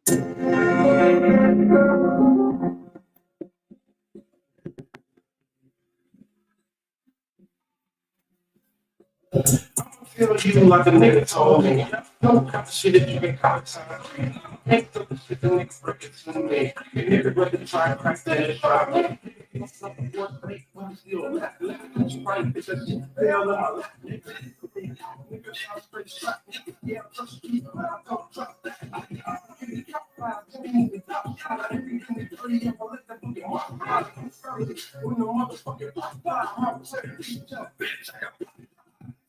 Feel you like a nigga told me. Don't cut the shit if you can cut it. Ain't the shit the niggas break it to me. And everybody try to crack that shit try me.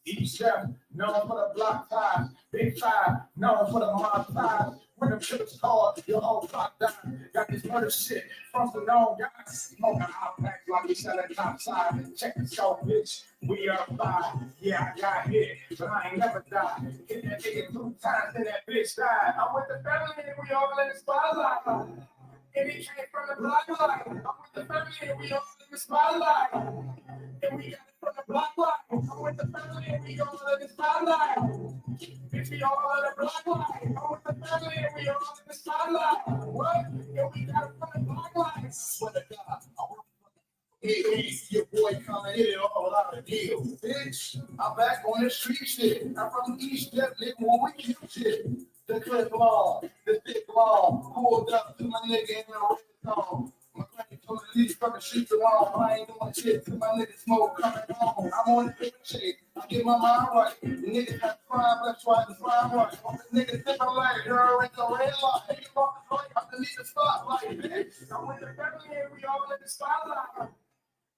East chef, known for the block ties, big five, known for the mob ties. When the chips called, your whole block down. Got this murder shit from the known guys. Smoking out packs like we sell it outside. Check the show, bitch. We are five. Yeah, I got hit, but I ain't never died. Hit that nigga 2 times, then that bitch died. I'm with the family and we all in the spotlight. And he came from the block line. I'm with the family and we all in the spotlight. And we got it from the block line. I'm with the family and we all in the spotlight. Bitch, we all in the block line. I'm with the family and we all in the spotlight. What? And we got it from the block line. Swear to God, hey, your boy coming in all out of deal. Bitch, I'm back on the street shit. I'm from the East Step, nigga, where we kill shit. The clip long, the thick long, pulled up to my nigga in the red zone. My granny told the least fucking streets alone. I ain't doing shit till my nigga smoke coming home. I'm on the big shit. I get my mind right. The niggas have crime left, right, and crime right. The niggas think I'm like, girl, ain't no red light. Hey, fuck the fight, I need the spotlight, bitch. I'm with the family and we all in the spotlight.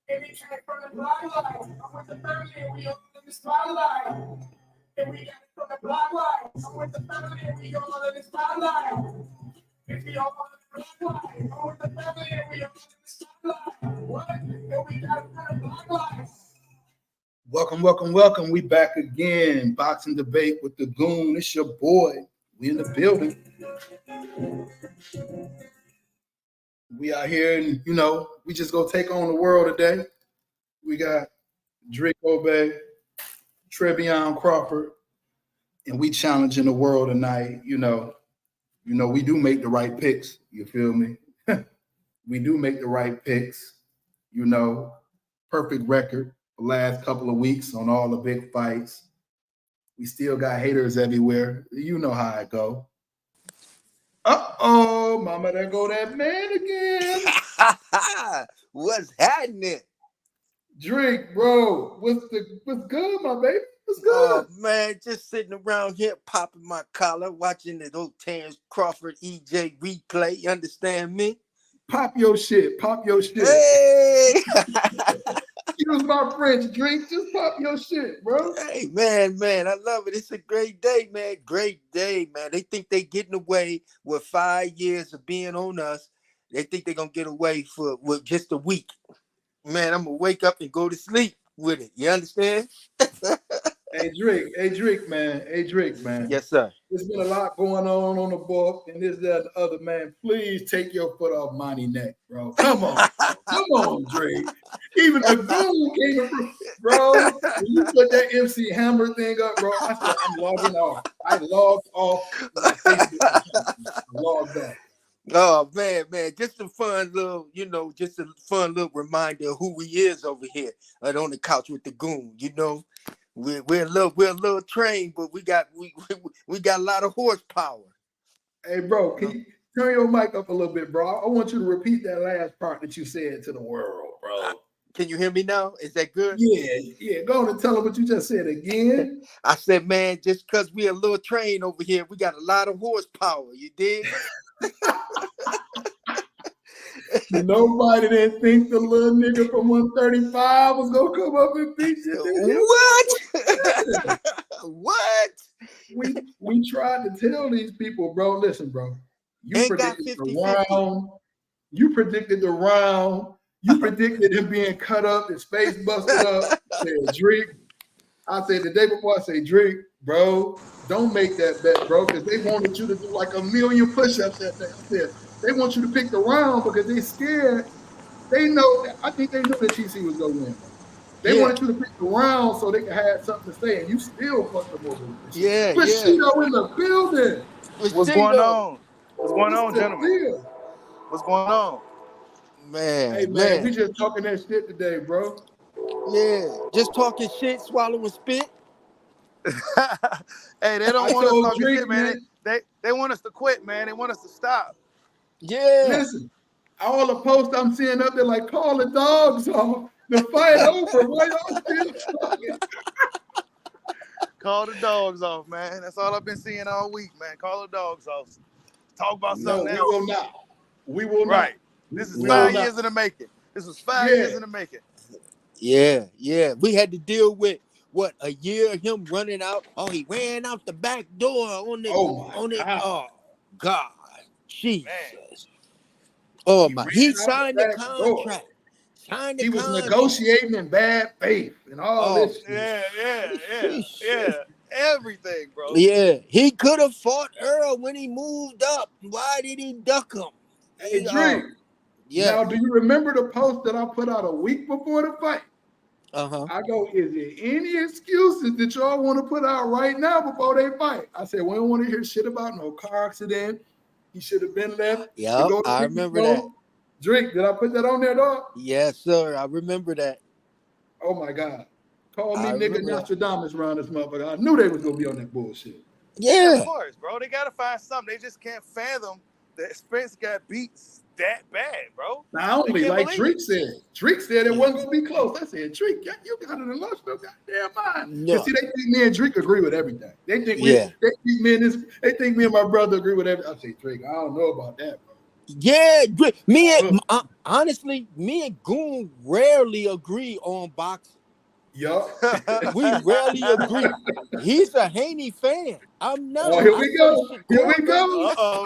And he came from the block line. I'm with the family and we all in the spotlight. And we got it from the block line. I'm with the family and we all in the spotlight. And we all in the block line. I'm with the family and we all in the spotlight. What? And we got it from the block line. Welcome, welcome, welcome. We back again. Boxing debate with the Goon. It's your boy. We in the building. We out here and, you know, we just go take on the world today. We got Drake Obey, Trevion Crawford, and we challenging the world tonight. You know, we do make the right picks. You feel me? We do make the right picks. You know, perfect record the last couple of weeks on all the big fights. We still got haters everywhere. You know how it go. Uh-oh, mama, there go that man again. What's happening? Drake, bro, what's good, my baby? What's good? Oh, man, just sitting around here popping my collar, watching the old Terrence Crawford EJ replay. You understand me? Pop your shit. Hey! Use my French, Drake. Just pop your shit, bro. Hey, man, I love it. It's a great day, man. Great day, man. They think they getting away with 5 years of being on us. They think they're going to get away with just a week. Man, I'm going to wake up and go to sleep with it. You understand? Hey, Drake, man. Yes, sir. There's been a lot going on the book, and this, that, and the other, man. Please take your foot off Monty neck, bro. Come on, Drake. Even the Goon came from, bro. When you put that MC Hammer thing up, bro, I said, I'm logging off. I logged off my Facebook. I logged off. Oh, man, just a fun little, just a fun little reminder of who we is over here on the couch with the Goon. You know, we're a little trained, but we got a lot of horsepower. Hey, bro, can you turn your mic up a little bit, bro? I want you to repeat that last part that you said to the world, bro. Can you hear me now? Is that good? Yeah. Go on and tell them what you just said again. I said, man, just because we're a little trained over here, we got a lot of horsepower. You dig? Nobody didn't think the little nigga from 135 was gonna come up and beat you. What? We tried to tell these people, bro. Listen, bro. You predicted the round. You predicted the round. You predicted him being cut up, his face busted up. Said Drake. I said the day before, I say Drake, bro, don't make that bet, bro, because they wanted you to do like 1 million push-ups that day. I said they want you to pick the round because they scared. They know. I think they knew that TC was gonna win. They wanted you to pick the round so they could have something to say, and you still fucked them over. Yeah. Bushido in the building. What's going on? What's going on, What's the gentlemen? deal? What's going on? Hey, man, we just talking that shit today, bro. Yeah, just talking shit, swallowing spit. Hey, they don't I want us told talking Drake, shit, man. man, They want us to quit, man. They want us to stop. Yeah. listen, all the posts I'm seeing up there like call the dogs off. The fight over. Why y'all still talking? Call the dogs off, man. That's all I've been seeing all week, man. Call the dogs off. Talk about No, something we else. will not. We will not. Right. This is We will 5 not. years in the making. This was 5 Yeah. years in the making. Yeah. We had to deal with what, a year of him running out. Oh, he ran out the back door on it. Oh my On it. God. Oh God, Jesus. Man. Oh He my. ran He out the signed the back door. contract. Signed the He was contract. negotiating in bad faith and all Oh, this shit. Yeah. Everything, bro. yeah. He could have fought Earl when he moved up. Why did he duck him? Hey, Drake. Yeah. Now, do you remember the post that I put out a week before the fight? Uh-huh. I go, is there any excuses that y'all want to put out right now before they fight? I said, we don't want to hear shit about no car accident. He should have been left. Yeah, I remember that. Drake, did I put that on there, dog? Yes, sir. I remember that. Oh my God. Call me I nigga remember that. Nostradamus around this motherfucker. I knew they was gonna be on that bullshit. Yeah. Of course, bro. They gotta find something. They just can't fathom that Spence got beat that bad, bro. Not only, like Drake said it wasn't gonna be close. I said, Drake, you got an emotional goddamn mind. No. See, they think me and Drake agree with everything. They think they think me and my brother agree with everything. I say, Drake, I don't know about that, bro. Yeah, honestly, me and Goon rarely agree on boxing. Yup. We rarely agree. He's a Haney fan. I'm not. Oh, here we go. Here we go. Uh-oh.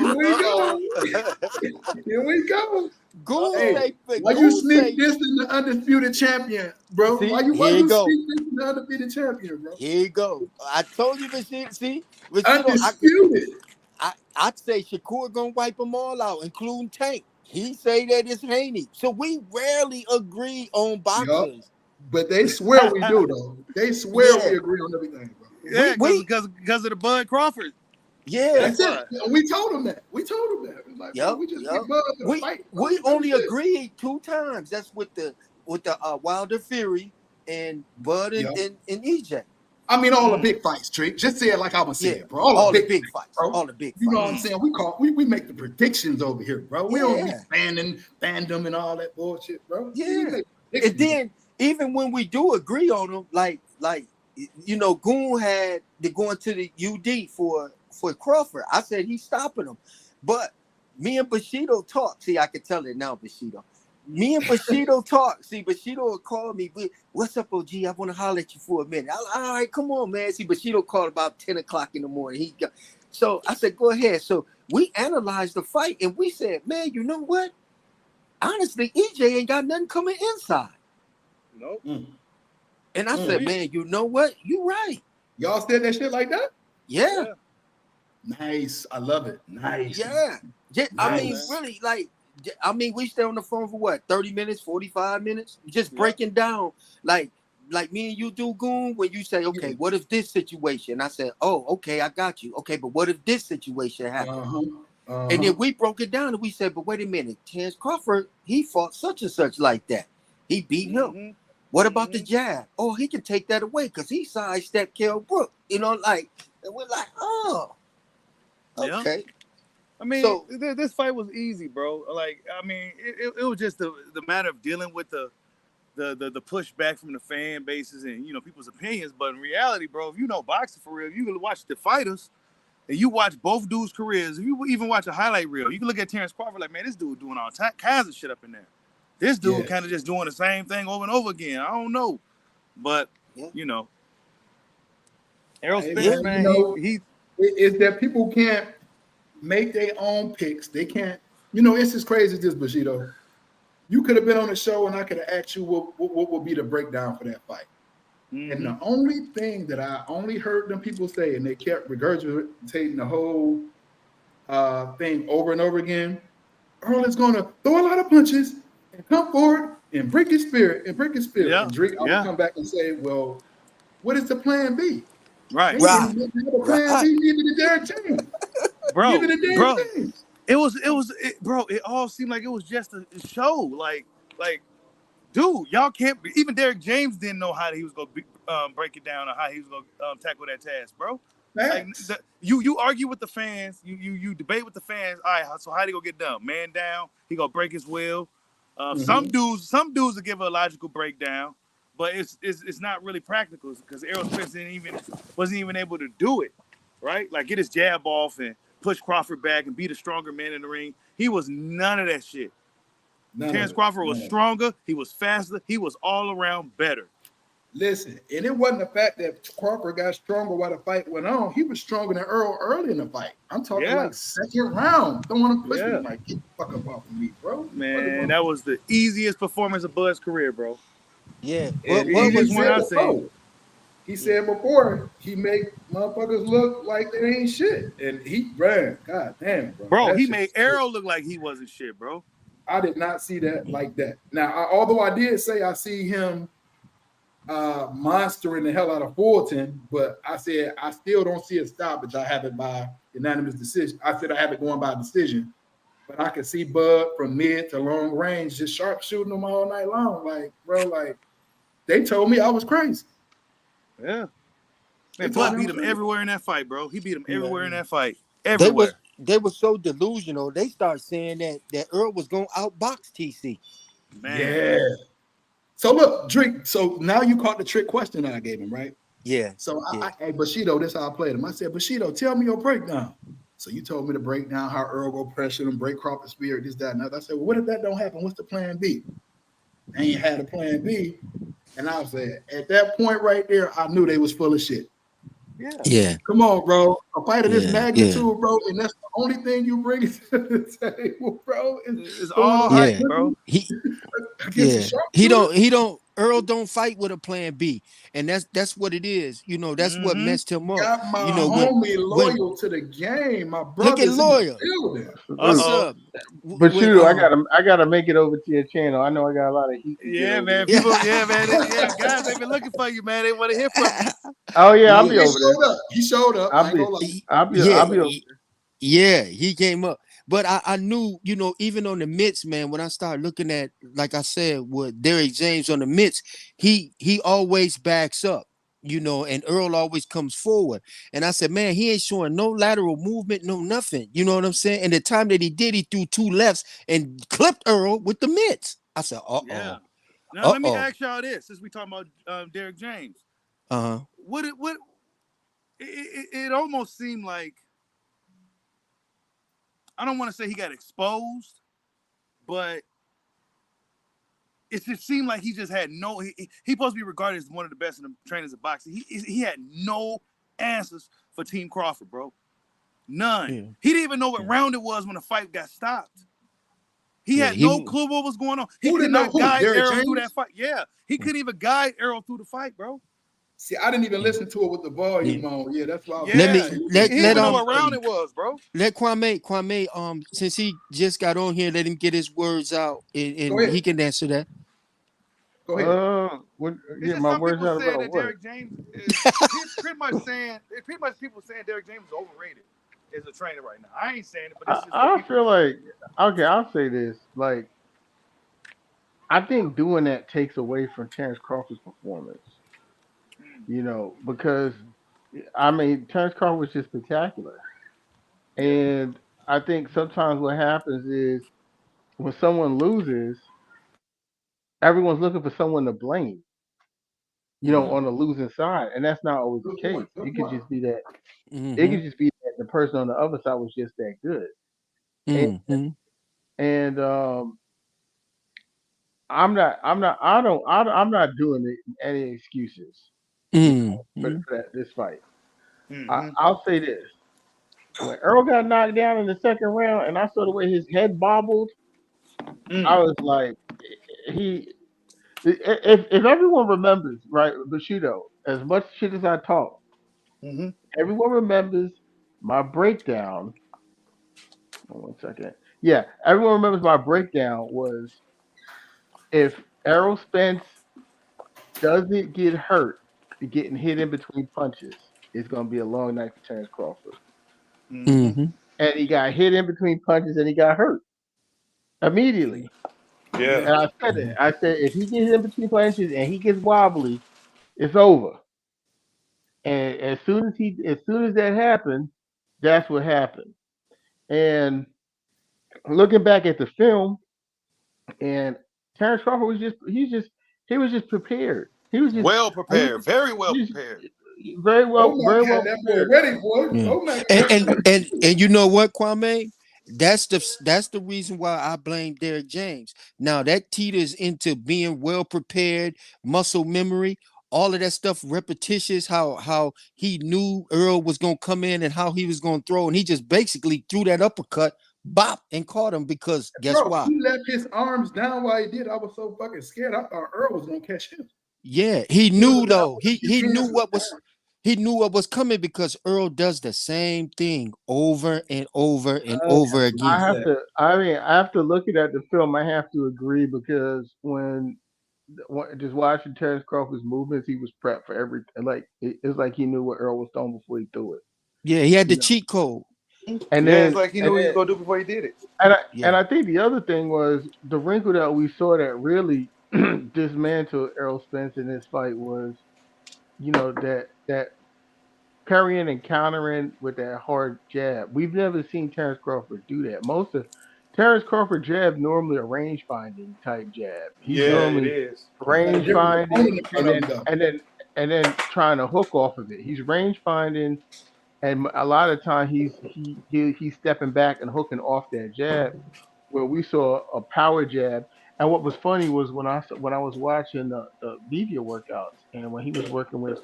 Here we go. Goon Hey, say, why you sneak this in the undisputed champion, bro? See, why you here go. sneak this in the undisputed champion, bro? Here you go. I told you, see, undisputed. I'd say Shakur gonna wipe them all out, including Tank. He say that it's Haney. So we rarely agree on boxers. Yep. But they swear we do, though. They swear we agree on everything, bro. Yeah, because of the Bud Crawford. Yeah, that's it. We told him that. We like, bro, we just get Bud in a fight. We only agreed 2 times. That's with the Wilder Fury and Bud and EJ. I mean, all the big fights, Trick. Just say it like I was saying, bro. All the big fights, bro. All the big fights. You know what I'm saying? We make the predictions over here, bro. We don't be fandom and all that bullshit, bro. Yeah. And then even when we do agree on them, like Goon had to go into the UD for Crawford. I said he's stopping him. But me and Bushido talk. See, I can tell it now, Bushido. Me and Bushido talk. See, Bushido will call me. What's up, OG? I want to holler at you for a minute. All right, come on, man. See, Bushido called about 10 o'clock in the morning. So I said, go ahead. So we analyzed the fight and we said, man, you know what? Honestly, EJ ain't got nothing coming inside. Nope. And I said, man, you know what? You right. Y'all said that shit like that? Yeah. Nice. I love it. Nice. Yeah. Nice. I mean, really, we stay on the phone for what, 30 minutes, 45 minutes? Just breaking down, like me and you do, Goon, when you say, okay, what if this situation? I said, oh, okay, I got you. Okay, but what if this situation happened? And then we broke it down and we said, but wait a minute, Terrence Crawford, he fought such and such like that. He beat him. What about the jab? Oh, he can take that away because he sidestepped Kell Brook. And we're like, oh, okay. Yeah. I mean, this fight was easy, bro. Like, I mean, it was just the matter of dealing with the pushback from the fan bases and people's opinions. But in reality, bro, if you know boxing for real, you can watch the fighters and you watch both dudes' careers. If you even watch a highlight reel, you can look at Terrence Crawford like, man, this dude doing all kinds of shit up in there. This dude kind of just doing the same thing over and over again. I don't know, but Errol Spence, man, it's that people can't make their own picks. They can't. It's as crazy as this, Bushido. You could have been on the show and I could have asked you what would be the breakdown for that fight. And the only thing that I only heard them people say, and they kept regurgitating the whole thing over and over again, Earl is going to throw a lot of punches and come forward and break his spirit. Yeah. And Drake will come back and say, well, what is the plan B? Right. The plan B needed a damn team. Bro, bro. It all seemed like it was just a show. Like, dude, y'all can't. Even Derek James didn't know how he was gonna break it down or how he was gonna tackle that task, bro. Like Facts. you argue with the fans, you debate with the fans. All right, so how he gonna get done? Man down, he gonna break his will. Mm-hmm. Some dudes will give a logical breakdown, but it's not really practical because Errol Spence wasn't even able to do it, right? Like get his jab off and push Crawford back and be the stronger man in the ring. He was none of that shit. None of Terrence it. Crawford was None of it. stronger. He was faster. He was all around better. Listen, and it wasn't the fact that Crawford got stronger while the fight went on. He was stronger than Earl early in the fight. I'm talking Yeah, like second round, throwing him pushing yeah. him like, get the fuck up off of me, bro. Man, that was the easiest performance of Bud's career, bro. Yeah, And Bud he Easiest was one said I've seen. before, he yeah. said before, he make motherfuckers look like they ain't shit. And he ran. God damn, bro. Bro, That he shit made was crazy. Arrow look like he wasn't shit, bro. I did not see that like that. Now, although I did say I see him monstering the hell out of Fulton, but I said I still don't see a stoppage. I have it by unanimous decision. I said I have it going by decision, but I can see Bud from mid to long range just sharpshooting them all night long. Like, bro, like they told me I was crazy. Yeah. They Man, told Bud me I beat was him crazy. everywhere in that fight, bro. He beat him Yeah, everywhere in that fight. They was Everywhere. they were so delusional. They start saying that Earl was gonna outbox TC. Man. yeah. So look, Drake. So now you caught the trick question that I gave him, right? Yeah, So yeah. hey, Bushido, this is how I played him. I said, Bushido, tell me your breakdown. So you told me to break down how Earl go pressure him, break Crawford's spirit, this, that, and that. I said, well, what if that don't happen? What's the plan B? They ain't had a plan B. And I said, at that point right there, I knew they was full of shit. Yeah. Yeah, Come on, bro. A fight of this yeah, yeah, magnitude, bro, and that's the only thing you bring to the table, bro, is It's throwing all them hype, yeah. bro. He against a Yeah, sharpshooter. he don't Earl don't fight with a plan B, and that's what it is. You know, that's what Mm-hmm. messed him up. Got You my know, homie when loyal to the game. My look at brothers in the lawyer, building. what's Salute. Uh-oh. up? But When shoot, I gotta make it over to your channel. I know I got a lot of heat to get Yeah, over man. there. yeah, People, yeah, man. Yeah, guys, they've been looking for you, man. They want to hear from you. Oh yeah, I'll He be yeah, over there. showed up. He showed up. I I'll ain't be gonna lie. I'll yeah. be over Yeah, he came up. But I knew, you know, even on the mitts, man, when I started looking at, like I said, with Derek James on the mitts, he always backs up, you know, and Earl always comes forward. And I said, man, he ain't showing no lateral movement, no nothing. You know what I'm saying? And the time that he did, he threw two lefts and clipped Earl with the mitts. I said, Yeah. uh-oh, Now let me uh-oh. ask y'all this, since we talking about Derek James. Uh-huh. What it almost seemed like, I don't want to say he got exposed, but it just seemed like he just had no. He supposed to be regarded as one of the best in the trainers of boxing. He had no answers for Team Crawford, bro. None. Yeah. He didn't even know what Yeah. round it was when the fight got stopped. He Yeah, had no clue what was going on. He Who could didn't know not who? guide Derek Errol through that James? fight. Yeah, he couldn't even guide Errol through the fight, bro. See, I didn't even yeah. listen to it with the Yeah. volume on. Yeah, that's why I was Let like, Yeah, me man, you he just didn't let even know talking what round straight. it was, bro. let Kwame since he just got on here, let him get his words out, Go and ahead. he can answer that. Go ahead. what It's yeah, just my some words people out saying about that what? Derek James is pretty much saying, pretty much people saying Derek James is overrated as a trainer right now. I ain't saying it, but this is what I people feel are saying. like okay, I'll say this. Like I think doing that takes away from Terrence Crawford's performance. You know, because I mean Terrence Crawford was just spectacular. Yeah. And I think sometimes what happens is when someone loses, everyone's looking for someone to blame, you know, Mm-hmm. on the losing side. And that's not always Good the case. point. Good It could point. just be that it Mm-hmm. could just be that the person on the other side was just that good. And Mm-hmm. and I'm not doing any excuses, you know, Mm-hmm. for this fight. Mm-hmm. I'll say this. When Earl got knocked down in the second round and I saw the way his head bobbled, I Mm. was like, he if everyone remembers, right, Bushido, as much shit as I talk, Mm-hmm. everyone remembers my breakdown. Oh, 1 second. Yeah, everyone remembers my breakdown was if Errol Spence doesn't get hurt, getting hit in between punches, it's gonna be a long night for Terrence Crawford. Mm-hmm. Mm-hmm. and he got hit in between punches and he got hurt immediately. Yeah. And I said it. I said if he gets in between punches and he gets wobbly, it's over. And as soon as that happened, that's what happened. And looking back at the film, and Terrence Crawford was he was just prepared. He was just Well I mean, prepared. Very well he's prepared. very Womack well had that boy prepared. ready, boy. Yeah. Womack had And that and boy. and and you know what, Kwame? That's the reason why I blame Derek James. Now that teeters into being well prepared, muscle memory, all of that stuff, repetitious. How he knew Earl was gonna come in and how he was gonna throw, and he just basically threw that uppercut, bop, and caught him because guess Bro, why? he left his arms down while he did. I was so fucking scared. I thought Earl was gonna catch him. Yeah, he He was knew about though. to He his he knew hands was what was he knew what was coming because Earl does the same thing over and over and Uh, over I again. have to. I mean, after looking at the film, I have to agree because just watching Terrence Crawford's movements, he was prepped for everything. Like it's like he knew what Earl was throwing before he threw it. Yeah, he had You the know. cheat code. And Yeah, it's then like he knew and what he was then gonna do before he did it. and Yeah. I think the other thing was the wrinkle that we saw that really dismantled Errol Spence in this fight was, that parrying and countering with that hard jab. We've never seen Terrence Crawford do that. Most of Terrence Crawford jab normally a range finding type jab. He's Yeah, it normally is. had a range different finding opponent in front of him though. and then trying to hook off of it. He's range finding, and a lot of time he's stepping back and hooking off that jab. Where we saw a power jab, and what was funny was when I was watching the media workouts, and when he was working with,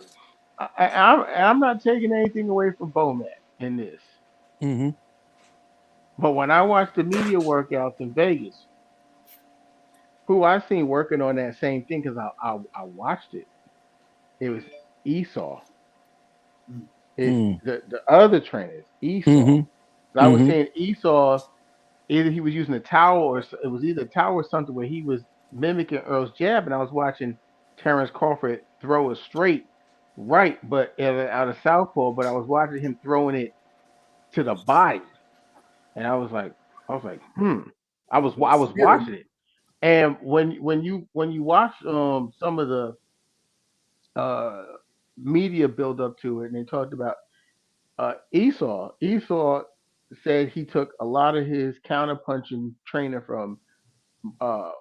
I'm not taking anything away from Bomac in this, Mm-hmm. but when I watched the media workouts in Vegas, who I seen working on that same thing because I watched it, it was Esau. It's the other trainers, Esau. Mm-hmm. I was Mm-hmm. seeing Esau. Either he was using a towel it was either a towel or something where he was mimicking Earl's jab, and I was watching Terrence Crawford throw a straight right, but out of southpaw. But I was watching him throwing it to the body, and I was like, hmm. I was Spirit. watching it, and when you watch some of the uh media build up to it, and they talked about Esau said he took a lot of his counter punching training from uh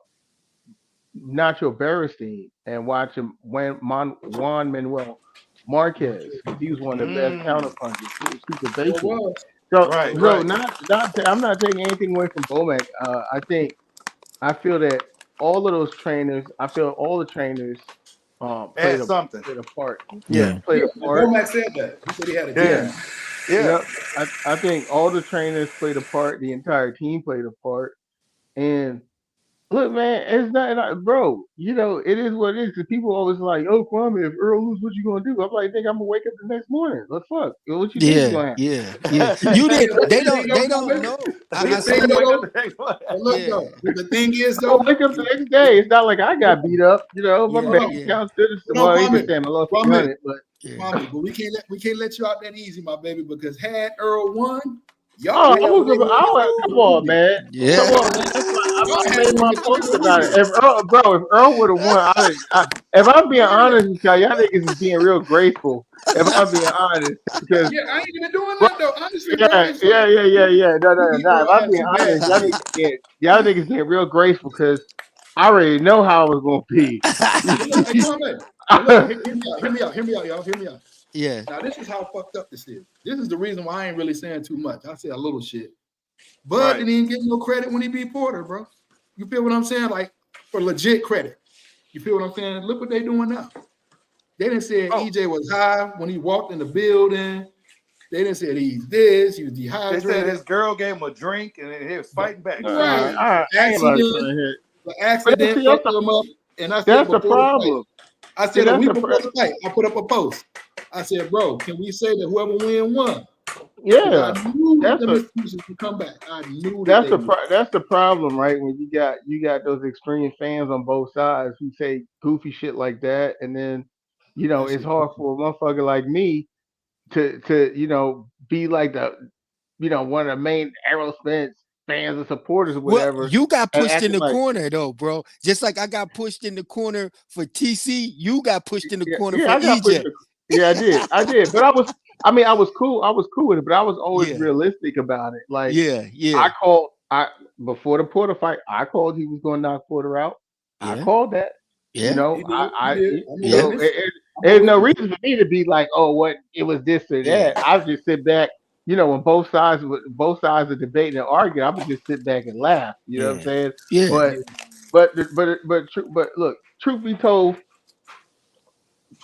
Nacho Berestein and watch him Juan Manuel Marquez because he was one of the best counter Mm. punchers, super Sure basic. was. So Right, so right. I'm not taking anything away from Bomac. I feel that I feel all the trainers Add something. played a part. Yeah, Yeah. played Yeah, a and part. Womack said that. He said he had a Yeah. Yeah, team. Yeah. yep. I think all the trainers played a part. The entire team played a part. And look, man, it's not, bro. It is what it is. Cause people always like, "Oh, Kwame, if Earl lose, what you gonna do?" I'm like, "Think I'm gonna wake up the next morning? What the fuck? What you think is Yeah. gonna happen?" Yeah. Yeah. You Hey, did. but the thing They though, don't Kwame, know. but He the I said thing I'm seen gonna it. wake up though, the next morning. but look Yeah. though, the thing is I'm gonna though, wake up the next day. It's not like I got beat up. My Yeah. hold bank on, Yeah. account still. hold on, Well, I ain't the Kwame, same. I lost Kwame, 300, but Yeah. Kwame, but we can't let you out that easy, my baby, because had Earl won, y'all oh, would have made him come on, undefeated. man. Come Yeah. on, man. That's why Y'all I had made him my undefeated post about it. anyway. If Earl would have won, if I'm being honest with y'all niggas is being real graceful. If I'm being honest, because Yeah, I ain't even doing bro, that though. Honestly, bro, yeah, it's like yeah. No, we no, beat no. If Earl I'm ass being too bad, honest, man. y'all niggas being real graceful because I already know how it was gonna be. But look, hey, Kwame, but look, hear me out, y'all, hear me out. Yeah. Now, this is how fucked up this is. This is the reason why I ain't really saying too much. I say a little shit. Bud Right. didn't even get no credit when he beat Porter, bro. You feel what I'm saying? Like, for legit credit. You feel what I'm saying? Look what they doing now. They didn't say Oh, EJ was high when he walked in the building. They didn't say he's this, he was They said dehydrated. his girl gave him a drink and then he was The, fighting back. That's all they right. said. I ain't about to come Accident. in here. The But accident see, fucked him up. And I said that's the before the fight, problem. I See, said a that's week the before the fight, I put up a post. I said, bro, can we say that whoever won? Because I yeah. knew that That's them a excuses would come back. I knew that they would. that's the problem, right? When you got those extreme fans on both sides who say goofy shit like that, and then That it's shit. hard for a motherfucker like me to be like one of the main Errol Spence fans and supporters or Well, whatever, you got and pushed in acting the like, corner though, bro. Just like I got pushed in the corner for TC, you got pushed in the yeah, corner yeah, for I got put in EJ. the, yeah, I did, but I was cool with it, but I was always Yeah, realistic about it. Like yeah, yeah, I called, I before the Porter fight, I called he was going to knock Porter out. I yeah, called that. yeah, He did. He did. I'm a yeah, So witness. I'm a there's no witness. reason for me to be like, oh, what it was this or yeah, that. I just sit back, when both sides are debating and arguing, I would just sit back and laugh. You know what I'm yeah, saying? yeah. But Yeah. but look, truth be told,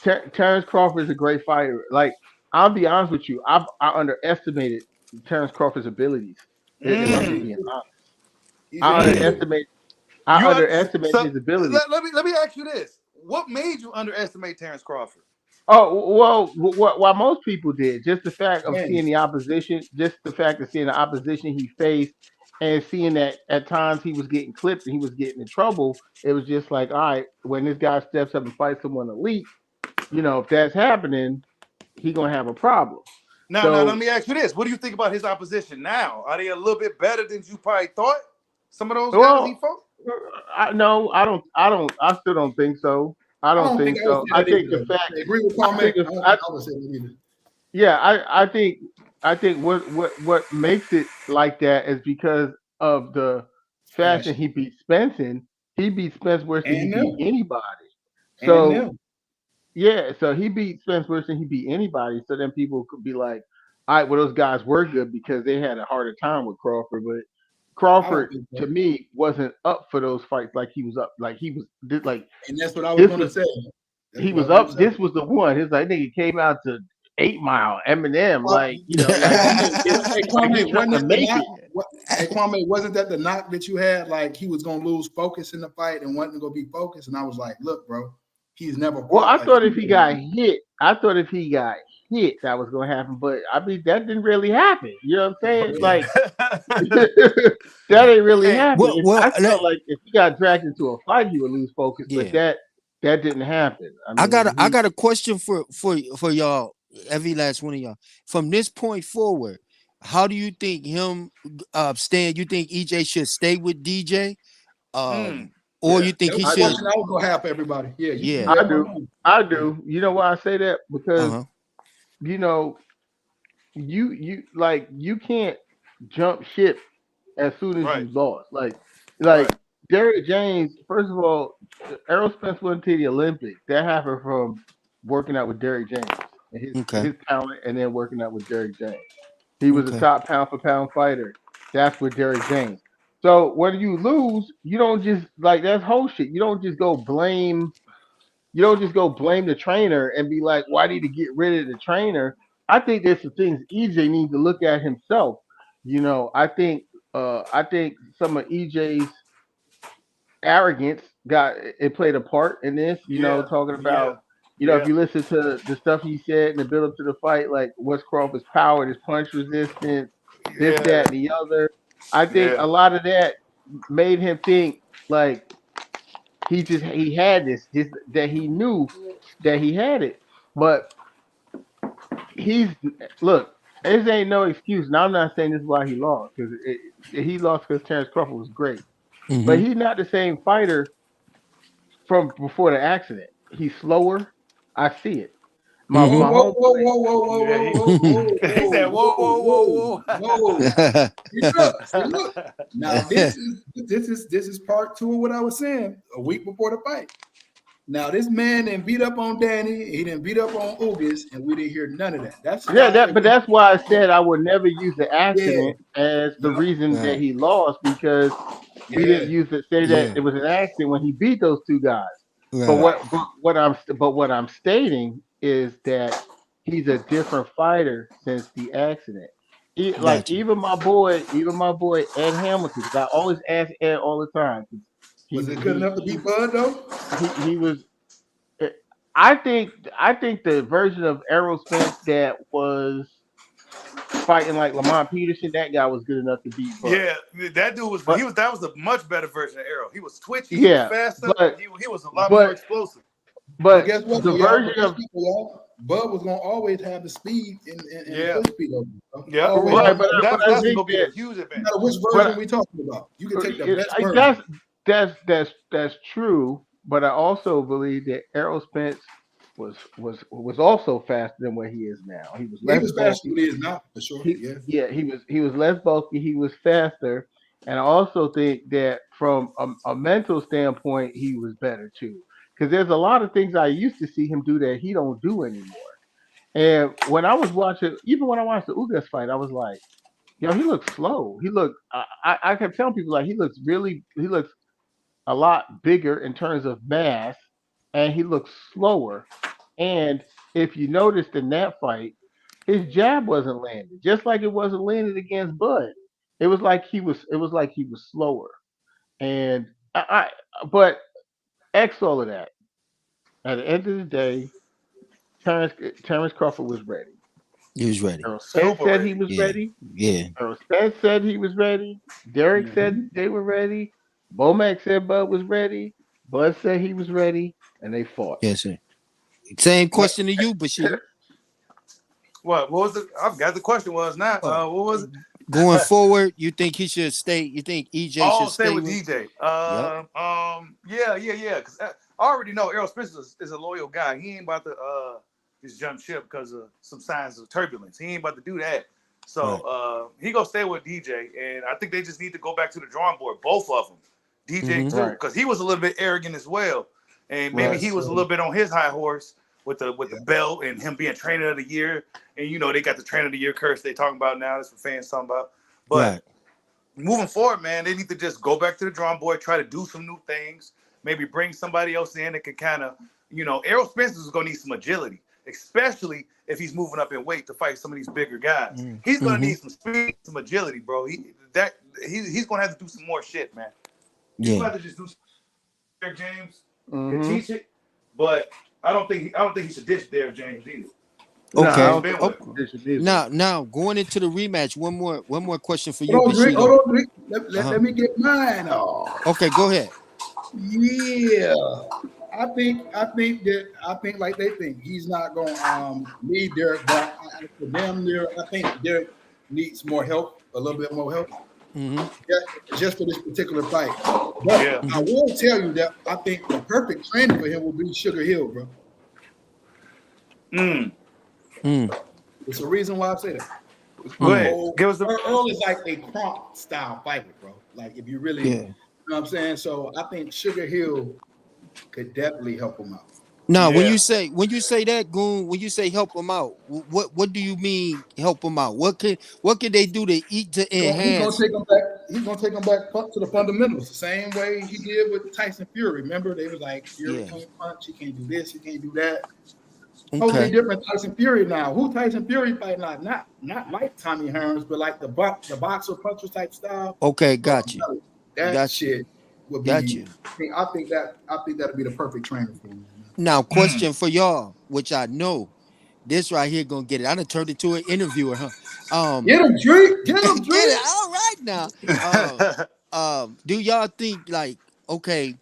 Terrence Crawford is a great fighter. Like I'll be honest with you, I underestimated Terrence Crawford's abilities. If I'm just Mm. being honest, He's I very Mm. good. underestimate I You un- underestimated so his abilities. let me ask you this: what made you underestimate Terrence Crawford? Oh well, what most people did, just the fact of seeing James. the opposition, just the fact of seeing the opposition he faced, and seeing that at times he was getting clipped and he was getting in trouble. It was just like, all right, when this guy steps up and fights someone elite, if that's happening, he gonna have a problem. Now, let So, me ask you this: what do you think about his opposition now? Are they a little bit better than you probably thought? Some of those guys he well, fought. no, I still don't think so. I I don't don't think think I would so. say I that either, think the though. fact, I agree with I Carmack. think I if don't I think I would say that either. Yeah, I think what makes it like that is because of the fashion Fashion. he beat Spence in. He beat Spence worse than he And beat them. anybody. And So them. yeah, so he beat Spence worse than he beat anybody. So then people could be like, all right, well those guys were good because they had a harder time with Crawford, but I don't Crawford think to so. me wasn't up for those fights like he was up like he was like And that's what I was this going to was say. That's he what I was was going to up. say. This was the one. His like nigga came out to 8 Mile Eminem, Well, like hey, like Kwame, hey, like he's Kwame, trying wasn't to that the make knock? it. What, hey, Kwame, wasn't that the knock that you had? Like he was going to lose focus in the fight and wasn't going to be focused. And I was like, look, bro, he's never Well, fought like you. I thought if he got hit, that was gonna happen. But I mean, that didn't really happen. You know what I'm saying? Yeah, Like that ain't really Hey, happen. I let, felt like if he got dragged into a fight, he would lose focus. But yeah. that didn't happen. I I got mean, I got a question for y'all, every last one of y'all. From this point forward, how do you think him staying? You think EJ should stay with DJ, mm, or yeah. you think That was he the I should? do, question I was going to have for everybody. Yeah, you Yeah, read my I do, mind. I Yeah. do. You know why I say that? uh Because huh, you know, you can't jump ship as soon as Right, you lost. Like right. Derrick James, first of all, Errol Spence went to the Olympics. That happened from working out with Derrick James and okay, his talent, and then working out with Derrick James. He was a okay, top pound for pound fighter. That's with Derrick James. So when you lose, you don't just like that's whole shit. You don't just go blame the trainer and be like, why did he get rid of the trainer? I think there's some things EJ needs to look at himself. I think some of EJ's arrogance got it played a part in this, Yeah, talking yeah, about, if yeah, you listen to the stuff he said in the build up to the fight, like what's Crawford's power, his punch resistance, this, that, yeah, and the other. I think yeah. a lot of that made him think like he had this, just that he knew that he had it. But he's look, this ain't no excuse. Now I'm not saying this is why he lost because he lost because Terrence Crawford was great, but mm-hmm, he's not the same fighter from before the accident. He's slower. I see it. My Whoa, mm-hmm. my whoa, homeboy. whoa, whoa, whoa, whoa, Yeah, whoa, he, whoa, whoa, he said, whoa, "Whoa, whoa, whoa, whoa, whoa. whoa." See, look, see, look. Now this is part two of what I was saying a week before the fight. Now this man didn't beat up on Danny, he didn't beat up on Ugas, and we didn't hear none of that. That's Yeah, why I say but that's why I said I would never use the yeah, accident as the yep, reason that Right, he lost because we yeah. didn't use it say that yeah, it was an accident when he beat those two guys. But right, Right. what I'm stating is that he's a different fighter since the accident. Like got you. even my boy Ed Hamilton, because I always ask Ed all the time. 'Cause Was it good enough to beat Bud though? he was. eh, I think the version of Errol Spence that was fighting like Lamont Peterson, that guy was good enough to beat Bud. Yeah, that dude was But that was a much better version of Arrow. He was twitchy, he was yeah, faster, but he was a lot more but explosive. But but guess what, the though, y'all? But version guess of what, y'all? Bud was gonna always have the speed and the Yeah. foot speed over him, bro. Yeah, Always. Right, but that's I gonna think be that a huge No advantage. matter which but version we talking about, you can take the best I- version. that's true. But I also believe that Errol Spence was also faster than what he is now. He was He less was faster bulky. than he is now, for sure. He Yeah. yeah he was less bulky. He was faster, and I also think that from a mental standpoint, he was better too. Because there's a lot of things I used to see him do that he don't do anymore. And when I was watching, even when I watched the Ugas fight, I was like, yo, he looks slow. He looked. I kept telling people like he looks a lot bigger in terms of mass, and he looks slower. And if you noticed in that fight, his jab wasn't landing, just like it wasn't landing against Bud. It was like he was slower. And but X all of that. At the end of the day, Terrence Terrence Crawford was ready. He was ready. Errol Spence Super said he ready. was Yeah. ready. Yeah. Errol Spence said he was ready. Derek Mm-hmm. said they were ready. Bomac said Bud was ready. Bud said he was ready, and they fought. Yes, sir. Same But question to you, Bashir. What was the? I forgot the question was now. Oh, What was it? going forward, you think he should stay? You think EJ should Oh, stay stay with with? DJ. Yep. Yeah. Because I already know Errol Spence is a loyal guy. He ain't about to just jump ship because of some signs of turbulence. He ain't about to do that. So Right. he gonna stay with DJ, and I think they just need to go back to the drawing board, both of them, DJ Mm-hmm. too, Right, because he was a little bit arrogant as well, and maybe right. he yes, was a little bit on his high horse with the yeah. belt and him being trainer of the year, and they got the trainer of the year curse they talking about now. That's what fans talking about, but Right. moving forward, man, they need to just go back to the drawing board, try to do some new things, maybe bring somebody else in that can kind of, Errol Spence is going to need some agility, especially if he's moving up in weight to fight some of these bigger guys. He's going to Mm-hmm. need some speed, some agility, bro. He's going to have to do some more shit, man. He's going Yeah. to have to just do some Derek James and Mm-hmm. teach it, but I don't think he should ditch Derek James either. No, That's I what Okay. he's don't been think with. Okay. they should either. Now going into the rematch. One more question for you, Hold on, Drake. Hold Bushido. on, Drake. Uh-huh. Let me get mine off. Okay, go ahead. Yeah. I think like they think he's not gonna lead Derek, but for them there, I think Derek needs more help, a little bit more help, Mm-hmm. just for this particular fight. But Yeah. I will tell you that I think the perfect trainer for him will be Sugar Hill, bro. Mm. Mm. It's a reason why I say that. Go Mm. ahead. Give us the. Earl is like a prompt style fighter, bro. Like if you really, Yeah. you know what I'm saying. So I think Sugar Hill could definitely help him out. Now, when Yeah. you say that, Goon, when you say help them out, what do you mean help them out? What can they do to eat to He's gonna enhance? take him back. He's gonna take him back to the fundamentals, the same way he did with Tyson Fury. Remember, they was like, Fury Yeah. can't punch, he can't do this, he can't do that. Totally Okay. different Tyson Fury now. Who Tyson Fury fighting like? Not like Tommy Hearns, but like the boxer puncher type style. Okay, Bro, got you. that Got you. shit would Got be. you. I think that'd be the perfect trainer for him. Now, Mm. question for y'all, which I know this right here gonna get it. I done turned it to an interviewer, huh? Get him, Drake. Get him, Get it Drake. all right now. Do y'all think like okay,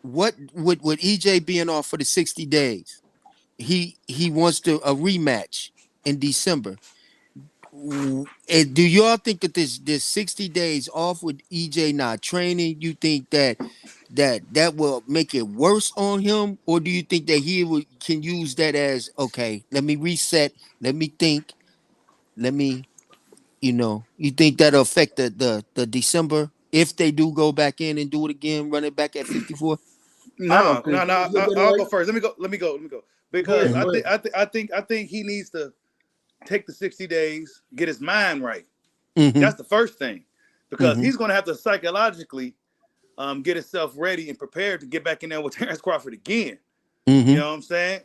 what with EJ being off for the 60 days? He wants to a rematch in December. And do y'all think that this 60 days off with EJ not training, you think that will make it worse on him, or do you think that can use that as okay, let me reset, let me think, let me you think that'll affect the December if they do go back in and do it again, run it back at 54? I No, don't no, think no. Look at it I'll like. go first. Let me go. Go Because ahead. Mm-hmm. Go ahead. I think he needs to take the 60 days, get his mind right. Mm-hmm. That's the first thing, because Mm-hmm. he's going to have to psychologically get himself ready and prepared to get back in there with Terrence Crawford again. You Mm-hmm. know what I'm saying?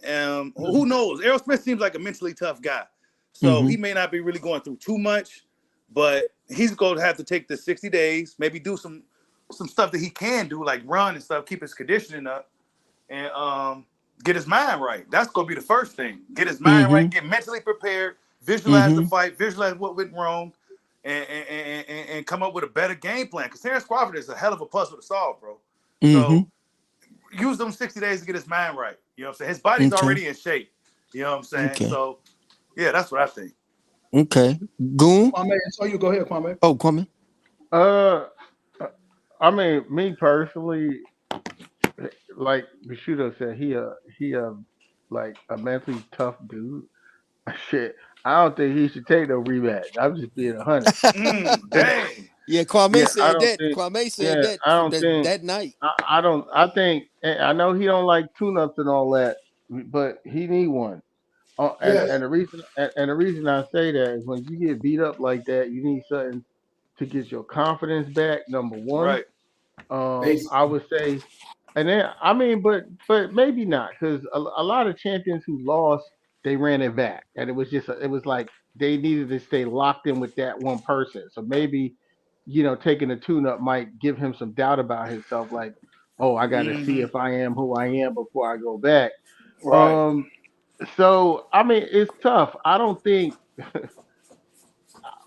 Who knows? Errol Smith seems like a mentally tough guy, so Mm-hmm. he may not be really going through too much, but he's going to have to take the 60 days, maybe do some stuff that he can do, like run and stuff, keep his conditioning up, and get his mind right. That's gonna be the first thing. Get his mind Mm-hmm. right, get mentally prepared, visualize the Mm-hmm. fight, visualize what went wrong, and come up with a better game plan. Because Terrence Crawford is a hell of a puzzle to solve, bro. Mm-hmm. So use them 60 days to get his mind right. You know what I'm saying? His body's Okay. already in shape. You know what I'm saying? Okay. So yeah, that's what I think. Okay. Goon. Kwame, so you go ahead, Kwame. Oh, Kwame. Uh, I mean, me personally, like Bushido said, he like a mentally tough dude. Shit, I don't think he should take no rematch. I'm just being 100. Dang. Yeah, Kwame Yeah, I said don't that. think. Kwame said Yeah, that I don't that, think. that night. I don't. I think. I know he don't like tune-ups and all that, but he need one. Yes, And the reason I say that is when you get beat up like that, you need something to get your confidence back. Number one, Right. I basically. would say, and then I mean, but maybe not because a lot of champions who lost, they ran it back, and it was just it was like they needed to stay locked in with that one person. So maybe, taking a tune up might give him some doubt about himself, like, oh, I got to see Hmm. if I am who I am before I go back. Right. Um, so I mean, it's tough. I don't think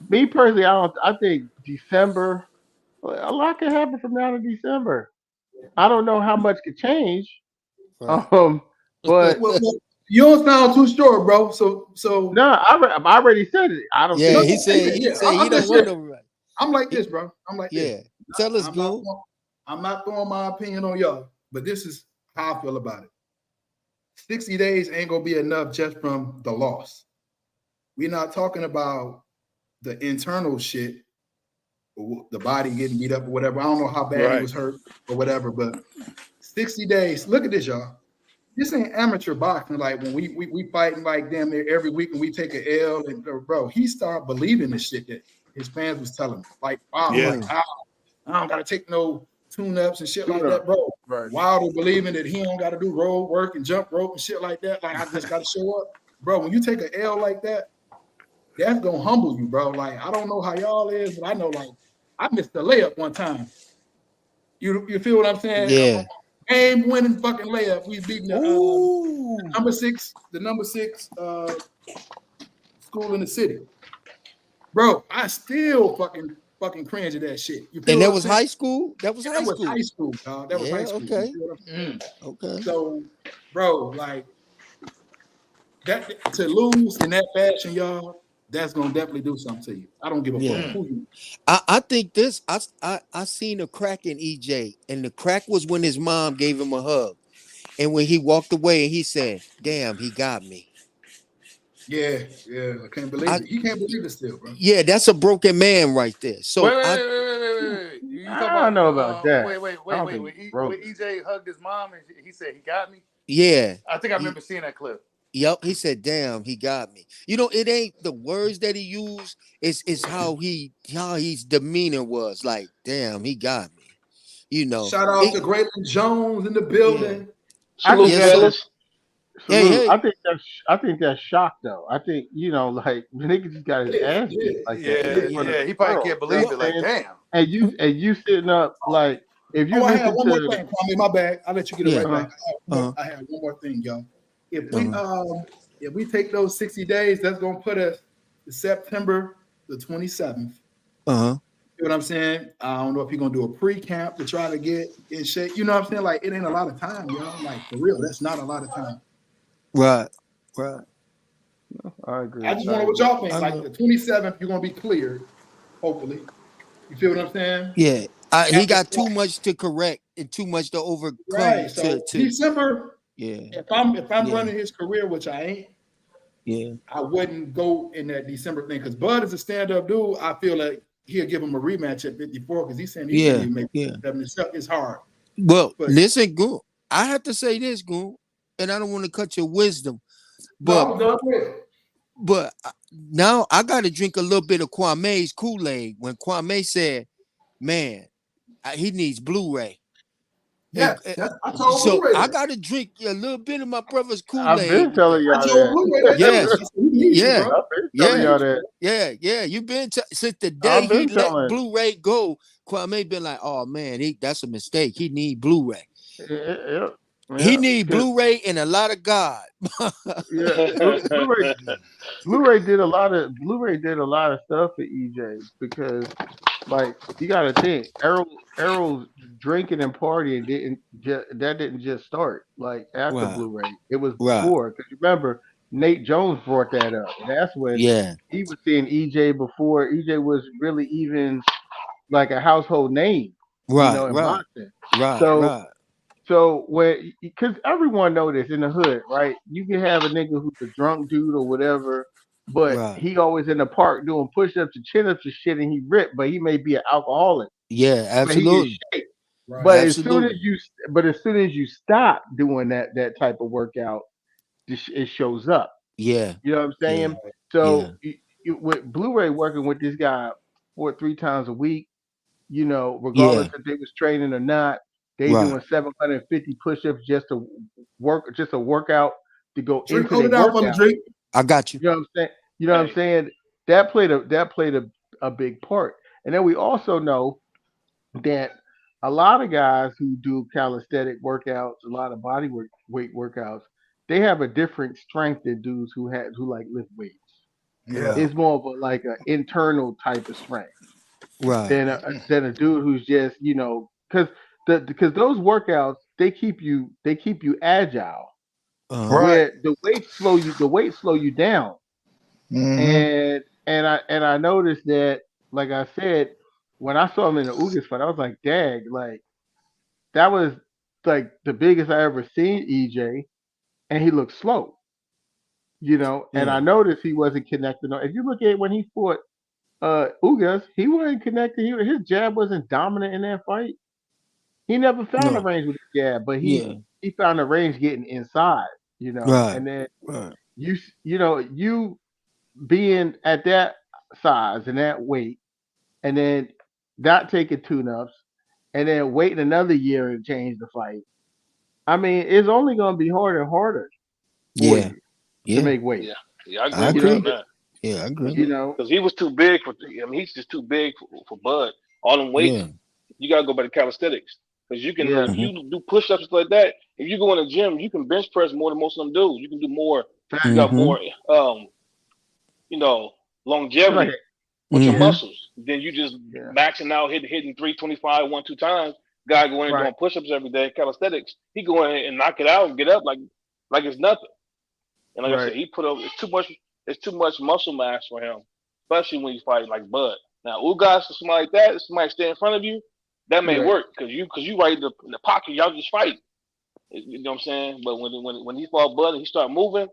me personally. I don't. I think December. A lot can happen from now to December. I don't know how much could change. Right. Um, but Well, you don't sound too sure, bro. So no, I already said it. I don't Yeah, no, think. he no, said yeah, he yeah. said he I'm don't just want saying. no right. I'm like He, this, bro. I'm like this. yeah. Tell us, I'm not. Goon. I'm not throwing my opinion on y'all, but this is how I feel about it. 60 days ain't gonna be enough just from the loss. We're not talking about the internal shit, the body getting beat up or whatever. I don't know how bad he Right. was hurt or whatever, but 60 days. Look at this, y'all. This ain't amateur boxing. Like when we fighting like damn near every week and we take an L and bro, he started believing the shit that his fans was telling him. Like, wow, Yeah. like how I don't gotta take no tune-ups and shit like Tune up. that, bro. Right. Wilder believing that he don't gotta do road work and jump rope and shit like that. Like I just gotta show up. Bro, when you take an L like that, that's gonna humble you, bro. Like I don't know how y'all is, but I know like I missed the layup one time. You feel what I'm saying? Yeah. Game winning fucking layup. We beating Ooh. the number six school in the city. Bro, I still fucking cringe at that shit. You And feel that what I'm was saying? high school? That was And high that was high school. school, dog. That was high Yeah, school. You okay. feel what I'm saying? Mm. Okay. So, bro, like that to lose in that fashion, y'all, that's gonna definitely do something to you. I don't give a fuck Yeah. Mm. who you. I think this I seen a crack in EJ, and the crack was when his mom gave him a hug. And when he walked away and he said, "Damn, he got me." Yeah, yeah. I can't believe I it. He can't believe it still, bro. yeah, that's a broken man right there. Wait, So wait, I wait, wait, wait, wait, wait, wait. You talk I about don't know about that. I don't wait. think he's broke. When EJ hugged his mom and he said he got me. yeah. I think I He, remember seeing that clip. yep, he said, "Damn, he got me." It ain't the words that he used, it's how his demeanor was like, "Damn, he got me." You know. Shout out It to Graylin Jones in the yeah. building. Salute, Yeah, so fellas. hey, Salute. hey. I think that's shock though. I think like nigga just got his ass Yeah, beat like that Yeah, in front of yeah. the He probably world. can't You know believe yeah. it. what I'm Like, saying? damn. And you sitting up like if you Oh, I had listen one more to thing, Kwame. My bad. I'll let you get it Yeah. right uh, back. Uh-huh. I had one more thing, y'all. If we Uh-huh. if we take those 60 days, that's gonna put us to September the 27th. Uh-huh. You know what I'm saying? I don't know if you're gonna do a pre-camp to try to get in shape. You know what I'm saying? Like it ain't a lot of time, y'all. Like for real, that's not a lot of time. Right. Right. I I agree. just I want to know what agree. y'all think. I Like know. the 27th, you're gonna be cleared, hopefully. You feel what I'm saying? Yeah. He After got too much to correct and too much to overcome right. So to December, yeah. if I'm Yeah. running his career, which I ain't, Yeah. I wouldn't go in that December thing because Bud is a stand-up dude. I feel like he'll give him a rematch at 54 because he's saying he can't Yeah. even make Yeah. 7. It's hard. Well, But listen, Goon. I have to say this, Goon, and I don't want to cut your wisdom, no, but I'm done with it. now I got to drink a little bit of Kwame's Kool-Aid when Kwame said, "Man, he needs Blu-ray." And Yes, that's I told so Blu-ray I that. got to drink a little bit of my brother's I've Kool-Aid been with telling that. I y'all told that. Blu-ray that too. Yes, I said, he needs you, yeah, bro. I've been He telling yeah, y'all needs you, that. bro. yeah. You've been since the day I've he been let telling. Blu-ray go. Kwame been like, "Oh man, that's a mistake. He need Blu-ray. Yeah, He yeah. need 'Cause, Blu-ray and a lot of God." yeah, Blu-ray did a lot of stuff for EJ because like you got to think Errol's drinking and partying didn't just start like after Right, Blu-ray. It was right, before because remember Nate Jones brought that up. And that's when Yeah. he was seeing EJ before EJ was really even like a household name, Right. in Right. boxing. Right. So Right. so when because everyone know this in the hood, right? You can have a nigga who's a drunk dude or whatever, but Right. he always in the park doing push-ups and chin-ups and shit, and he ripped, but he may be an alcoholic, Yeah. but he is Absolutely. shape. Right. But as soon as Absolutely. you, but as soon as you stop doing that type of workout, it shows up. Yeah. You know what I'm Yeah. saying? Yeah. So with Blu-ray working with this guy 4 3 times a week, regardless Yeah. if they was training or not, they Right. doing 750 push-ups just a workout to go Drink, into hold their it down for me, workout. Drake. I got you. You know what I'm saying? You know what I'm Hey, saying? That played a big part. And then we also know that a lot of guys who do calisthenic workouts, a lot of weight workouts, they have a different strength than dudes who like lift weights. Yeah. Right. It's more of a like an internal type of strength Right. than a dude who's just because those workouts they keep you agile Uh-huh. Right. where the weights slow you down Mm-hmm. and I noticed that like I said when I saw him in the Ugas fight I was like dag like that was like the biggest I ever seen EJ and he looked slow and I Yeah. noticed he wasn't connecting if you look at when he fought Ugas, he wasn't connected. His jab wasn't dominant in that fight. He never found a No. range with his jab, but he Yeah. he found a range getting inside, Right. And then Right. you being at that size and that weight, and then not taking tune-ups, and then waiting another year and change the fight. I mean, it's only going to be harder and harder for Yeah. you to Yeah. make weight. yeah, yeah, I I agree You with you know, on agree. that. Yeah, I agree. you know, Because he was too big for. I mean, he's just too big for Bud. All them weights, Yeah. you gotta go by the calisthenics. Because you can, yeah, if Hmm. you do push-ups like that, if you go in the gym, you can bench press more than most of them do. You can do more. You facts. got Hmm. more, you know, It's like, longevity with your yeah, Hmm. muscles. Then you just yeah, maxing out, hitting 325 1 2 times. Guy going in right, doing push-ups every day, calisthenics. He go in and knock it out and get up like it's nothing. And like I right. said, he put up it's too much. It's too much muscle mass for him, especially when he's fighting like Bud. Now, Ugas or somebody like that, somebody stay in front of you, that may Right. work because you right in the pocket, y'all just fight. You know what I'm saying? But when he fought Bud and he start moving,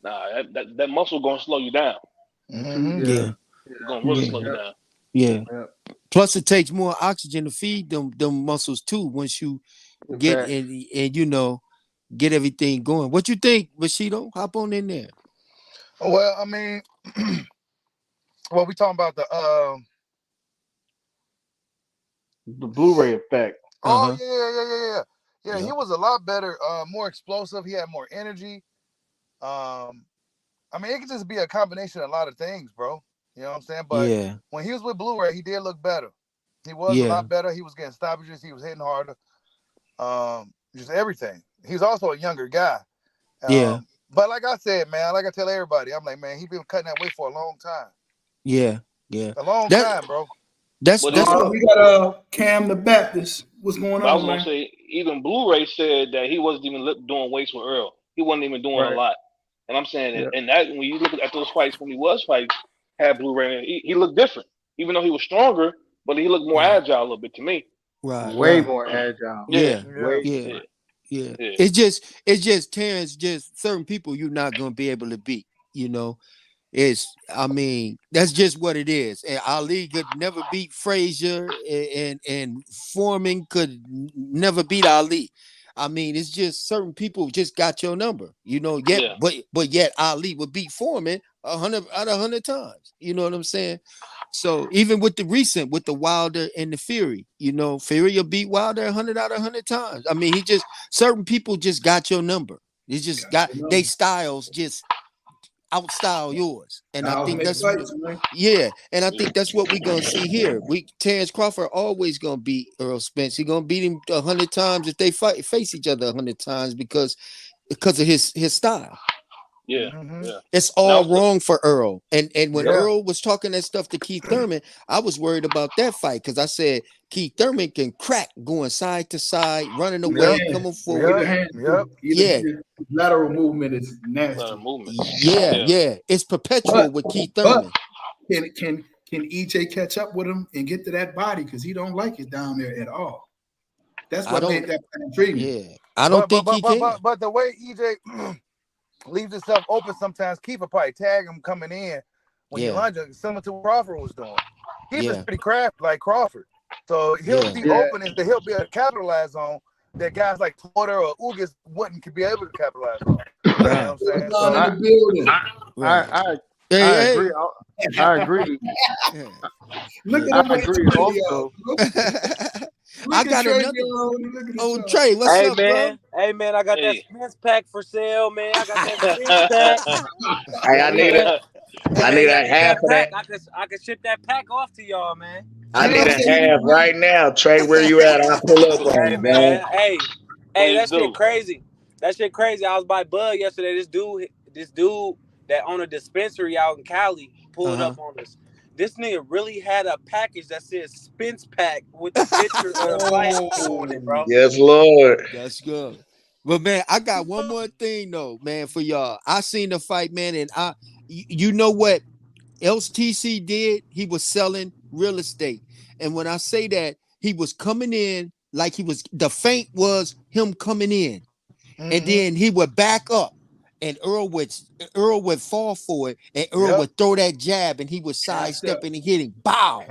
nah, that muscle gonna slow you down. Mm-hmm. Yeah, Yeah. It's gonna really Yeah. slow you yep, down. Yeah. yep. Plus, it takes more oxygen to feed them muscles too. Once you In get fact, and get everything going. What you think, Bushido? Hop on in there. Well, I mean, well, we talking about the the Blu-ray effect. Uh oh huh. yeah. He Yep. was a lot better, more explosive. He had more energy. Um, I mean, it could just be a combination of a lot of things, bro. You know what I'm saying? But Yeah. when he was with Blu-ray, he did look better. He was a Yeah. lot better. He was getting stoppages. He was hitting harder. Just everything. He's also a younger guy. Yeah. But like I said, man, like I tell everybody, I'm like, man, he been cutting that weight for a long time. Yeah. Yeah. A long That time, bro. that's But that's even what. We got Cam the Baptist. What's going but I was on, gonna man? say even Blu-ray said that he wasn't even doing weights with Earl. He wasn't even doing a Right. lot. And I'm saying Yeah. and that when you look at those fights when he was fighting, had Blu-ray, he looked different. Even though he was stronger, but he looked more Right. agile a little bit to me. Right. Way Right. more agile. Yeah, Yeah. Way Yeah. yeah, more. Yeah. yeah, It's just Terrence. Just certain people you're not gonna be able to beat. You know. I mean, that's just what it is. And Ali could never beat Frazier, and Foreman could never beat Ali. I mean, it's just certain people just got your number, Yet, yeah, but yet Ali would beat Foreman 100 out of 100 times. You know what I'm saying? So even with with the Wilder and the Fury, Fury will beat Wilder 100 out of 100 times. I mean, he just certain people just got your number. He just got they styles just outstyle yours. And I Styles think make that's fights, man. yeah, and I think that's what we're gonna see here. Terrence Crawford always gonna beat Earl Spence. He's gonna beat him 100 times if they face each other 100 times because of his style. Yeah, Mm-hmm. yeah. It's And all also, wrong for Earl. And when Yeah. Earl was talking that stuff to Keith Thurman, I was worried about that fight because I said Keith Thurman can crack going side to side, running He away, can. coming With forward. Yep. either hand, Yep. either Yeah, his lateral movement is nasty. movement. yeah, Yeah. yeah. It's But perpetual with Keith but Thurman. can EJ catch up with him and get to that body because he don't like it down there at all. That's I what don't. made that intriguing. Yeah, I don't But but think but he but can. but the way EJ leaves himself open sometimes, Keeper probably tag him coming in when he Yeah, lunges, similar to what Crawford was doing. Keeper's yeah, pretty crafty like Crawford. So he'll yeah. see Yeah, openings that he'll be able to capitalize on that guys like Porter or Ugas wouldn't be able to capitalize on. You know what Right, I'm saying? down in So the building. right. I Hey, agree. I agree. hey. Look Yeah. at I him with his agree hoodie on. also. I Look at got Trey another. Look at Oh, the top. Trey, what's Hey up, bro? man, I got that Hey. Spence pack for sale, man. I got that Spence pack. Hey, I Hey need man, a, hey I man, need y'all a need half that of that. pack. I can ship that pack off to y'all, man. I Tell need him a say he half right now. Trey, where you at? I'll pull up on Hey you, man. man, hey, Please that shit do. crazy. That shit crazy. I was by Bud yesterday. This dude that owned a dispensary out in Cali pulled Uh-huh. up on us. This nigga really had a package that said Spence pack with the picture of the fight on it, bro. Yes, Lord. That's good. But man, I got one more thing though, man, for y'all. I seen the fight, man, and you know what else TC did? He was selling real estate. And when I say that, he was coming in like the feint was him coming in. And mm-hmm. then he would back up. And Earl would fall for it, and Earl Yep. would throw that jab, and he would half step, sidestep and he hit him. Bow.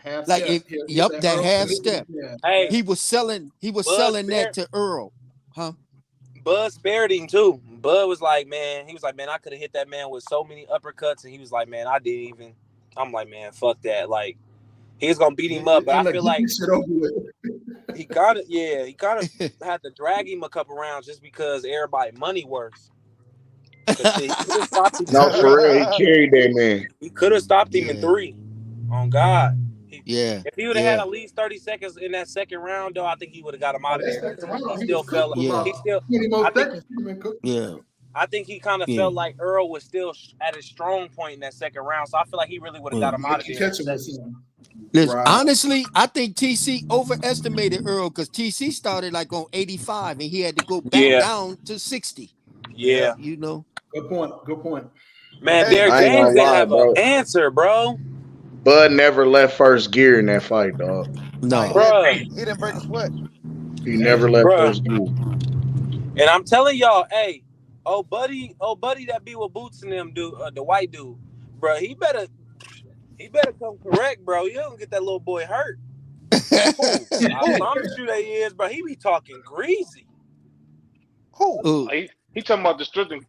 half Like step. if Here's yep, that that Earl. half step. Hey, Bud He was selling that spared to Earl. Huh? Bud spared him too. Bud was like, man, I could have hit that man with so many uppercuts, and he was like, man, I didn't even. I'm like, man, fuck that. Like, he was gonna beat him up, but He I like feel get like this shit over with. he kind of had to drag him a couple rounds just because everybody money worth. Cause shit, he could have stopped him in No, three. for real. He carried that man. He could have stopped him in Yeah, three. On God. yeah, If he would have had yeah, at least 30 seconds in that second round, though, I think he would have got him Oh, out of that there because second he round, he still was cooked felt for yeah, he about still 20 more I think seconds. He'd been cooked. yeah, I think he kind of yeah. felt like Earl was still at his strong point in that second round, so I feel like he really would have got Mm. him Yeah, out of he there in catch that him with second. something. Listen, Right. honestly, I think TC overestimated Earl because TC started like on 85 and he had to go back Yeah, down to 60. Yeah. yeah. You know? Good point. Good point. Man, Hey, Derrick I ain't James gonna didn't lie, have an bro. answer, bro. Bud never left first gear in that fight, dog. nah, he No. didn't. Bruh, He didn't break a sweat. He never Damn. left bruh. first gear. And I'm telling y'all, hey, oh buddy that be with Boots and them dude, the white dude, bruh, he better come correct, bro. You don't get that little boy hurt. Who? I Who? promise you they is, bro. He be talking greasy. Who? Ooh. He talking about the strength and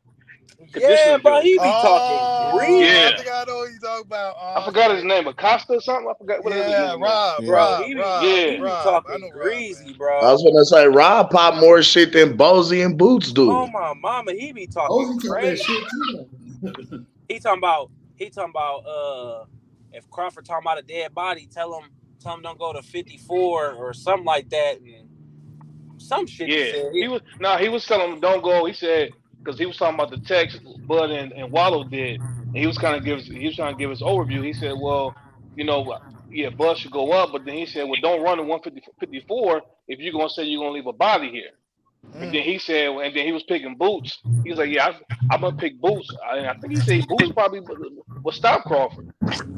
Yeah, conditioning bro. dude. He be talking Oh, I greasy, Yeah. think I know what you're talking about. I Oh forgot his shit. name. Acosta or something? I forgot what is his Yeah, nigga name. Rob, Yeah. bro. Rob, Rob, Yeah. He be Rob. I talking know Rob, man. greasy, I was bro. gonna say Rob pop more shit than Bozy and Boots do. Oh my mama, he be talking Ozzy took that crazy. shit too. He talking about if Crawford talking about a dead body, tell him don't go to 54 or something like that, and some shit he Yeah. said. He was telling him don't go. He said because he was talking about the text Bud and Wallow did, and he was trying to give his overview. He said, well, you know, yeah, Bud should go up, but then he said, well, don't run in 154 if you're gonna say you're gonna leave a body here. And then Mm. he said, and then he was picking Boots. He was like, yeah, I'm gonna pick Boots. I think he said Boots probably will stop Crawford,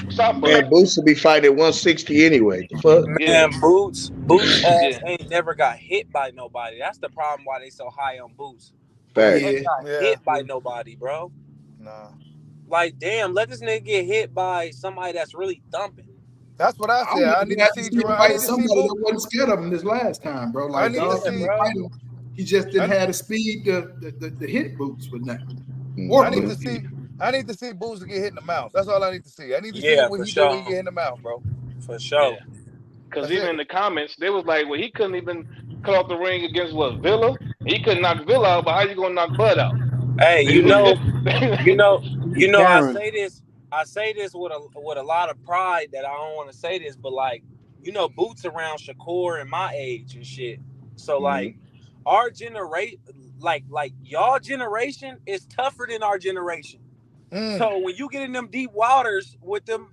stop Bud. Man, Boots will be fighting at 160 anyway. The fuck? Yeah, Man, Boots ass yeah, ain't never got hit by nobody. That's the problem why they so high on Boots. Boots Facts. ain't Yeah. got Yeah. hit by nobody, bro. Nah. Like, damn, let this nigga get hit by somebody that's really thumping. That's what I I said. wanted I to need to have to see see him Gerard. I fight need to see somebody Boot. that wasn't scared of him this last time, bro. I Like, need to dog, Yeah, he see. bro. fight him. He just didn't I, have the speed to hit Boots with nothing. I Or Mm-hmm. need put to his feet. see. I need to see Boots to get hit in the mouth. That's all I need to see. I need to see Yeah, what for he do when sure. he get hit in the mouth, bro. For yeah. sure. Because That's even it. in the comments, they was like, well, he couldn't even cut off the ring against what Villa. He couldn't knock Villa out, but how you gonna knock Bud out? Hey, you know, I Karen. say this. I say this with a lot of pride that I don't want to say this, but like, Boots around Shakur and my age and shit. So Mm-hmm. like, our generation, like y'all generation is tougher than our generation. So when you get in them deep waters with them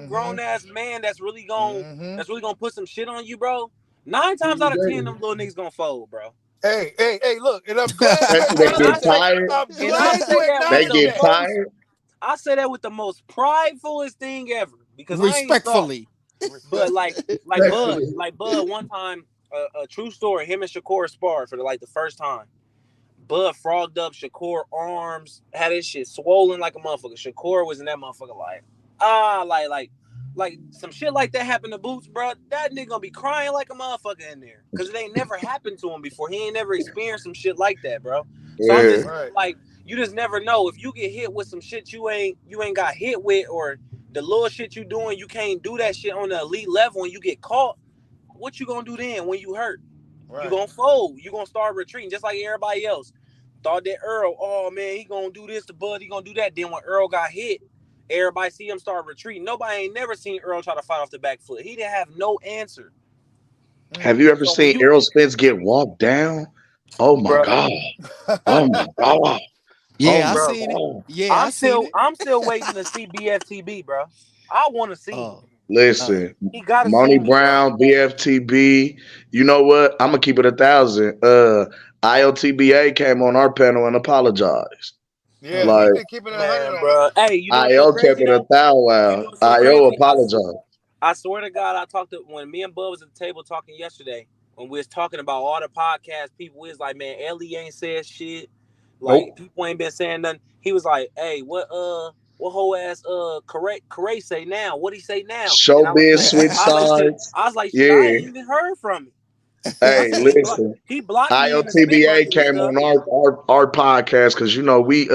grown ass man that's really gonna put some shit on you, bro. 9 times out of 10, them little niggas gonna fold, bro. Hey, look, and I'm glad you Especially they And I get say acknowledge that. tired. I'm and I glad say you that with They acknowledge the get that. most tired. I say that with the most pridefulest thing ever because I ain't soft. Respectfully. But Respectfully. like Bud, one time, a true story. Him and Shakur sparred for the first time. Bud frogged up Shakur arms, had his shit swollen like a motherfucker. Shakur was in that motherfucker like some shit like that happened to Boots, bro. That nigga gonna be crying like a motherfucker in there because it ain't never happened to him before. He ain't never experienced some shit like that, bro. So I'm Yeah. just saying, like, you just never know if you get hit with some shit you ain't got hit with, or the little shit you doing, you can't do that shit on the elite level and you get caught. What you gonna do then when you hurt? You Right. gonna fold. You gonna start retreating just like everybody else. Thought that Earl, oh man, he gonna do this to Bud, he gonna do that. Then when Earl got hit, everybody see him start retreating. Nobody ain't never seen Earl try to fight off the back foot. He didn't have no answer. Have you ever So when seen you, Errol Spence get walked down? Oh my bro, God. Oh my God. Oh Yeah, I my bro, seen it. God. Yeah, I seen it. I'm still waiting to see BFTB, bro. I want to see him. Oh, uh, Listen, He got to see Money me, bro. Brown, BFTB. You know what? I'm gonna keep it 1,000. IOTBA came on our panel and apologized. Yeah, okay. he Like been keeping it 100 Man, on it. bro. Hey, you know what's so IO kept crazy it a though? thou You know wow. what's so IO crazy? apologized. I swear to God, I talked to when me and Bud was at the table talking yesterday. When we was talking about all the podcast people, we was like, man, Ellie ain't said shit. Like Nope. people ain't been saying nothing. He was like, hey, what whole ass Corey say now? What he say now? And Showbiz switch shit. sides. I was like, shit, I Yeah. ain't even heard from him. I Hey, said listen. he blocked me in the spit IOTBA bucket and came stuff. on our podcast because you know we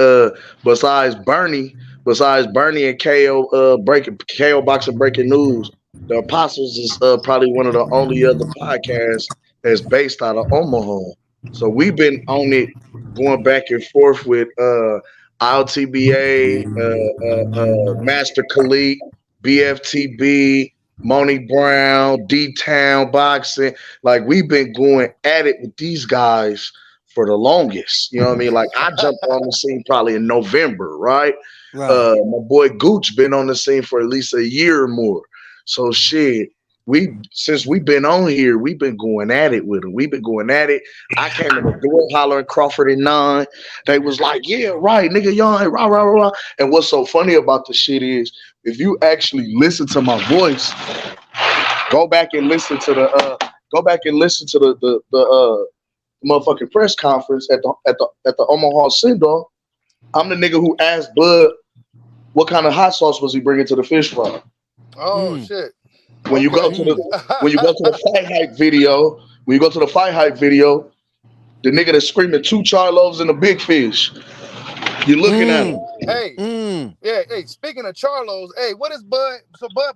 besides Bernie and KO breaking KO boxing breaking news, the Apostles is probably one of the only other podcasts that's based out of Omaha. So we've been on it going back and forth with IOTBA, Master Khalid, BFTB, Moni Brown, D Town Boxing. Like we've been going at it with these guys for the longest. You know what I mean? Like I jumped on the scene probably in November, right? Right. My boy Gooch been on the scene for at least a year or more. So shit, we since we've been on here, we've been going at it with them. We've been going at it. I came in the door hollering Crawford and nine. They was like, yeah, right, nigga, y'all ain't rah rah rah. Rah." And what's so funny about the shit is if you actually listen to my voice, go back and listen to the motherfucking press conference at the Omaha send off. I'm the nigga who asked Bud what kind of hot sauce was he bringing to the fish fry. Oh Mm, shit. When you go Okay. to mm, the when you go to the fight hype video, when you go to the fight hype video, the nigga that's screaming two charlos and a big fish, you're looking at mm, him. Hey, mm. yeah, hey, speaking of Charlos, hey, what is Bud? So Bud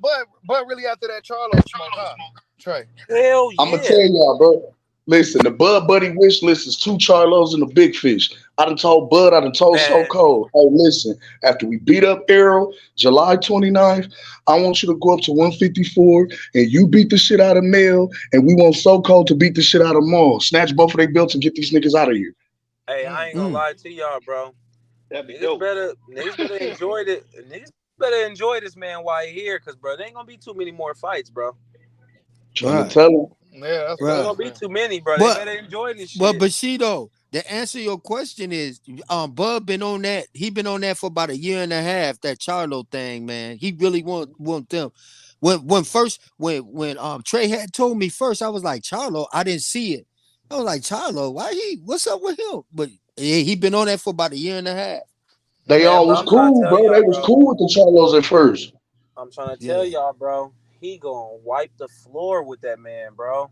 really after that Charlo smoke, huh? Trey. Hell I'm gonna yeah. tell y'all, bro. Listen, the Bud Buddy wish list is two Charlos and a big fish. I done told Bud, I done told So Man, Cold, hey, listen, after we beat up Arrow, July 29th, I want you to go up to 154 and you beat the shit out of Mel, and we want So Cold to beat the shit out of Maul. Snatch both of their belts and get these niggas out of here. hey, I Mm. ain't gonna Mm. lie to y'all, bro. That'd be dope. Niggas better enjoy it. Niggas better enjoy this man while he here, cause bro, there ain't gonna be too many more fights, bro. Trying to Right. tell him. Yeah, that's There ain't Right. gonna facts, be man. too many, bro. They But better enjoy this Well, shit. Bushido, the answer to your question is, Bud been on that. He been on that for about a year and a half. That Charlo thing, man. He really want them. When Trey had told me first, I was like Charlo. I didn't see it. I was like Charlo. Why he? What's up with him? But yeah, he been on that for about a year and a half. They Man, all but was I'm trying to cool, tell bro. y'all, They was bro. cool with the Charlos at first. I'm trying to tell Yeah. y'all, bro. He gonna wipe the floor with that man, bro.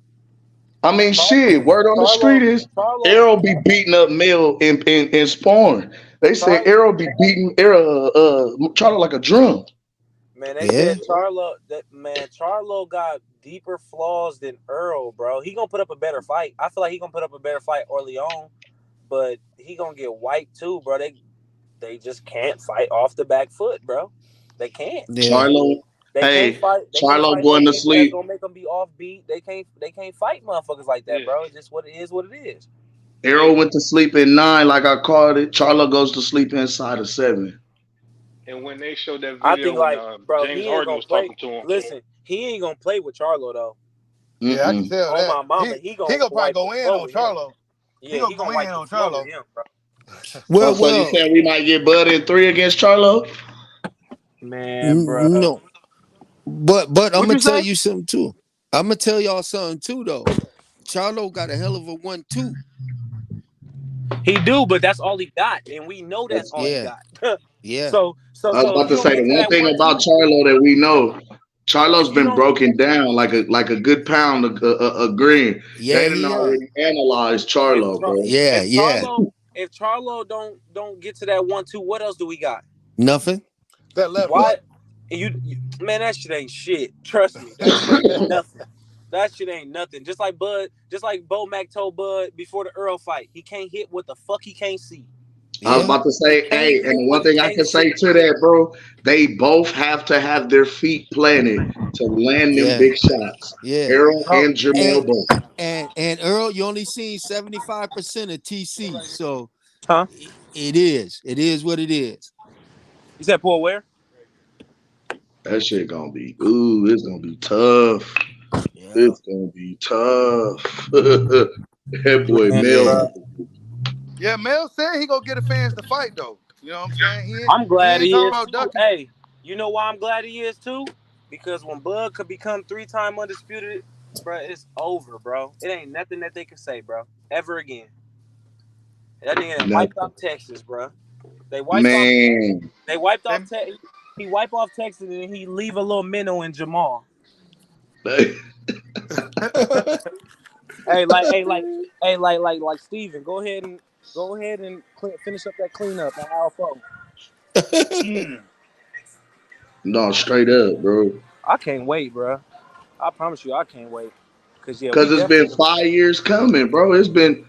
I mean, Char- shit. Mm, Word on the street Charlo, is Charlo, Arrow be beating up Mill in sparring. They say Char. Arrow be beating Arrow Charlie like a drum. Man, they yeah. said Charlo got deeper flaws than Earl, bro. He gonna put up a better fight. I feel like he gonna put up a better fight early on, but he gonna get wiped too, bro. They just can't fight off the back foot, bro. They can't. Yeah. Charlo, They can't hey, fight. They can't Charlo fight no going to people that's sleep. gonna make them be offbeat. They can't. They can't fight motherfuckers like that, Yeah. bro. It's just what it is. What it is. Arrow went to sleep in 9, like I called it. Charlo goes to sleep inside of 7. And when they showed that I video think when like, bro, James he ain't Harden gonna was play. talking to him, Listen, he ain't gonna play with Charlo though. Yeah, I can Mm-mm. tell On that. my mama, he He gonna gonna probably wipe the go in floor on with him. Charlo. He Yeah, gonna he go gonna in wipe the on floor with Charlo. him, bro. Oh, Well, so you well, saying we might get Bud in 3 against Charlo? Man, bro. no, but I'm What gonna you tell say? you something too. I'm gonna tell y'all something too, though. Charlo got a hell of a 1-2. He do, but that's all he got, and we know that's all he Yeah, got. yeah, I was So if about you to don't say get the to one that thing one about two, Charlo that we know, Charlo's if you been don't, broken down like a good pound of green. yeah. They done He has. already analyzed if Charlo, bro. Yeah, if yeah. Charlo don't get to that 1-2, what else do we got? Nothing. That left Why? hook. Man, that shit ain't shit. Trust me, that shit ain't nothing. That shit ain't nothing. Just like Bo Mac told Bud before the Earl fight, he can't hit what the fuck he can't see. I was Yeah, about to He say, can't hey, hit and the what one he thing I can't can say see. to that, bro, they both have to have their feet planted to land them yeah, big shots. yeah. Errol Bro, and And Jamel both. and Earl, you only seen 75% of TC, so huh? it is. It is what it is. You said Paul where? That shit gonna be, ooh, it's gonna be tough. Yeah, It's gonna be tough. That boy Man, Mel yeah. bro. about to Yeah, Mel said he gonna get the fans to fight though. You know what I'm saying? I'm He glad ain't he talking is about too. ducking. Hey, you know why I'm glad he is too? Because when Bud could become 3-time undisputed, bro, it's over, bro. It ain't nothing that they can say, bro, ever again. That nigga done wiped nothing. off Texas, bro. They wiped off. Man. They wiped off. They, He wipe off Texas and he leave a little minnow in Jamal. Hey, like Steven, go ahead and finish up that cleanup at Alpha. mm. No, straight up, bro. I can't wait, bro. I promise you, I can't wait. Cause yeah, we Cause it's been definitely. 5 years coming, bro. It's been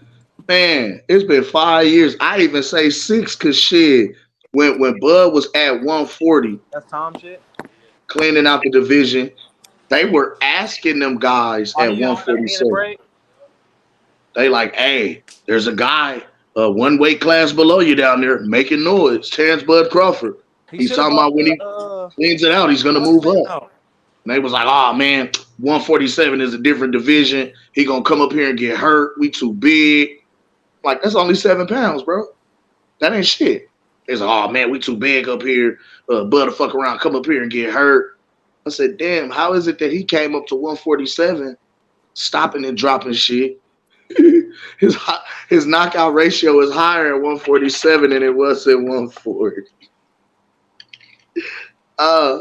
5 years. I even say 6, cause shit, when Bud was at 140, That's Tom shit. cleaning out the division, they were asking them guys Oh, at he in the 147. break. They like, hey, there's a guy, one weight class below you down there making noise. Terrence Bud Crawford. He He's should have talking bought about when he cleans it out, he's gonna what's move his name up. out. And they was like, oh man, 147 is a different division. He gonna come up here and get hurt. We too big. Like, that's only 7 pounds, bro. That ain't shit. It's like, oh man, we too big up here. Bud fuck around, come up here and get hurt. I said, damn, how is it that he came up to 147, stopping and dropping shit? his his knockout ratio is higher at 147 than it was at 140. Uh,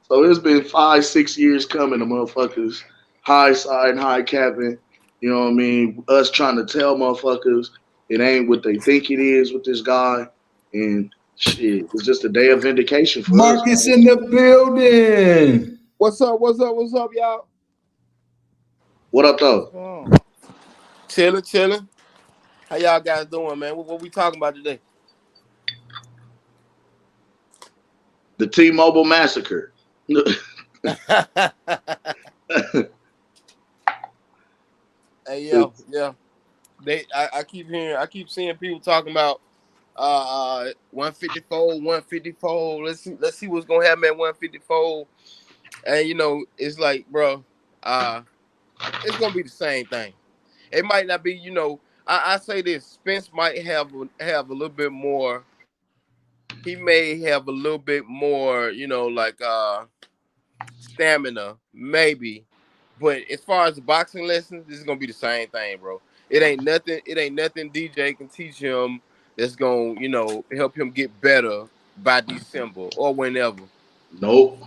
so it's been 5, 6 years coming. The motherfuckers high side and high capping. You know what I mean? Us trying to tell motherfuckers it ain't what they think it is with this guy, and shit, it's just a day of vindication for us, Marcus man. in the building. What's up? What's up? What's up, y'all? What up, What's though? going on? Chilling, chilling. How y'all guys doing, man? What we talking about today? The T-Mobile massacre. Hey, yeah. I keep hearing, I keep seeing people talking about 154, 154. Let's see what's gonna happen at 154. And it's like, bro, it's gonna be the same thing. It might not be, I say this. Spence might have a little bit more. He may have a little bit more, like stamina, maybe. But as far as the boxing lessons, this is gonna be the same thing, bro. It ain't nothing. It ain't nothing DJ can teach him that's gonna, help him get better by December or whenever. Nope.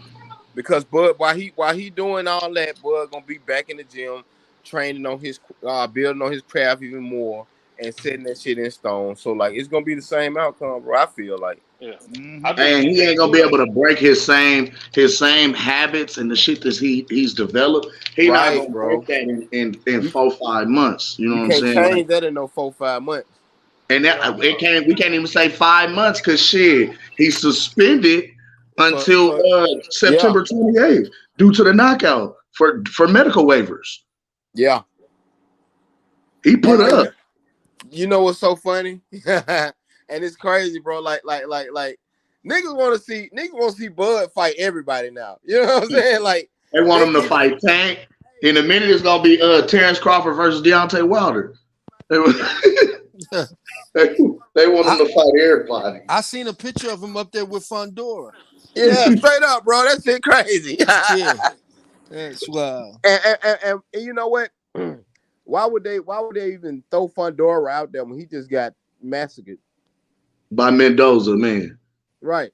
Because Bud, while he doing all that, Bud gonna be back in the gym, training on his, building on his craft even more, and setting that shit in stone. So like, it's gonna be the same outcome, bro. I feel like. yeah, I Mm-hmm. think And he DJ ain't gonna too be though. able to break his same habits and the shit that he's developed. He not Right, gonna break bro. that in You 4 5 months. You know you what I'm can't saying? Like, change that in no 4 5 months. and that Hell it no. can't we can't even say 5 months because shit, he's suspended until For yeah, September 28th due to the knockout for medical waivers. yeah. He And put like up. You know what's so funny? And it's crazy, bro. Niggas want to see Bud fight everybody now. You know what I'm saying? Like They want they, him to fight Tank. In a minute, it's gonna be Terrence Crawford versus Deontay Wilder. They, they want him I, to fight everybody. I seen a picture of him up there with Fondora. yeah, straight up, bro. That shit crazy. Yeah, that's wild. And you know what? Why would they even throw Fondora out there when he just got massacred? By Mendoza, man. Right.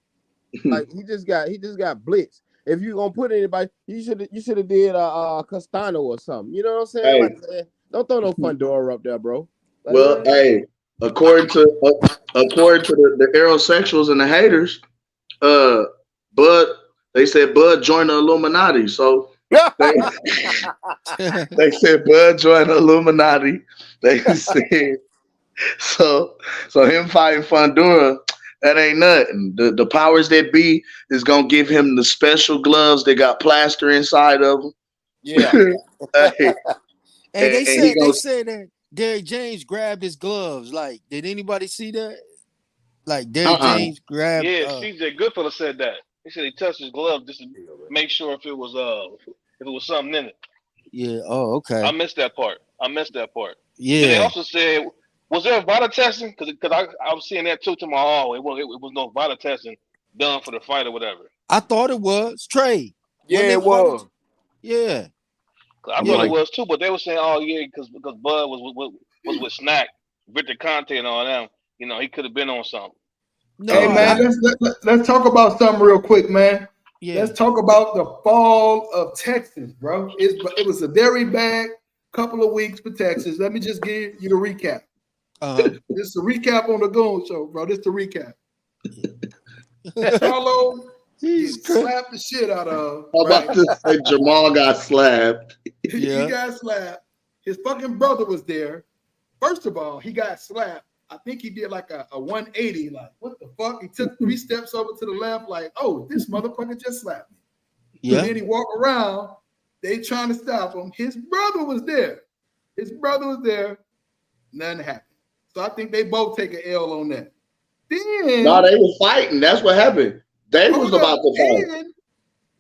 Like he just got blitzed. If you gonna put anybody, you should have did Castano or something. You know what I'm saying? Hey. Like, don't throw no Fondora up there, bro. Like, Well, hey, according to the aerosexuals and the haters, Bud, they said Bud joined the Illuminati. So they said Bud joined the Illuminati. They said so him fighting Fondura, that ain't nothing. The powers that be is gonna give him the special gloves that got plaster inside of them. yeah. Hey, they said gonna, that Derrick James grabbed his gloves. Like, did anybody see that? Like, Derrick James grabbed. Yeah, CJ Goodfellas said that. He said he touched his glove just to make sure if it was something in it. Yeah. Oh, okay. I missed that part. Yeah. Then they also said, was there a vital testing? Because I was seeing that too to my it was no vital testing done for the fight or whatever. I thought it was Trey. Yeah, it was. Yeah. I thought it was too, but they were saying, oh yeah, because Bud was with Snack, Victor Conte, and all them. You know, he could have been on something. No, hey man, let's talk about something real quick, man. Yeah. Let's talk about the fall of Texas, bro. It was a very bad couple of weeks for Texas. Let me just give you the recap. This is a recap on the Goon Show, bro. This is the recap. Charlo slapped the shit out of. I'm about to say Jamal got slapped. He got slapped. His fucking brother was there. First of all, he got slapped. I think he did like a 180. Like, what the fuck? He took 3 steps over to the left, like, oh, this motherfucker just slapped me. Yeah. And then he walked around. They trying to stop him. His brother was there. Nothing happened. So I think they both take an L on that. Then no, they were fighting. That's what happened. They was about to fight.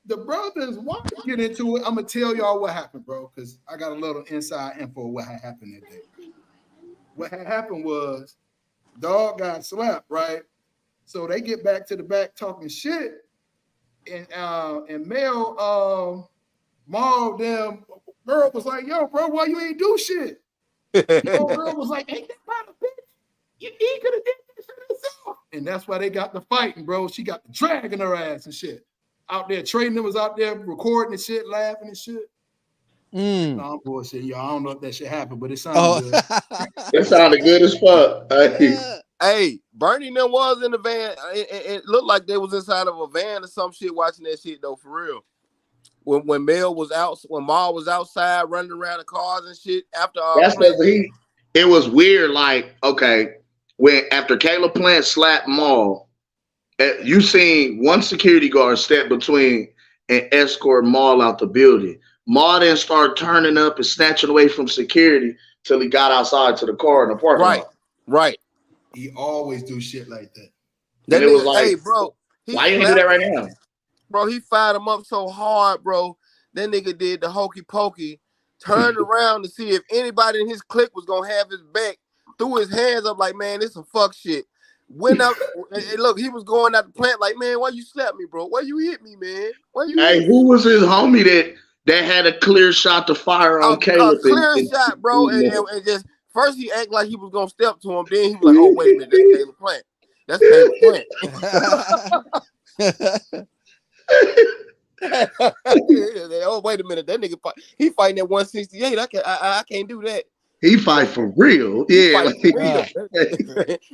The brothers want to get into it. I'm gonna tell y'all what happened, bro, because I got a little inside info of what had happened that day. What had happened was dog got slapped, right? So they get back to the back talking shit, and Mel mauled them. Girl was like, "Yo, bro, why you ain't do shit?" Girl was like, "Ain't that about a bitch? He could have did this shit himself." And that's why they got the fighting, bro. She got the dragging her ass and shit. Out there, Traden was out there recording and shit, laughing and shit. No, I'm bullshit, y'all. I don't know if that shit happened, but it sounded good. It sounded good as fuck. Hey, Bernie them was in the van. It looked like they was inside of a van or some shit watching that shit though, for real. When Mel was out, when Ma was outside running around the cars and shit after that's because it was weird. Like, okay, when after Caleb Plant slapped Maul, you seen one security guard step between and escort Maul out the building. Maul then started turning up and snatching away from security till he got outside to the car in the parking lot. Right. He always do shit like that. And it was like, hey, bro, why you ain't do that right now? Bro, he fired him up so hard, bro. That nigga did the hokey pokey, turned around to see if anybody in his clique was gonna have his back, threw his hands up like, man, this some fuck shit. Went up, and look, he was going out the plant like, man, why you slap me, bro? Why you hit me, man? Hey, who was his homie that had a clear shot to fire on Caleb? A clear shot, bro, and just first he acted like he was gonna step to him, then he was like, oh wait a minute, that's Caleb Plant. That's Caleb Plant. Oh wait a minute, that nigga he fighting at 168. I can't do that. He fight for real, yeah. For real.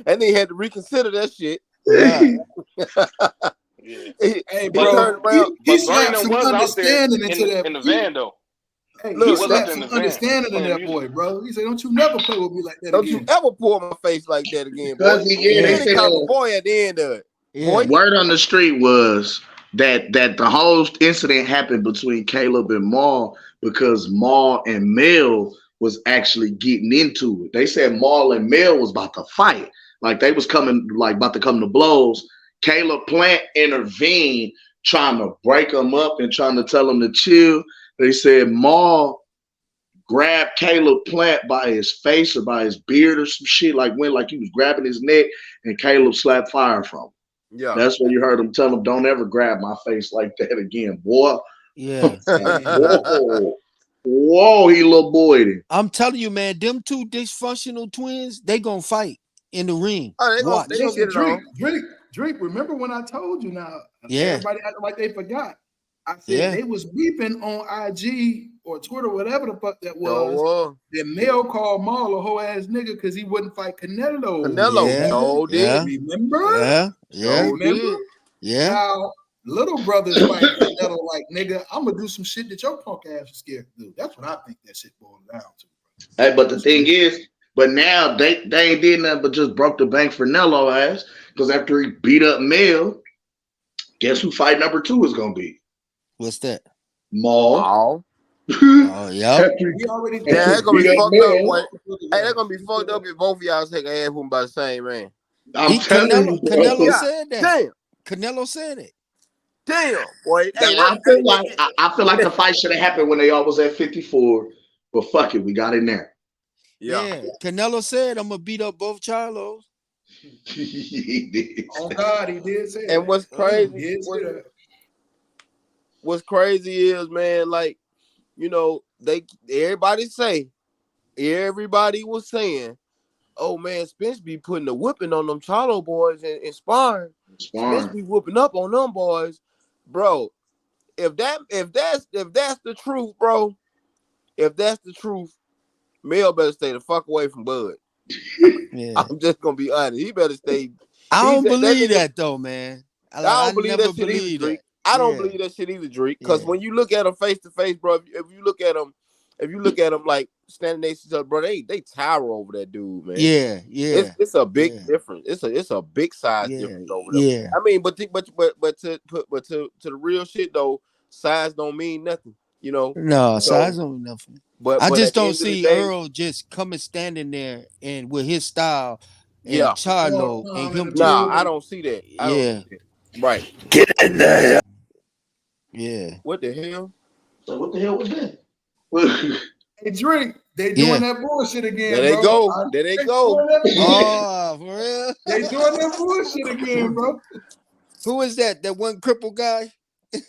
And they had to reconsider that shit. Hey, bro, he slapped some understanding into that in the van though. Hey, he slapped some understanding in that boy, bro. He said, "Don't you never play with me like that Don't again. you ever pull my face like that again, boy." They said, boy at the end of it. Yeah. Word on the street was that the whole incident happened between Caleb and Maul because Maul and Mel was actually getting into it. They said Maul and Mel was about to fight. Like they was coming, like about to come to blows. Caleb Plant intervened, trying to break them up and trying to tell them to chill. They said Maul grabbed Caleb Plant by his face or by his beard or some shit, like he was grabbing his neck, and Caleb slapped fire from him. Yeah. That's when you heard him tell him, "Don't ever grab my face like that again, boy." Yeah. Whoa, whoa, he little boyed him. I'm telling you, man, them two dysfunctional twins, they gonna fight in the ring. Oh, they Watch. gonna get it on. Drake, remember when I told you now? Yeah. Everybody acting like they forgot. I said Yeah. they was beeping on IG or Twitter, whatever the fuck that No, was. Then Mel called Maul a whole ass nigga because he wouldn't fight Canelo. Canelo, Yeah. no, Yeah. did. Remember? Yeah. Yeah. No, Remember? did. Yeah. Now, little brother's fighting Canelo like, nigga, I'm gonna do some shit that your punk ass is scared to do. That's what I think that shit boils down to. Hey, but the thing is, but now they ain't did nothing but just broke the bank for Nello ass because after he beat up Mel, guess who fight number 2 is gonna be? What's that? Maul. Oh, Oh, yeah. We already yeah, they're gonna be beat up fucked Mel. up. Boy. Hey, they're gonna be fucked up if both of y'all take a ass whooping by the same man. I'm telling you, bro. Canelo Yeah. said that. Damn, Canelo said it. damn, boy. Hey, I feel like the fight should have happened when they all was at 54, but fuck it, we got in there. Yeah. Canelo said, I'm gonna beat up both Charlos. He did. Oh God, he did say that. And what's crazy? He did say that. What's crazy is, man, like, you know, everybody was saying, oh man, Spence be putting a whipping on them Charlo boys and sparring. Spence be whooping up on them boys, bro. If that's the truth, bro. If that's the truth, Mel better stay the fuck away from Bud. Yeah. I'm just gonna be honest. He better stay. I don't believe that though, man. I don't believe never that shit either, Drake. that. I don't believe that shit either, Drake. Because when you look at him face to face, bro, if you look at him like standing next to each other, bro, they tower over that dude, man. Yeah. It's a big difference. It's a big size difference over there. Yeah. I mean, but to the real shit though, size don't mean nothing, you know. No, size don't mean nothing. But I at just the don't end of the see day, Earl just coming standing there and with his style and Yeah. Charlo and him. Nah, I don't see that. I don't Yeah. see that. Right. Get in there. Yeah. What the hell? So what the hell was that? Hey, Drake, they doing that bullshit again. There they bro. go. There they go. Oh, for real? They doing that bullshit again, bro. Who is that? That one crippled guy? Drink.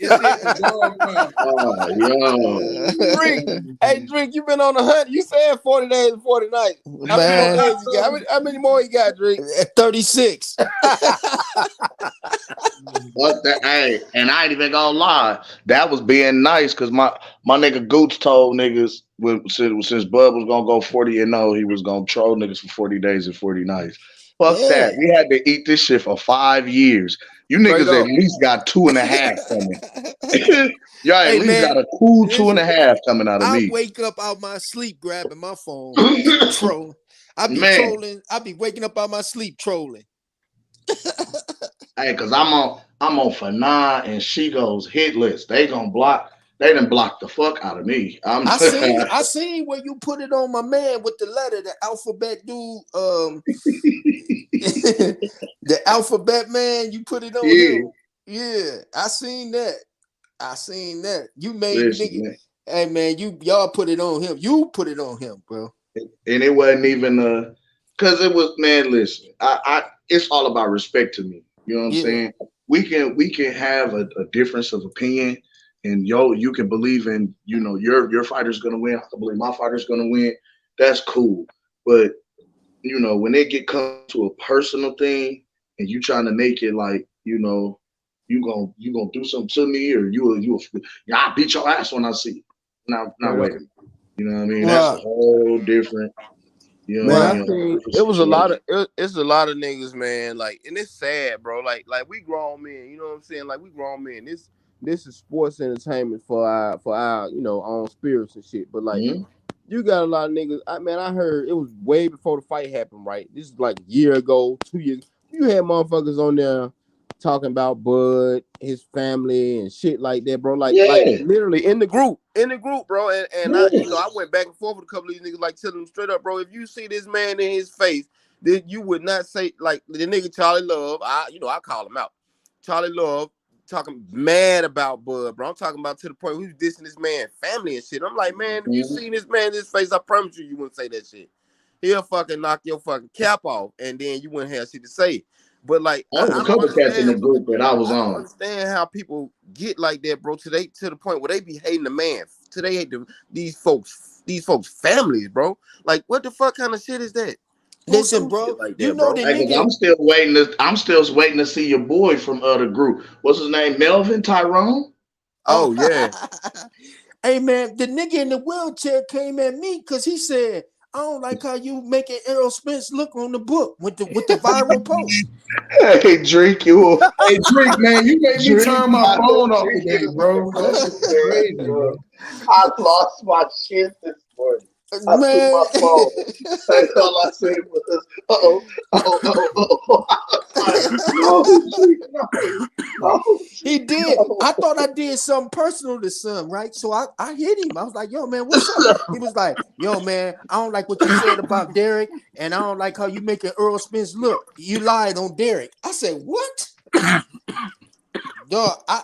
Hey, Drink, you been on the hunt. You said 40 days and 40 nights. How many more days you got? How many more you got, Drink? 36. Hey, and I ain't even gonna lie. That was being nice because my nigga Gooch told niggas since Bud was gonna go 40-0, he was gonna troll niggas for 40 days and 40 nights. Fuck that. We had to eat this shit for 5 years. You niggas at least got 2.5 coming. Y'all at least got a cool 2.5 coming out of me. I wake up out my sleep grabbing my phone, trolling. I be trolling. I be waking up out my sleep trolling. Hey, cause I'm on Fanon and she goes hit list. They gonna block. They done blocked the fuck out of me. I seen where you put it on my man with the letter, the alphabet dude. The alphabet man, you put it on him. Yeah, I seen that. You made nigga. Man. Hey man, y'all put it on him. You put it on him, bro. And it wasn't even cause it was, man, listen, I it's all about respect to me. You know what I'm saying? We can have a difference of opinion, and you can believe in, you know, your fighter's gonna win. I can believe my fighter's gonna win. That's cool. But you know, when it come to a personal thing and you trying to make it like, you know, you gonna do something to me, or I beat your ass when I see you. Now wait a minute. You know what I mean? That's a whole different. You know, man, I think it's a lot of niggas, man. Like, and it's sad, bro. Like we grown men. You know what I'm saying? Like, we grown men. This is sports entertainment for our you know, own spirits and shit. But like, you got a lot of niggas. I heard it was way before the fight happened. Right? This is like a year ago, 2 years. You had motherfuckers on there talking about Bud, his family, and shit like that, bro. Like Yeah, literally in the group, bro. And I, yeah. I went back and forth with a couple of these niggas, like telling them straight up, bro. If you see this man in his face, then you would not say like the nigga Charlie Love. I call him out. Charlie Love talking mad about Bud, bro. I'm talking about to the point where he's dissing this man family and shit. I'm like, man, if you Mhm. seen this man in his face, I promise you wouldn't say that shit. He'll fucking knock your fucking cap off, and then you wouldn't have shit to say. But like, I was I a don't couple cats in the understand. group that I was I don't on. understand how people get like that, bro. To the point where they be hating the man. To they hate these folks families, bro. Like, what the fuck kind of shit is that? Who Listen, do bro. shit like You that, know bro? the Hey, cause nigga. I'm still waiting to see your boy from other group. What's his name? Melvin Tyrone? Oh, Oh yeah. hey man, the nigga in the wheelchair came at me because he said, "I don't like how you making Errol Spence look on the book with the viral post." Hey, Drake, you. Hey, Drake, man, you made me Drake, turn my I know phone off Drake today, is bro. That shit is man, crazy, bro. bro. I lost my shit this morning. I threw Man, my phone. And all I said was, oh, oh, oh, oh, oh. I was like, no, Drake, no, no, he Drake, did. I no. thought I did something personal to some, right? So I hit him. I was like, "Yo, man, what's up?" He was like, "Yo, man, I don't like what you said about Derek, and I don't like how you making Earl Spence look. You lied on Derek." I said, "What?" Dog, I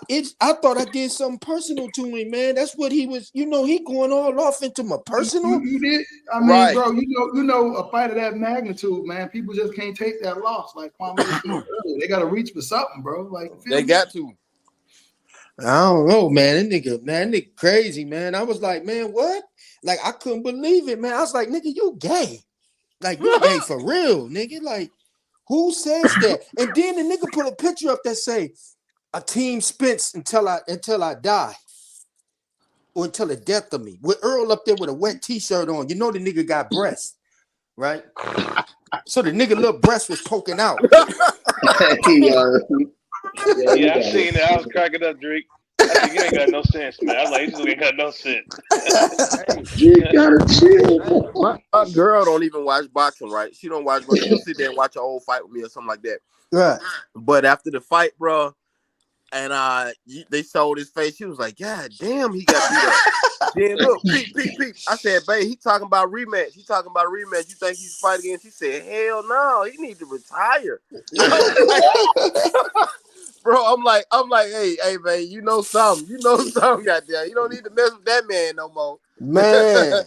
thought I did something personal to him, man. That's what he was. You know, he going all off into my personal. You did. I mean, Right. bro, you know, a fight of that magnitude, man. People just can't take that loss. Like Kwame said earlier, they got to reach for something, bro. Like, you feel They me? got to. I don't know, man. That nigga crazy, man. I was like, man, what? Like, I couldn't believe it, man. I was like, nigga, you gay. Like, you gay for real, nigga. Like, who says that? And then the nigga put a picture up that say, a team Spence until I die. Or until the death of me. With Earl up there with a wet t-shirt on. You know the nigga got breasts, right? So the nigga little breast was poking out. Yo, yo, you Yeah, I got seen that. I was it. cracking up, Drake. I said, you ain't got no sense, man. I was like, he just ain't got no sense. Hey, Drake gotta chill. my girl don't even watch boxing, right? She don't watch, but she'll sit there and watch an old fight with me or something like that. Right. But after the fight, bro, and they showed his face, she was like, "God damn, he got beat up." Then look, peep. I said, "Babe, he talking about rematch. He talking about rematch. You think he's fighting again?" She said, "Hell no, he need to retire." I'm like, bro, I'm like, hey, man, you know something, goddamn. You don't need to mess with that man no more. Man,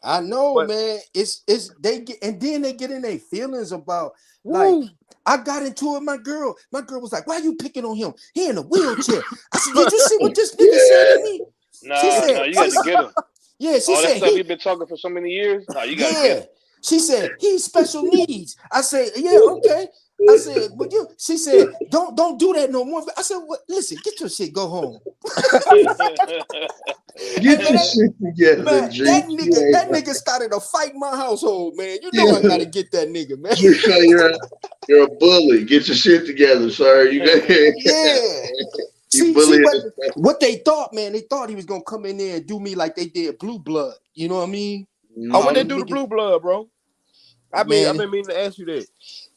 I know, But man. It's they get and then they get in their feelings about like woo, I got into it. My girl was like, "Why you picking on him? He in a wheelchair." I said, "Did you see what this nigga said to me?" She Nah, said, nah, you got to get him. "Yeah." She All that said, stuff "He, you've been talking for so many years. Nah, you got to get yeah." him. She said, "He's special needs." I said, "Yeah, okay." I said, "Would you?" She said, "Don't do that no more." I said, "What? Listen, get your shit, go home." Hey Get man, your shit together, man, Drake. You that nigga started a fight in my household, man. You know I ain't. gotta get that nigga, man. Drake, you're a bully. Get your shit together, sir. Yeah. You See bully. what they thought, man. They thought he was gonna come in there and do me like they did Blue Blood. You know what I mean? oh, All when they them do the niggas, blue blood, bro. I've man. been meaning to ask you that.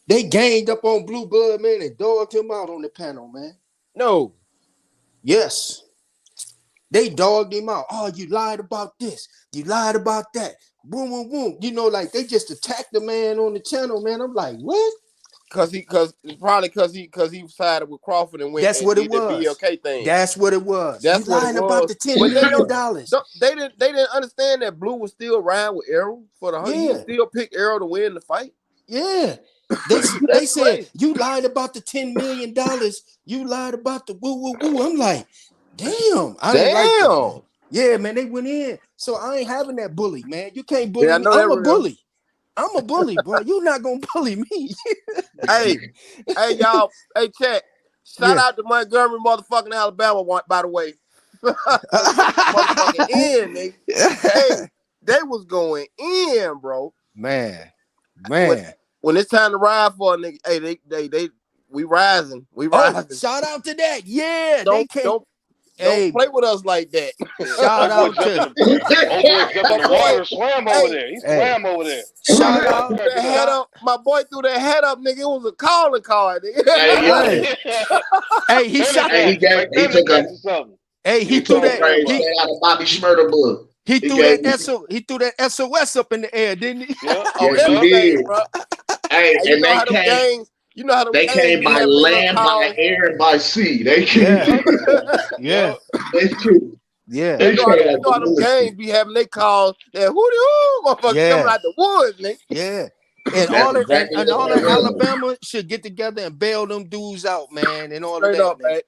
They ganged up on Blue Blood, man, and dogged him out on the panel, man. No, Yes. They dogged him out. Oh, you lied about this. You lied about that. Boom, boom, boom. You know, like they just attacked the man on the channel, man. I'm like, what? cause he sided with Crawford and went That's and what it did the was. BLK thing. That's what it was. You That's what it lying about was. the $10 But million. dollars. they didn't understand that Blue was still riding with Arrow for the he Yeah, still picked Arrow to win the fight. yeah. They That's said crazy. you lied about the $10 million. You lied about the woo woo woo. I'm like, damn, I didn't like that, man. Damn. Yeah, man, they went in. So I ain't having that bully, man. You can't Yeah, bully I me. know that I'm a real. bully. I'm a bully, bro. You not gonna bully me. Hey, hey, y'all. Hey, chat. Shout Yeah. out to Montgomery, motherfucking Alabama, by the way. Cause they was motherfucking in, nigga. Hey, they was going in, bro. Man, When man. when it's time to ride for a nigga, hey, we rising. We Oh, rising. shout out to that. Yeah, they Don't came. don't Hey, play with us like that. shout Old boy out jumped to in the old boy jumped My in the boy, water and swam over hey, there. He hey, swam over there. shout boy out, threw that head shout, up. My boy threw that head up, nigga. It was a calling card, nigga. Hey, yo. hey, hey, he shot Hey, the, he took a Thundercats or something. hey, He he was threw throwing that, phrase everybody. straight out of Bobby Schmurder book. he He threw gave that me, SOS up in the air, didn't he? Yeah, On yes, he yeah. everything, did. bro. Hey, And and they came. They gangs came be by having their little land, by calls. air, and by sea. They came. Yeah, Yep. yeah, Yep. they came. yeah, They You came like know the how them gangs military. be having their calls. That who motherfuckers coming yeah, out the woods, nigga. yeah. And That's all the exactly and what all that of was. Alabama should get together and bail them dudes out, man, and all of Straight that, up, man. man.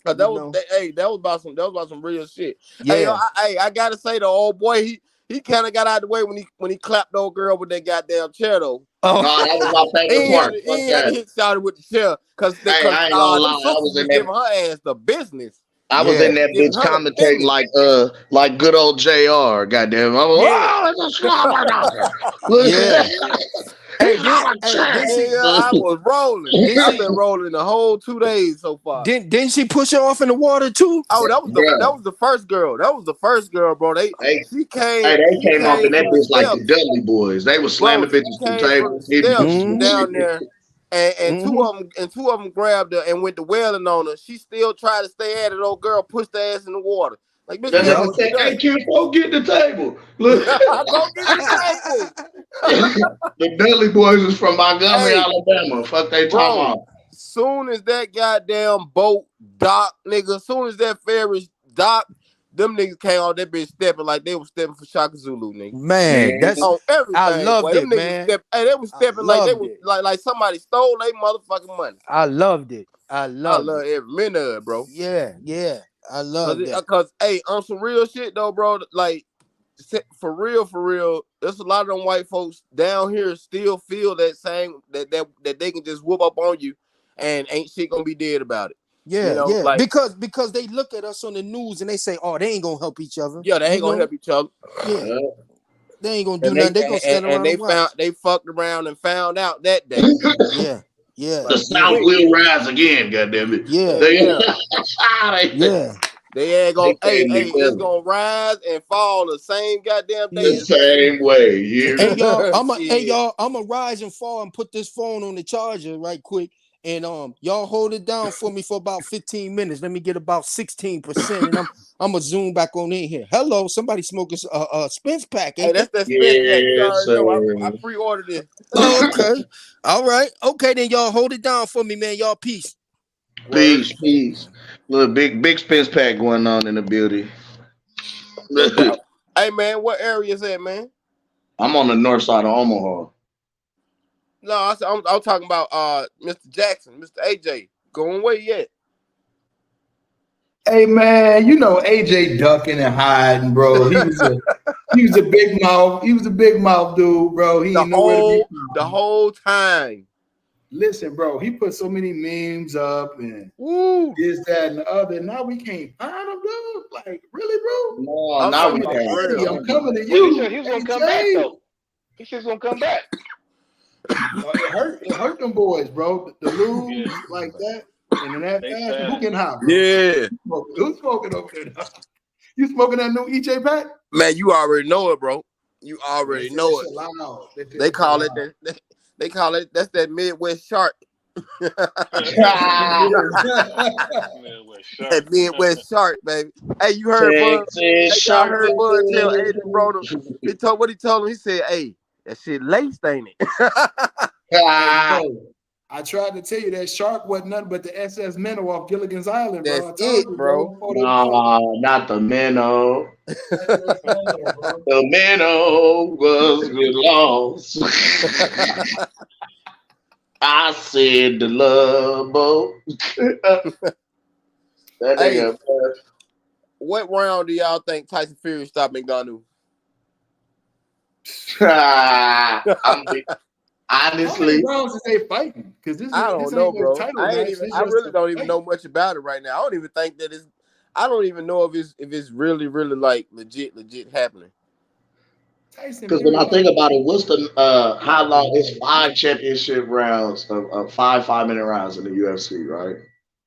Cause You know, that was about some real shit. Hey, yeah. I gotta say the old boy, he kind of got out of the way when he clapped the old girl with that goddamn chair though. Oh, No, that was my He favorite ain't had part. to, he Fuck ain't had to that. hit Shawty with the chair because Hey, I ain't gonna them lie. sisters was giving her ass the business. I was in yeah, that Giving bitch her the commentating business. like good old JR. Goddamn. I'm like, Yeah. oh, it's a slobber knocker. yeah. Hey, He's did not a hey, did champ. she Yeah, I was rolling. did I've she been rolling the whole 2 days so far. didn't she push her off in the water too? Oh, that Bruh, was the first girl. That was the first girl, bro. they, She came hey, they came off in that from the bitch like the steps, Dudley boys. They was bro. slamming She bitches through came from the tables, hitting steps bitches with Mm-hmm. down shit. there, and Mm-hmm. two of them grabbed her and went to wailing on her. She still tried to stay at it. Old girl pushed her ass in the water. Like, bitch, That get nigga Yup. what you said, hey, done. kid, go get the table. Look, Go get the table. the Dudley boys is from Montgomery, Hey, Alabama. Fuck they talking bro. about. Soon as that goddamn boat docked, nigga, soon as that ferry docked, them niggas came out that bitch stepping like they was stepping for Shaka Zulu, nigga. Man, Man, that's On I everything, loved boy. Them it, niggas man. step. Hey, they was I stepping like they loved was it. like somebody stole their motherfucking money. I loved it. I I loved love it. every minute of it, bro. Yeah, yeah. I love that. Cause hey, on some real shit though, bro. Like for real, there's a lot of them white folks down here still feel that same that they can just whoop up on you and ain't shit gonna be dead about it. You Yeah, know, yeah. like Because they look at us on the news and they say, "Oh, they ain't gonna help each other." yeah, they You ain't gonna know? help each other. Yeah, yeah. they ain't gonna do And they nothing. They gonna stand and around and watch. they fucked around and found out that day. Yeah, yeah, The Like yeah, South quick. will rise again, goddamn it. yeah, They, Yeah. yeah, They ain't they gonna came it's together gonna rise and fall the same goddamn the day yeah. as that shit. same way. You hear Hey me? Shit. y'all, I'm a rise and fall and put this phone on the charger right quick. And y'all hold it down for me for about 15 minutes. Let me get about 16%, and I'm gonna zoom back on in here. Hello, somebody smoking Spence pack, Hey, ain't they? that's that Spence pack. You Yes, already know. I sir. pre-ordered it. Oh, okay. All right. Okay, then y'all hold it down for me, man. Y'all peace. Word. Peace, peace. Little big Spence pack going on in the building. No doubt. Hey man, what area is that, man? I'm on the north side of Omaha. No, I'm talking about Mr. Jackson, Mr. AJ. Going where yet? Hey man, you know AJ ducking and hiding, bro. He was a big mouth. He was a big mouth dude, bro. He The ain't nowhere to be found. whole time. Listen, bro, he put so many memes up and Woo. this, that, and the other. Now we can't find him, dude. Like, really, bro? No, I'm now talking we about can't. for Hey, real. I'm coming to But he said you, he was gonna come back AJ. though. He said he's gonna come back. No, it hurt them boys, bro. The Yeah, lose like that and in that they fashion. Who sad. getting high, bro? Yeah. Who's smoking over there? You smoking that new EJ pack? Man, you already know it, bro. You Man, they already say that know it. shit loud. They say They that shit call it loud. they call it that's that Midwest shark. Man, what sharp. That Midwest shark, baby. Hey, you heard Bud? Texas Hey, y'all shark. heard Bud tell Adrian Broder. He told what he told him. He said, "Hey, that shit laced, ain't it?" Hey, bro, I tried to tell you that shark wasn't nothing but the SS Minnow off Gilligan's Island, bro. That's I told it, you, bro. bro. Before they bought No, not the minnow. SS Minnow, bro. The minnow was good lost. I said the love boat. that Hey, nigga. what round do y'all think Tyson Fury stopped McDonough? I'm How many honestly. rounds is they fighting? Because I this don't know, ain't no bro. title match. It's I just really a don't even fight. know much about it right now. I don't even think that it's. I don't even know if it's really like legit happening. Tyson Because when Fury I about think to about it, what's the how long? It's fight. 5 championship rounds of 5 5-minute rounds in the UFC, right?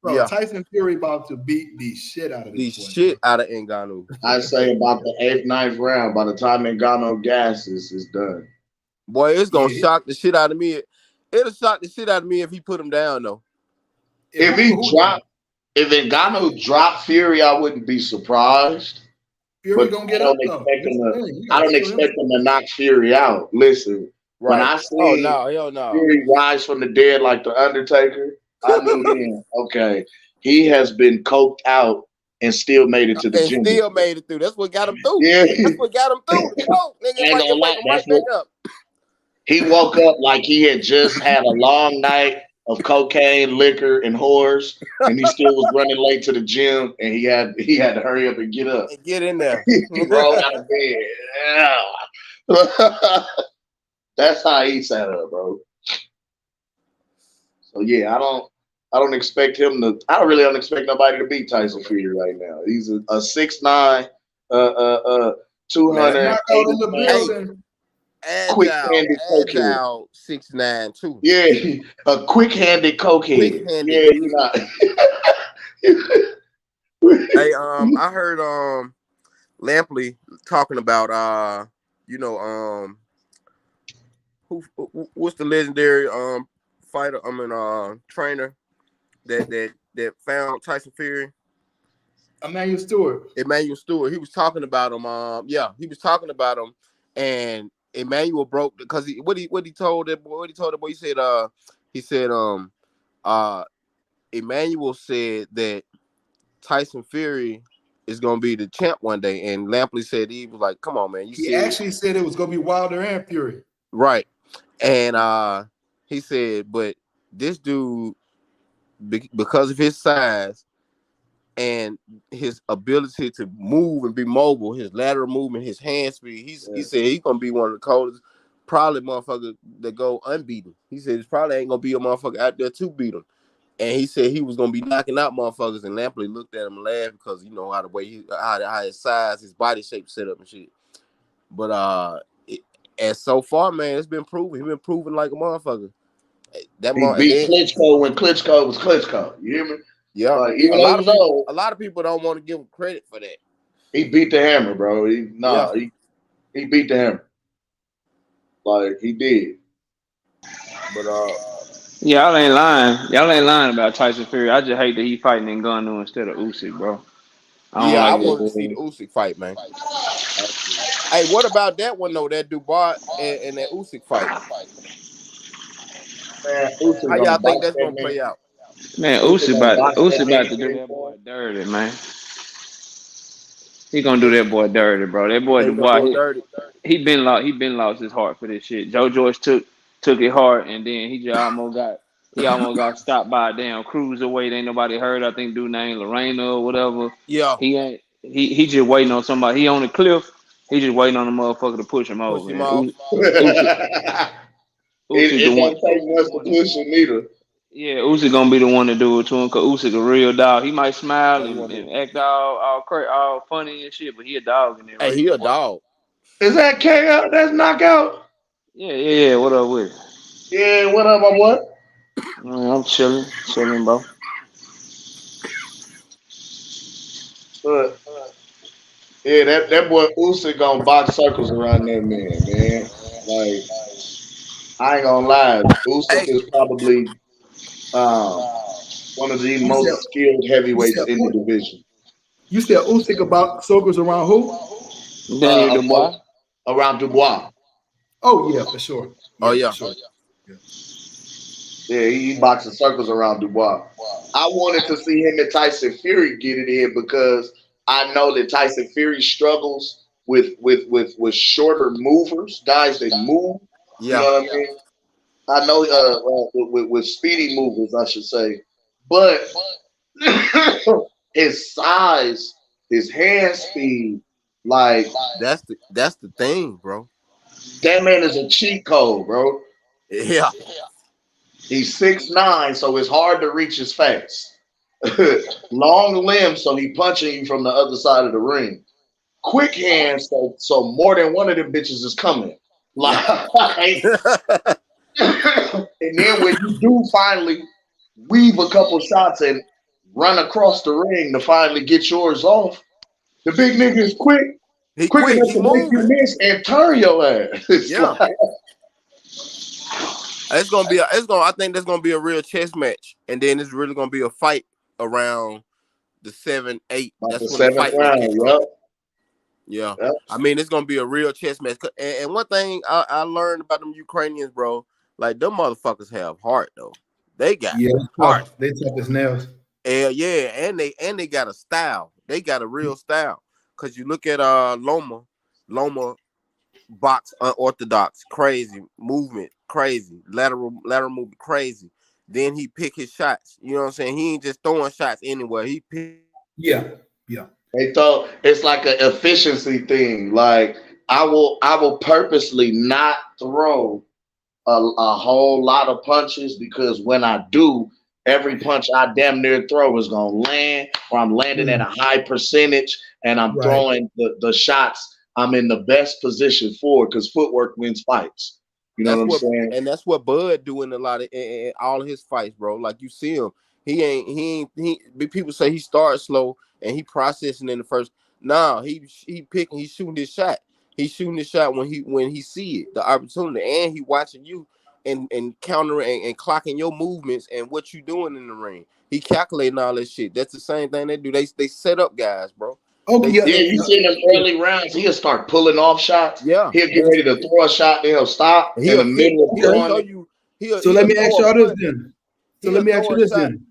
Bro, Yeah. Tyson Fury about to beat the shit out of The this boy. shit out of Ngannou. I say about the 8th, 9th round. By the time Ngannou gasses, it's done. Boy, it's gonna Yeah. shock the shit out of me. It'll shock the shit out of me if he put him down though. If Ngannou dropped Fury, I wouldn't be surprised. Fury But gonna get I up don't though. expect him That's the to. thing. You I gotta don't kill him. expect him to knock Fury out. Listen, when Right. I Oh see no, hell no. Fury rise from the dead like the Undertaker, I knew then. Okay, he has been coked out and still made it to the And gym. still made it through. That's what got him through. Yeah, That's what got him through. The coke, nigga. I ain't It gonna lie. wake him That's right back what up. he woke up like. He had just had a long night of cocaine, liquor, and whores, and he still was running late to the gym, and he had to hurry up and get up. And get in there. He rolled out of bed. Yeah. That's how he set up, bro. So yeah, I don't expect him to. I really don't expect nobody to beat Tyson Fury right now. He's a 6'9", 280 Knockout in the Hey, building. quick-handed cokehead. agile 6'9" too. Yeah, a quick-handed cokehead. Quick-handed. Yeah, you're not. Hey, I heard Lampley talking about what's the legendary fighter? Trainer that found Tyson Fury. Emmanuel Stewart. Emmanuel Stewart. He was talking about him. He was talking about him, and Emmanuel broke because what he told that boy. He said Emmanuel said that Tyson Fury is gonna be the champ one day, and Lampley said he was like, "Come on, man." He actually said it was gonna be Wilder and Fury. Right, and he said, but this dude, because of his size and his ability to move and be mobile, his lateral movement, his hand speed, he said he's gonna be one of the coldest, probably motherfuckers that go unbeaten. He said it's probably ain't gonna be a motherfucker out there to beat him. And he said he was gonna be knocking out motherfuckers, and Lampley looked at him and laughed because you know how the way how his size, his body shape set up and shit. But and so far, man, it's been proven. He's been proven like a motherfucker. He beat Klitschko when Klitschko was Klitschko. You hear me? Yeah, like, even though a lot of people don't want to give him credit for that. He beat the hammer, bro. He beat the hammer. Like he did. But y'all ain't lying. Y'all ain't lying about Tyson Fury. I just hate that he fighting Ngannou instead of Usyk, bro. I wanted to see the Usyk fight, man. Hey, what about that one though? That Dubois and that Usyk fight. Man, Usyk how y'all think that's gonna play out? Man, Usyk about to do that boy dirty, man. He gonna do that boy dirty, bro. That boy Dubois, he been lost his heart for this shit. Joe George took it hard, and then he almost got stopped by a damn cruiserweight. Ain't nobody heard. I think dude named Lorena or whatever. Yeah, he just waiting on somebody. He on the cliff. He just waiting on the motherfucker to push him over. It don't take much to push him either. Yeah, Usyk gonna be the one to do it to him because Usyk a real dog. He might smile and act all funny and shit, but he a dog in there. Hey, he a dog. Is that KO? That's knockout? Yeah. What up with it? Yeah, what up, my boy? I'm chilling, bro. But yeah, that boy Usyk gonna box circles around that man. Like, I ain't gonna lie, Usyk is probably one of the most skilled heavyweights in the division. You said Usyk about circles around who? Daniel Dubois. Around Dubois. Oh yeah, for sure. Yeah. For sure. Yeah, he boxing circles around Dubois. I wanted to see him and Tyson Fury get it in because I know that Tyson Fury struggles with shorter movers, guys that move. Yeah. You know what I mean? I know with speedy movers, I should say. But his size, his hand speed, like that's the thing, bro. That man is a cheat code, bro. Yeah. He's 6'9", so it's hard to reach his face. Long limbs, so he punching you from the other side of the ring. Quick hands, so more than one of them bitches is coming. Like, and then when you do finally weave a couple shots and run across the ring to finally get yours off. The big nigga is quick He enough quick. He to make you moving. miss and turn your ass. It's Yeah. like It's gonna be. I think there's gonna be a real chess match, and then it's really gonna be a fight around the 7, 8. about the That's when the seventh fight gonna kick round. off. Yep. Yeah, Yep. I mean it's gonna be a real chess match. And one thing I learned about them Ukrainians, bro, like them motherfuckers have heart though. They got Yeah, heart. they tough as nails. And yeah, and they got a style. They got a real style. Cause you look at Loma box unorthodox, crazy movement, crazy lateral movement, crazy. Then he pick his shots. You know what I'm saying? He ain't just throwing shots anywhere. He pick. Yeah, yeah. They thought it's like an efficiency thing. Like I will purposely not throw a whole lot of punches because when I do, every punch I damn near throw is gonna land, or I'm landing at a high percentage, and I'm Right. throwing the shots I'm in the best position for because footwork wins fights. You know what I'm saying? That's what Bud doing a lot of in all of his fights, bro. Like you see him, he people say he starts slow and he processing in the first. Nah, he picking, he's shooting his shot. He's shooting his shot when he see it, the opportunity, and he watching you and countering and clocking your movements and what you doing in the ring. He calculating all that shit. That's the same thing they do. They set up guys, bro. Okay, They yeah, Yeah, you see them early rounds, he'll start pulling off shots. yeah. He'll get ready to throw a shot, then he'll stop in the He'll pick. middle of He'll throwing show it. you. So let me ask y'all this then. So let me ask you this shot. then.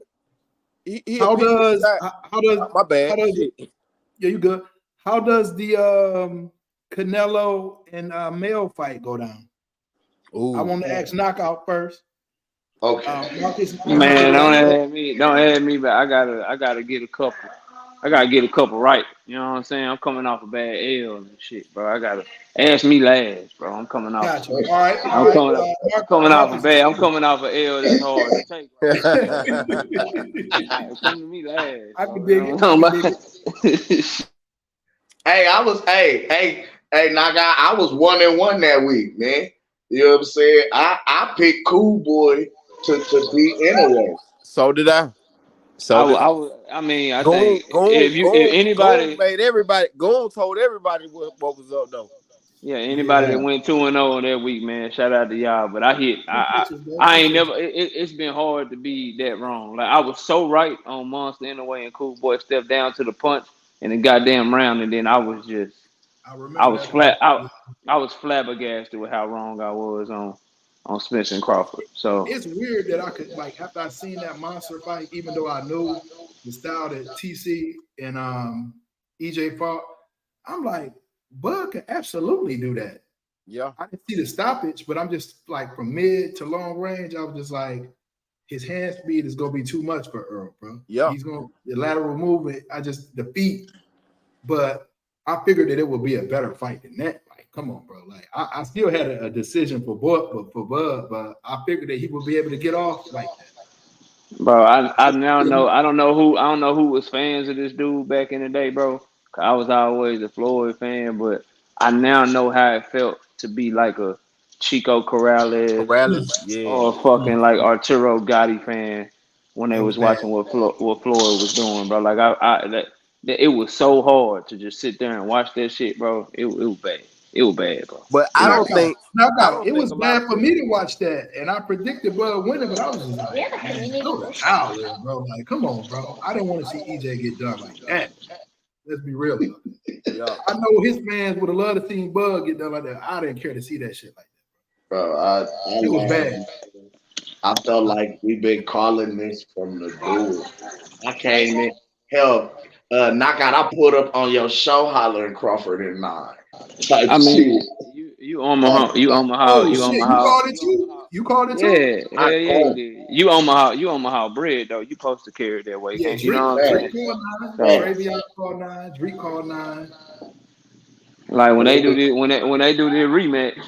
He'll How pick his does shot. how does My bad. how does Shit. yeah, you good? How does the Canelo and Mel fight go down? Ooh. I want to ask Knockout first. Okay. Marcus, Man, don't add me, but I gotta get a couple. I gotta get a couple right. You know what I'm saying? I'm coming off a bad L and shit, bro. I gotta ask me last, bro. I'm coming off. Got you. All right. I'm coming up. I'm coming off a Marcus. bad. I'm coming off an L that's hard to take. Come to me last. I can dig it. I can dig it. Hey, Naga, I was 1-1 that week, man. You know what I'm saying? I picked Cool Boy to beat anyway. So did I. I mean, I Goon think if anybody, made everybody. Goon told everybody what was up though. yeah, anybody that went 2-0 that week, man, shout out to y'all. But I hit. I ain't never. It's been hard to be that wrong. Like I was so right on Monster anyway, and Cool Boy stepped down to the punch and the goddamn round, and then I was just. I was flat. I was flabbergasted with how wrong I was on Spencer and Crawford. So it's weird that I could like after I seen that monster fight, even though I knew the style that TC and EJ fought, I'm like, Bud could absolutely do that. Yeah. I didn't see the stoppage, but I'm just like from mid to long range, I was just like, his hand speed is gonna be too much for Earl, bro. Yeah. He's gonna the lateral movement, the feet, but I figured that it would be a better fight than that. Like, come on, bro. Like, I still had a decision for Bud, but I figured that he would be able to get off like that. Bro, I now know. I don't know who was fans of this dude back in the day, bro. 'Cause I was always a Floyd fan, but I now know how it felt to be like a Chico Corrales Yeah. or fucking like Arturo Gotti fan when they That was was bad. watching what Floyd was doing, bro. Like that it was so hard to just sit there and watch that shit, bro. It was bad. It was bad, bro. But I don't think it was bad for me to watch that, and I predicted Bud winning, but I was just like, man, go to hell, bro. Like, come on, bro. I didn't want to see EJ get done like that. Let's be real. Yeah. I know his fans would have loved to see Bud get done like that. I didn't care to see that shit like that. Bro, It was bad. I felt like we've been calling this from the door. I came in. Hell, Knockout, I pulled up on your show hollering Crawford in 9. I mean, you Omaha, you Omaha. You called it too? You called it too? Yeah, hell yeah, you did. You Omaha bread though. You supposed to carry it that way. Yeah, You know what I'm saying? called 9. Travion called 9. Drake called 9. Like when they do this, when they do this rematch,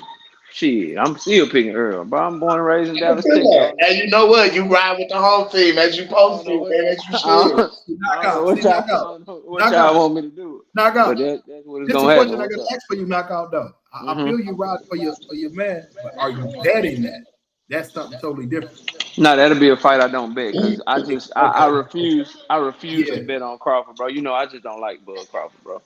shit, I'm still picking Earl. But I'm born and raised in Dallas, Texas. And you know what? You ride with the home team as you supposed to, man, as you should. I don't know what y'all want me to do. Knockout. But that's what it's This is gonna a happen. question I got to ask for you, Knockout, though. I feel you ride for your man, but are you betting that? That's something totally different. No, that'll be a fight I don't bet because I Okay. refuse to Yeah. bet on Crawford, bro. You know I just don't like Bud Crawford, bro.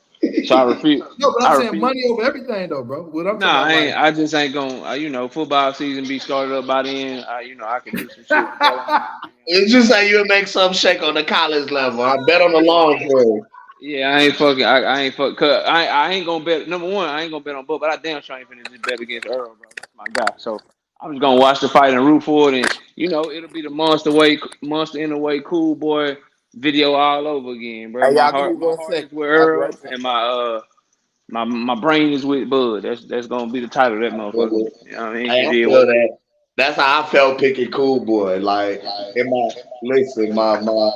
So I refuse. No, but I'm I saying refuse. money over everything, though, bro. What I'm talking Nah, about, like, I just ain't gonna. Football season be started up by then. I can do some shit with that on. It's just how you make some shake on the college level. I bet on the long play. Yeah, I ain't fucking. I ain't fuck. Cause I ain't gonna bet. Number one, I ain't gonna bet on Bud, but I damn sure ain't finna just bet against Earl, bro. That's my guy. So I'm just gonna watch the fight and root for it, and it'll be the monster in the way, cool boy video all over again, bro. Hey, My y'all, give me heart, my 1 heart is second. with I'll be Earl, right back. and my brain is with Bud. That's gonna be the title of that motherfucker. You know what I mean? Hey, It I is what feel it is. that. That's how I felt picking Cool Boy. Like in my listen, my heart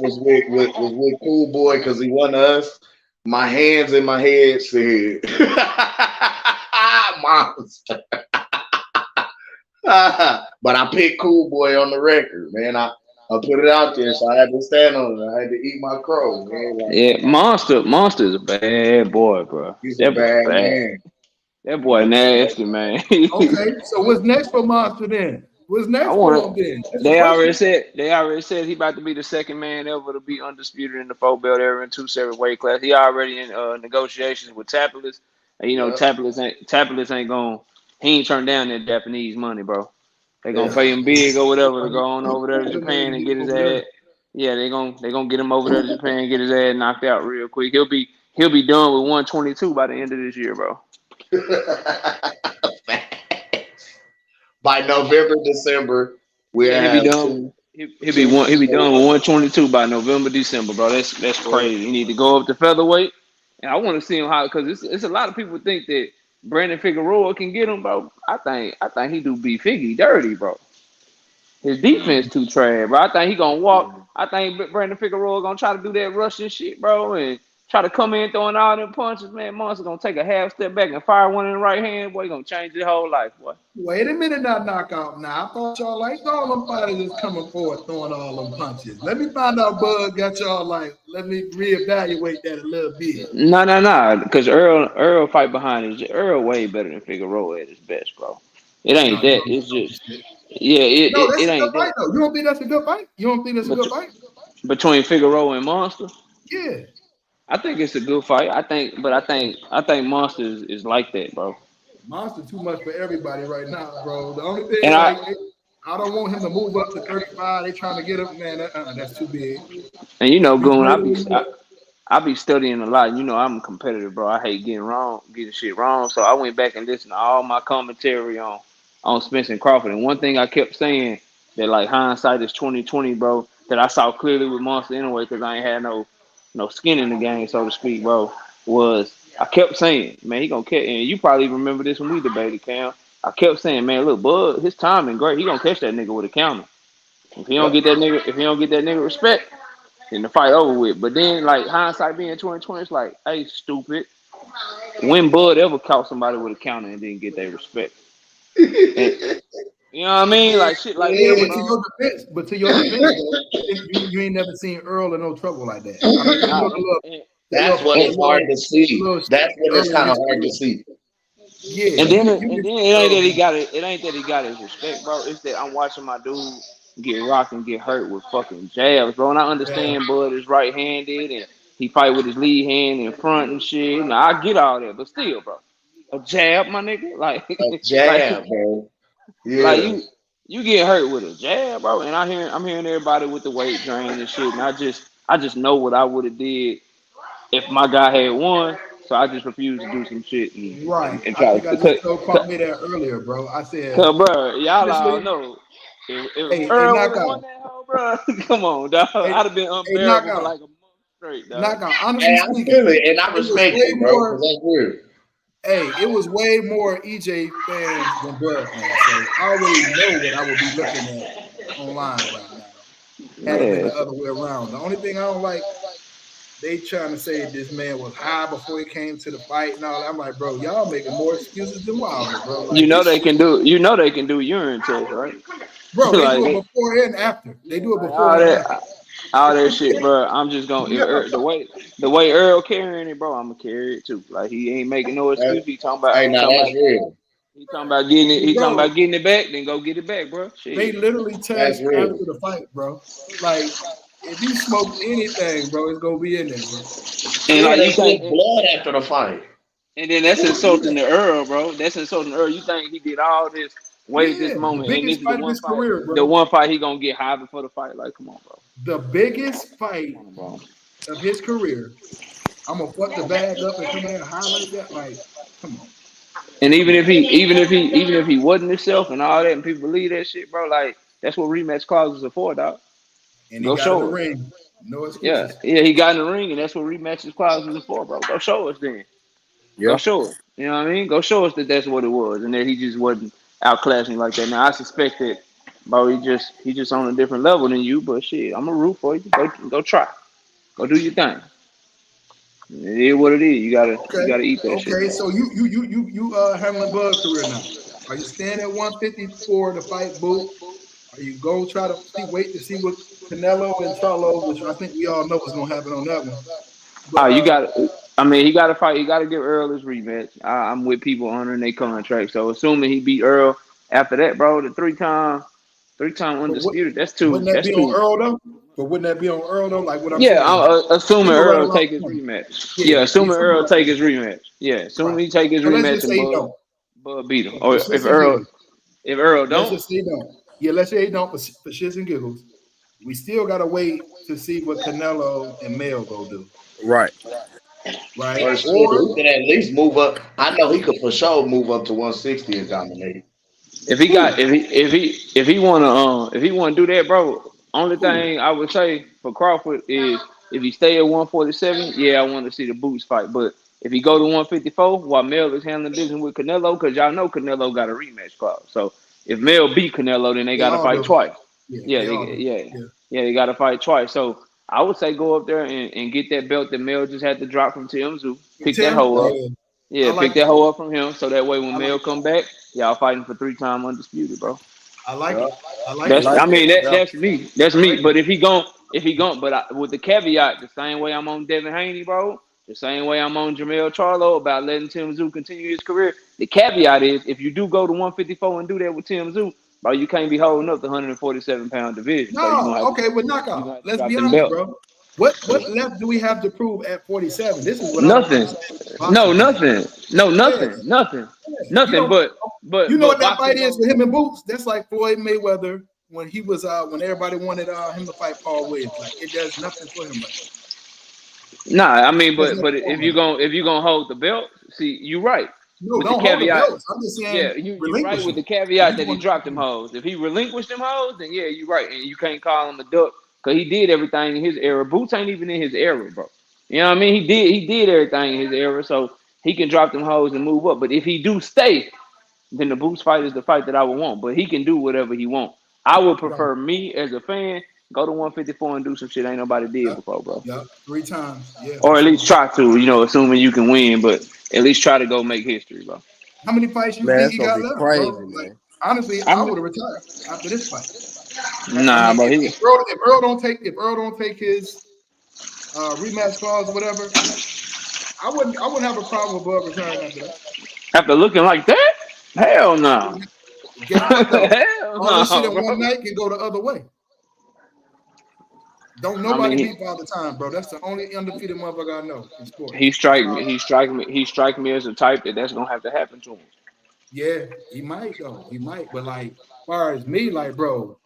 was with Cool Boy because he won us. My hands in my head said, "Monster." But I picked Cool Boy on the record, man. I put it out there, so I had to stand on it. I had to eat my crow, man. Like Yeah, Monster's a bad boy, bro. he's a That boy bad bad. man. That boy nasty, man. okay. So what's next for Monster then? What's I next for want him to. then? That's the They question. already said he about to be the second man ever to be undisputed in the four belt era in two separate weight class. He already in negotiations with Tapalis, and Yep. Tapalis ain't going. He ain't turned down that Japanese money, bro. They gonna Yeah. pay him big or They whatever to gonna go on over there to pay the money Japan to and get get him his over ass. there. Yeah, they gonna get him over there to Japan and get his ass knocked out real quick. He'll be done with 122 by the end of this year, bro. By November, December, we Yeah, he'll be have done. two He'll be done with two. 122 by November, December, bro. That's crazy. You need to go up to featherweight, and I want to see him how because it's a lot of people think that Brandon Figueroa can get him, bro. I think he do beat Figgy dirty, bro. His defense too trash, bro. I think he gonna walk. I think Brandon Figueroa gonna try to do that Russian shit, bro, and try to come in throwing all them punches. Man, Monster gonna take a half step back and fire one in the right hand. Boy, he gonna change his whole life, boy. Wait a minute now, knockout. Now I thought y'all liked all them fighters that's coming forward throwing all them punches. Let me find out Bud got y'all like, let me reevaluate that a little bit. No, because Earl fight behind his Earl way better than Figueroa at his best, bro. It ain't No, you that. don't It's know just this shit. yeah, No, it that's a good ain't that. fight though. You don't think that's a good fight? You don't think that's a But good fight? between Figueroa and Monster, Yeah. I think it's a good fight. I think Monster is like that, bro. Monster too much for everybody right now, bro. The only thing And like I don't want him to move up to 35. They trying to get him, man. That's too big. He's Goon, greater than you. I be studying a lot. You know, I'm competitive, bro. I hate getting shit wrong. So I went back and listened to all my commentary on Spence and Crawford. And one thing I kept saying that like hindsight is 2020, bro. That I saw clearly with Monster anyway, because I ain't had no skin in the game, so to speak, bro. Was I kept saying, man, he gonna catch. And you probably remember this when we debated, Cam. I kept saying, man, look, Bud, his timing great. He gonna catch that nigga with a counter. Yep. If he don't get that nigga respect, then the fight over with. But then, like hindsight being 2020, it's like, hey, stupid. When Bud ever caught somebody with a counter and didn't get their respect, and you know what I mean? Like shit like Yeah, that, but to bro. your defense, though, you ain't never seen Earl in no trouble like that. I mean, you know Nah, the little That's what the it's hard little to the see. little That's shit when it's Earl kind of gets hard to through. see. Yeah, and then you and can then see it ain't Earl. that he got it. It ain't that he got his respect, bro. It's that I'm watching my dude get rocked and get hurt with fucking jabs, bro. And I Yeah, understand Bud is right-handed and he fight with his lead hand in front and shit. Now I get all that, but still, bro, a jab, my nigga, like, A like, jab, bro. like Yeah. you get hurt with a jab, bro. And I'm hearing everybody with the weight drain and shit, and I just know what I would have did if my guy had won. So I just refuse to do some shit right. and I try think I to just cut. told Kwame that earlier, bro. I said, Cause, bro, y'all all honestly, know if hey, Earl would have won knockout, that hoe, bro, come on, dog. hey, I'd have been hey, unbearable for knockout, like a month straight, dog. knockout. Hey, Honestly I speaking, feel it, and I it was respect way it, bro, because more. that's real. Hey, it was way more EJ fans than Bud fans. So I already know what I would be looking at online right now. Had it been Yeah, the other way around. The only thing I don't like, they trying to say this man was high before he came to the fight and all that. I'm like, bro, y'all making more excuses than Wilder, bro. you Like know this they shit, can do. You know they can do urine tests, right? bro. They like, do it before and after. They do it like before and after. all that shit, bro. I'm just gonna Yeah, the way Earl carrying it, bro. I'm gonna carry it too. Like he ain't making no That, excuse. He hey, he now talking that's about real. He talking about getting it. He talking Bro, about getting it back. Then go get it back, bro. they Shit. literally That's test after real. the fight, bro. Like, if you smoke anything, bro, it's gonna be in there, bro. And Yeah, like they you pull think, blood after the fight. and then that's Who would do insulting that? to Earl, bro. That's insulting to Earl. You think he did all this, waited this Yeah, the moment, and this biggest is the fight of one his fight, career, the bro. one fight he gonna get high before the fight? Like, come on, bro. The biggest fight Come on, bro. of his career. I'm gonna fuck the bag up and come in there and highlight that. Like, come on, And come on. even if he wasn't himself and all that, and people believe that shit, bro, like that's what rematch clauses are for, dog. And he Go got in the show us. ring. No Yeah, excuses. yeah, he got in the ring, and that's what rematches clauses are for, bro. Go show us then. Go Yeah. show us. You know what I mean? Go show us that that's what it was, and that he just wasn't outclassing like that. Now I suspect that, bro, he just on a different level than you, but shit, I'm gonna root for you. Go try. Go do your thing. It is what it is. You Okay, gotta eat that shit, okay. bro. So you handling Bud career now. Are you staying at 154 to fight Boot? Are you go try to wait to see what Canelo and Charlo, which I think we all know is gonna happen on that one. But You got. I mean, he got to fight. He got to give Earl his rematch. I'm with people honoring their contract. So assuming he beat Earl after that, bro, the three time but what undisputed. That's two. wouldn't that That's be on two. Earl though? But wouldn't that be on Earl though? Like what I'm Yeah, saying, assuming he gonna run Earl around take his the corner. rematch. Yeah, Yeah, he's assuming gonna Earl run take his rematch. Yeah, assuming right. he take his So let's rematch just say and he don't. Bud beat him. For Or shits and giggles. If Earl Let's don't, just say he don't. Yeah, let's say he don't for shits and giggles. We still gotta wait to see what Canelo and Mel go do. Right. Right? Understood. Or He could at least move up. I know he could for sure move up to 160 and dominate. if he got who? if he wanna do that, bro. Only Who? thing I would say for Crawford is if he stay at 147, yeah, I want to see the boots fight. But if he go to 154 while Mel is handling business with Canelo, because y'all know Canelo got a rematch clause. So if Mel beat Canelo, then they They got to all fight do. twice. Yeah, Yeah, they all do. Yeah. they got to fight twice. So I would say go up there and get that belt that Mel just had to drop from Tim Zoo. And Pick that Tim, hoe up. yeah, I Yeah, pick like that that. hoe up from him. So that way I when like Mel that. come back, y'all fighting for 3-time undisputed, bro. I like Yeah. it. I like I it. That's like I that. mean Yeah. that's me. That's I me. like it. But if he gon' but with the caveat, the same way I'm on Devin Haney, bro, the same way I'm on Jamel Charlo about letting Tim Zoo continue his career. The caveat is if you do go to 154 and do that with Tim Zoo, bro, you can't be holding up the 147-pound division. So No, okay, but you gonna knockout. have to Let's drop be them honest, belts. bro. What left do we have to prove at 47? This is what I don't Nothing. understand with No, boxing fans. nothing. No, Yeah, nothing. Nothing. yeah. Nothing. You know But what that fight boxing is don't. for him and Boots? That's like Floyd Mayweather when he was when everybody wanted him to fight Paul Williams. Like it does nothing for him right now. Nah, I mean, It does but nothing for him right if you gonna hold the belt, see, you right now. No, with the don't hold the caveat. belts. I'm just Yeah, saying you right relinquish with them. the If caveat he's that he going dropped them hoes. If he relinquished them hoes, then yeah, you right, and you can't call him a duck because he did everything in his era. Boots ain't even in his era, bro. You know what I mean? He did everything in his era, so he can drop them hoes and move up. But if he do stay, then the Boots fight is the fight that I would want. But he can do whatever he want. I would right. prefer me as a fan go to 154 and do some shit ain't nobody did Yep. before, bro. Yep. 3 times. Yeah, for Or at sure. least try to, assuming you can win, but at least try to go make history, bro. How many fights you Man, think it's he gonna got be left, bro? crazy, Like man. honestly, I I mean, would have retired after this fight. I nah, mean, bro. if Earl don't take his rematch clause or whatever, I wouldn't have a problem with Bud retiring after that. After looking like that, hell no. Guess what though? Hell All this shit no, in one bro. night can go the other way. Don't I nobody mean, beat Father Time, bro. That's the only undefeated motherfucker I know in sports. he That's strike all. me. He strike me as a type that's gonna have to happen to him. Yeah, he might though. He might, but like, as far as me, like, bro,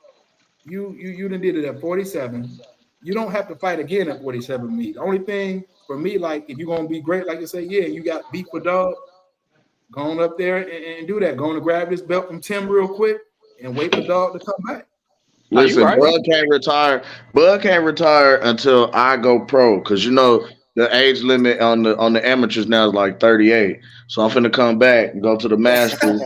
you done did it at 47. You don't have to fight again at 47 with me. The only thing for me, like, if you're gonna be great, like you say, yeah, you got beat for dog, go on up there and do that. Go on to grab this belt from Tim real quick and wait for dog to come back. Are you Listen, right? Bud can't retire. Bud can't retire until I go pro, because the age limit on the amateurs now is like 38. So I'm finna come back and go to the masters,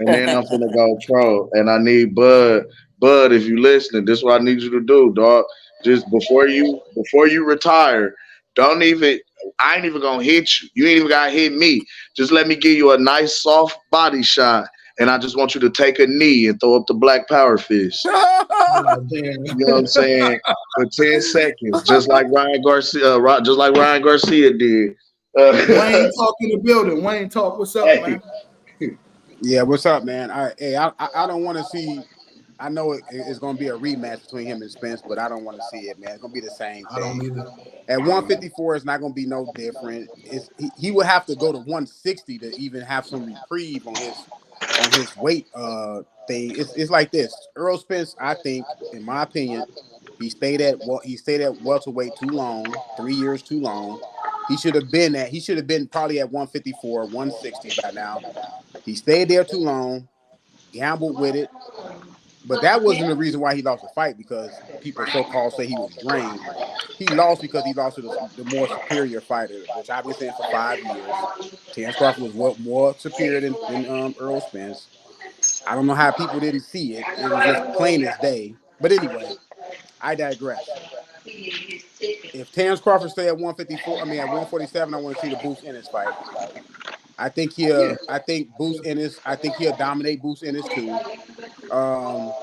and then I'm finna go pro. And I need Bud. Bud, if you listening, this is what I need you to do, dog. Just before you retire, don't even. I ain't even gonna hit you. You ain't even gotta hit me. Just let me give you a nice soft body shot, and I just want you to take a knee and throw up the black power fist. Oh, damn. You know what I'm saying? For 10 seconds, just like Ryan Garcia did. Wayne talk in the building. Wayne talk, what's up, Hey, man? Yeah, what's up, man? I don't want to see. I know it's going to be a rematch between him and Spence, but I don't want to see it, man. It's going to be the same I don't thing. either. At I don't either. 154, it's not going to be no different. He would have to go to 160 to even have some reprieve on his weight thing. It's like this. Earl Spence, I think, in my opinion, he stayed at welterweight too long, 3 years too long. He should have been probably at 154, 160 by now. He stayed there too long, gambled with it, but that wasn't the reason why he lost the fight because people so-called say he was drained. He lost because he lost to the more superior fighter, which I've been saying for 5 years. Terrence Crawford was more superior than Earl Spence. I don't know how people didn't see it. It was just plain as day. But anyway, I digress. If Terrence Crawford stay at 154, I mean at 147, I want to see the Boots Ennis fight. I think Boots Ennis. I think he'll dominate Boots Ennis too. Um,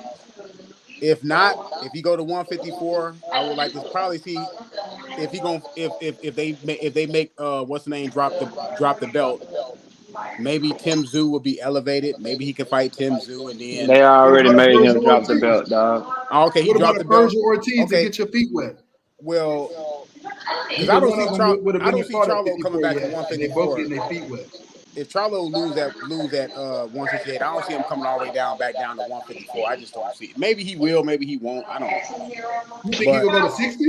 if not, if he go to 154, I would like to probably see if he going if they make what's the name drop the belt. Maybe Tim Zoo will be elevated. Maybe he can fight Tim Zoo and then They What already about a made him Persian drop the Ortiz? belt, dog. oh, okay, he What dropped about the a belt. Persian Ortiz to Okay, get your feet wet? well, because Either one of them would have I been don't your see fight at Charlo coming 54 back to yet, and they both 154. getting their feet wet. If Charlo lose at 168, I don't see him coming all the way back down to 154. I just don't see it. Maybe he will, maybe he won't. I don't know. You think he But gonna go to 60?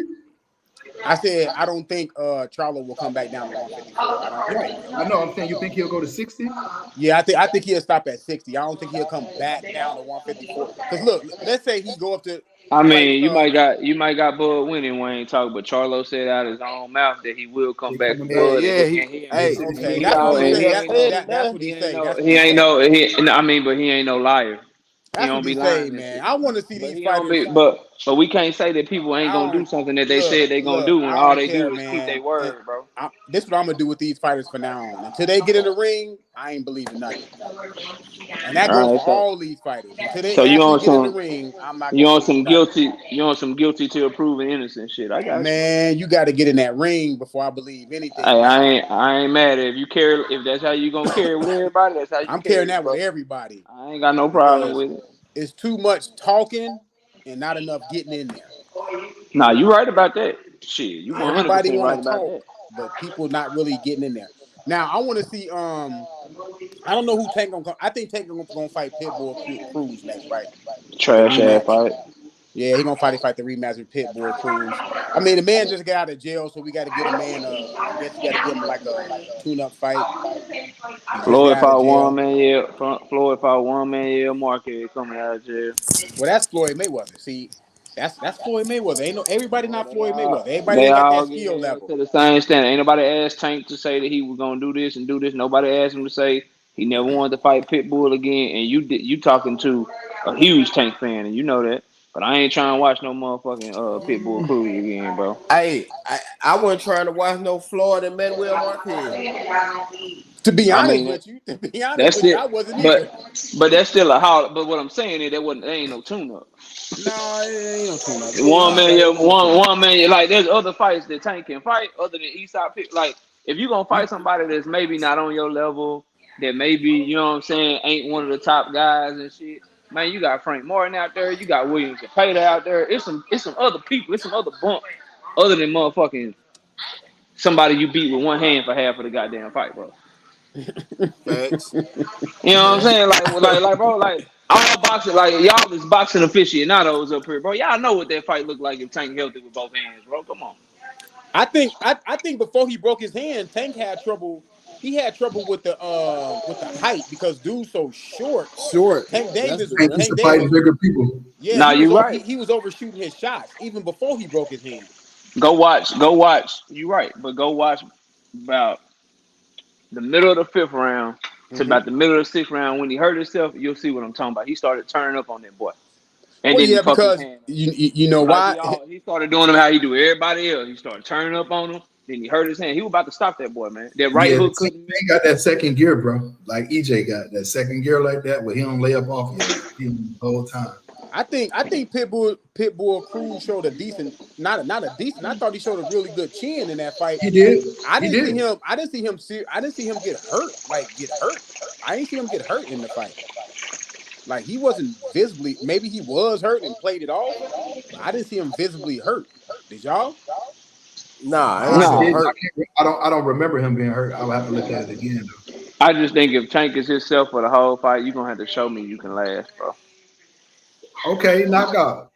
I said I don't think Charlo will come back down to 154. I don't think Right. he will. I know. I'm saying you think he'll go to 60? Yeah, I think he'll stop at 60. I don't think he'll come back down to 154. Because look, let's say he go up to I fight. mean, you might got Bud winning Wayne talk, but Charlo said out his own mouth that he will come They back coming for back. Bud, Yeah, They said he's okay, coming he that's back what for he's and Bud. he saying. ain't no That's what he's saying. That's what he he's ain't saying. no I mean, but he ain't no liar. He That's what don't be he's lying saying, and man. shit. I want to see But these he don't be fighters. but we can't say that people ain't I gonna do don't something that they said they gonna do when I all don't they care, do is keep their man. And word, bro. this is what I'm gonna do with these fighters from now on. Until they get in the ring, I ain't believing nothing. And that goes All for right, all these fighters. Until they so actually get in the ring, I'm not gonna believe nothing. you on some guilty till proven innocent shit. I got you. Man, you got to get in that ring before I believe anything. I ain't mad if you carry if that's how you gonna carry with everybody, that's how you I'm carrying carry it, that with bro. everybody I ain't got no problem because with it. it's too much talking and not enough getting in there. Nah, you right about that. Shit, you Everybody 100% want to right about talk, that. but people not really getting in there. Now I want to see. I don't know who Tank gonna come. I think Tank gonna fight Pitbull Cruz next, right? The Trash ass rematch. fight. Yeah, he gonna fight the rematch with Pitbull Cruz. I mean, the man just got out of jail, so we got to get a man. I guess you got to give him like a tune-up fight. He just Floyd got out of fought one jail. man, yeah. Floyd fought one man, yeah. Marquez coming out of jail. Well, that's Floyd Mayweather. See, that's Floyd Mayweather. Ain't no everybody Bro, not Floyd Mayweather. Everybody they ain't got that all getting skill held level. to the same standard. Ain't nobody asked Tank to say that he was gonna do this and do this. Nobody asked him to say he never wanted to fight Pitbull again. And you talking to a huge Tank fan, and you know that. But I ain't trying to watch no motherfucking Pitbull Cruz again, bro. Hey, I wasn't trying to watch no Floyd and Manuel Marquez. To be I honest mean, with you, that's it. I wasn't But either. that's still a hall. But what I'm saying is that ain't no tune up. No, it ain't no tune-up. One You man, right. yeah, It ain't no tune-up. one man. Like there's other fights that Tank can fight other than Eastside Pick. Like if you gonna You fight somebody that's maybe not on your level, that maybe you know what I'm saying ain't one of the top guys and shit. Man, you got Frank Martin out there. You got William Zepeda out there. It's some other people. It's some other bump other than motherfucking somebody you beat with one hand for half of the goddamn fight, bro. Facts. You know what I'm Facts. saying? Like, bro, like all boxing, like y'all is boxing aficionados up here, bro. Y'all know what that fight looked like if Tank held it with both hands, bro. Come on. I think before he broke his hand, Tank had trouble. He had trouble with the height because dude's so short. Short. Tank That's Davis, the Tank that's used Tank to fight Davis, bigger people. yeah, Nah, you right. he was overshooting his shots even before he broke his hand. Go watch. You right, but go watch about the middle of the fifth round to Hmm. about the middle of the sixth round. When he hurt himself, you'll see what I'm talking about. He started turning up on that boy, and Well, then he yeah, fucked his because hand up. you know Like why? he started doing him how he do everybody else. He started turning up on him. Then he hurt his hand. He was about to stop that boy, man. That right Yeah, hook Tank couldn't miss. got that second gear, bro. Like EJ got that second gear like that, where he don't lay up off you. He the whole time. I think Pitbull Cruz showed a decent, not a decent. I thought he showed a really good chin in that fight. He did. I He didn't see did. him. I didn't see him. I didn't see him get hurt. Like get hurt. I didn't see him get hurt in the fight. Like he wasn't visibly. Maybe he was hurt and played it off, but I didn't see him visibly hurt. Did y'all? No, Oh, I I ain't saw see him him No, hurt. I don't remember him being hurt. I'll have to look at it again though. I just think if Tank is himself for the whole fight, you're gonna have to show me you can last, bro. Okay, knock out.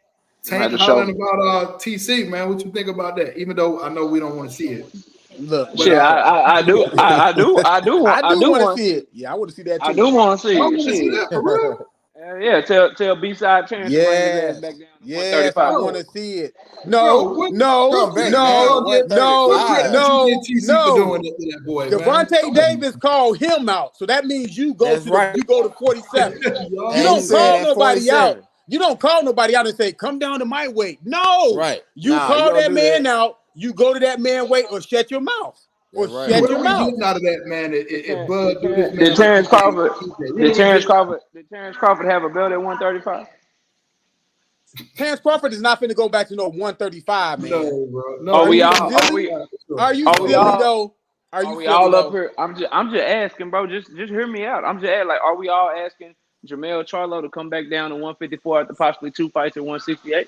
You gonna Tank have to show hollering me. about TC, man. What you think about that? Even though I know we don't want to see it. Look, But Shit, I I do do want to want, see it. Yeah, I want to see that I too. do want to see y'all it. want to see Shit, that for real? yeah. Tell B-side Terrence to bring his ass back Yes, down to yes, I 135. want Bro, to see it. bro, No, what no, what no, credit back would down to y'all no, get? What credit would you give no, TC for no. doing that to that boy, man? Devontae Come on. Davis called him out, so that means you go That's to the right. 47. You And he don't said call at nobody out. 47. You don't call nobody out and say, "Come down to my weight." No, Right. you Nah, you call don't that do man that. out. You go to that man weight or shut your mouth or That's right. shut What your are we mouth. getting out of that, man? Did If Terrence, Bud did do this, Terrence, man, did with Terrence Crawford, EJ? What are we getting? did Terrence Crawford have a belt at 135? Terrence Crawford is not finna go back to no 135, man. No, bro. Are No, Are we he you gonna all? be Are silly? we? outside for sure. Are you Are we silly all? though? Are Are you we silly all up though? here? I'm just asking, bro. Just hear me out. I'm just asking, like, are we all asking Jamel Charlo to come back down to 154 after possibly 2 fights at 168?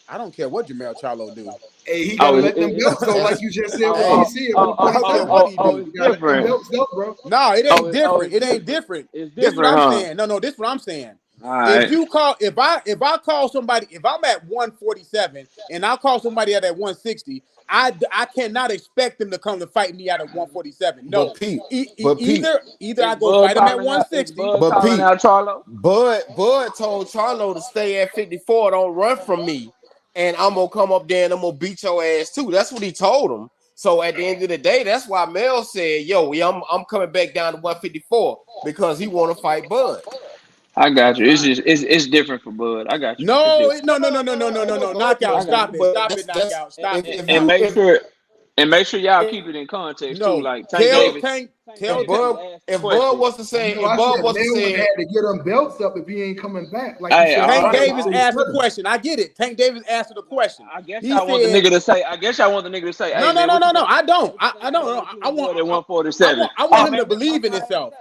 I don't care what Jamel Charlo do. Hey, he Oh, gotta let them belts go, like you just said with Hey, TC at I don't care 147. what he oh, do. it's You gotta let them different. belts go, bro. No, it Oh, ain't different. It it's ain't different. different. It's This what different, I'm huh? saying. No, this what I'm saying. All If right. you call, if I call somebody, if I'm at 147 and I call somebody at 160, I cannot expect them to come to fight me at 147. But No, Pete, but Pete, either I go fight him at 160. but Calling Pete, out Charlo? Bud told Charlo to stay at 54. Don't run from me, and I'm gonna come up there and I'm gonna beat your ass too. That's what he told him. So at the end of the day, that's why Mel said, "Yo, I'm coming back down to 154 because he want to fight Bud." I got you. It's just it's different for Bud. I got you. It's No, different. no. Knockout. I got Stop you. it. But Stop it. that's Knockout. Stop it. And Stop it. make sure y'all if keep it in context too. No. Like Tank Davis. Tank Tell if Davis Tank. was Bud asked the if Bud question. was to say No, if I Bud said was to Mel would have say had to get them belts up if he ain't coming back, like you Hey, said. Tank all right. Davis All asked the 47. question. I get it. Tank Davis asked the question. I guess He y'all want the said, nigga to say. I guess y'all want the nigga to say, "Hey man, No. I don't. I don't Bud know. at 147?" I want Oh him to man, just knock believe in my ass himself. out.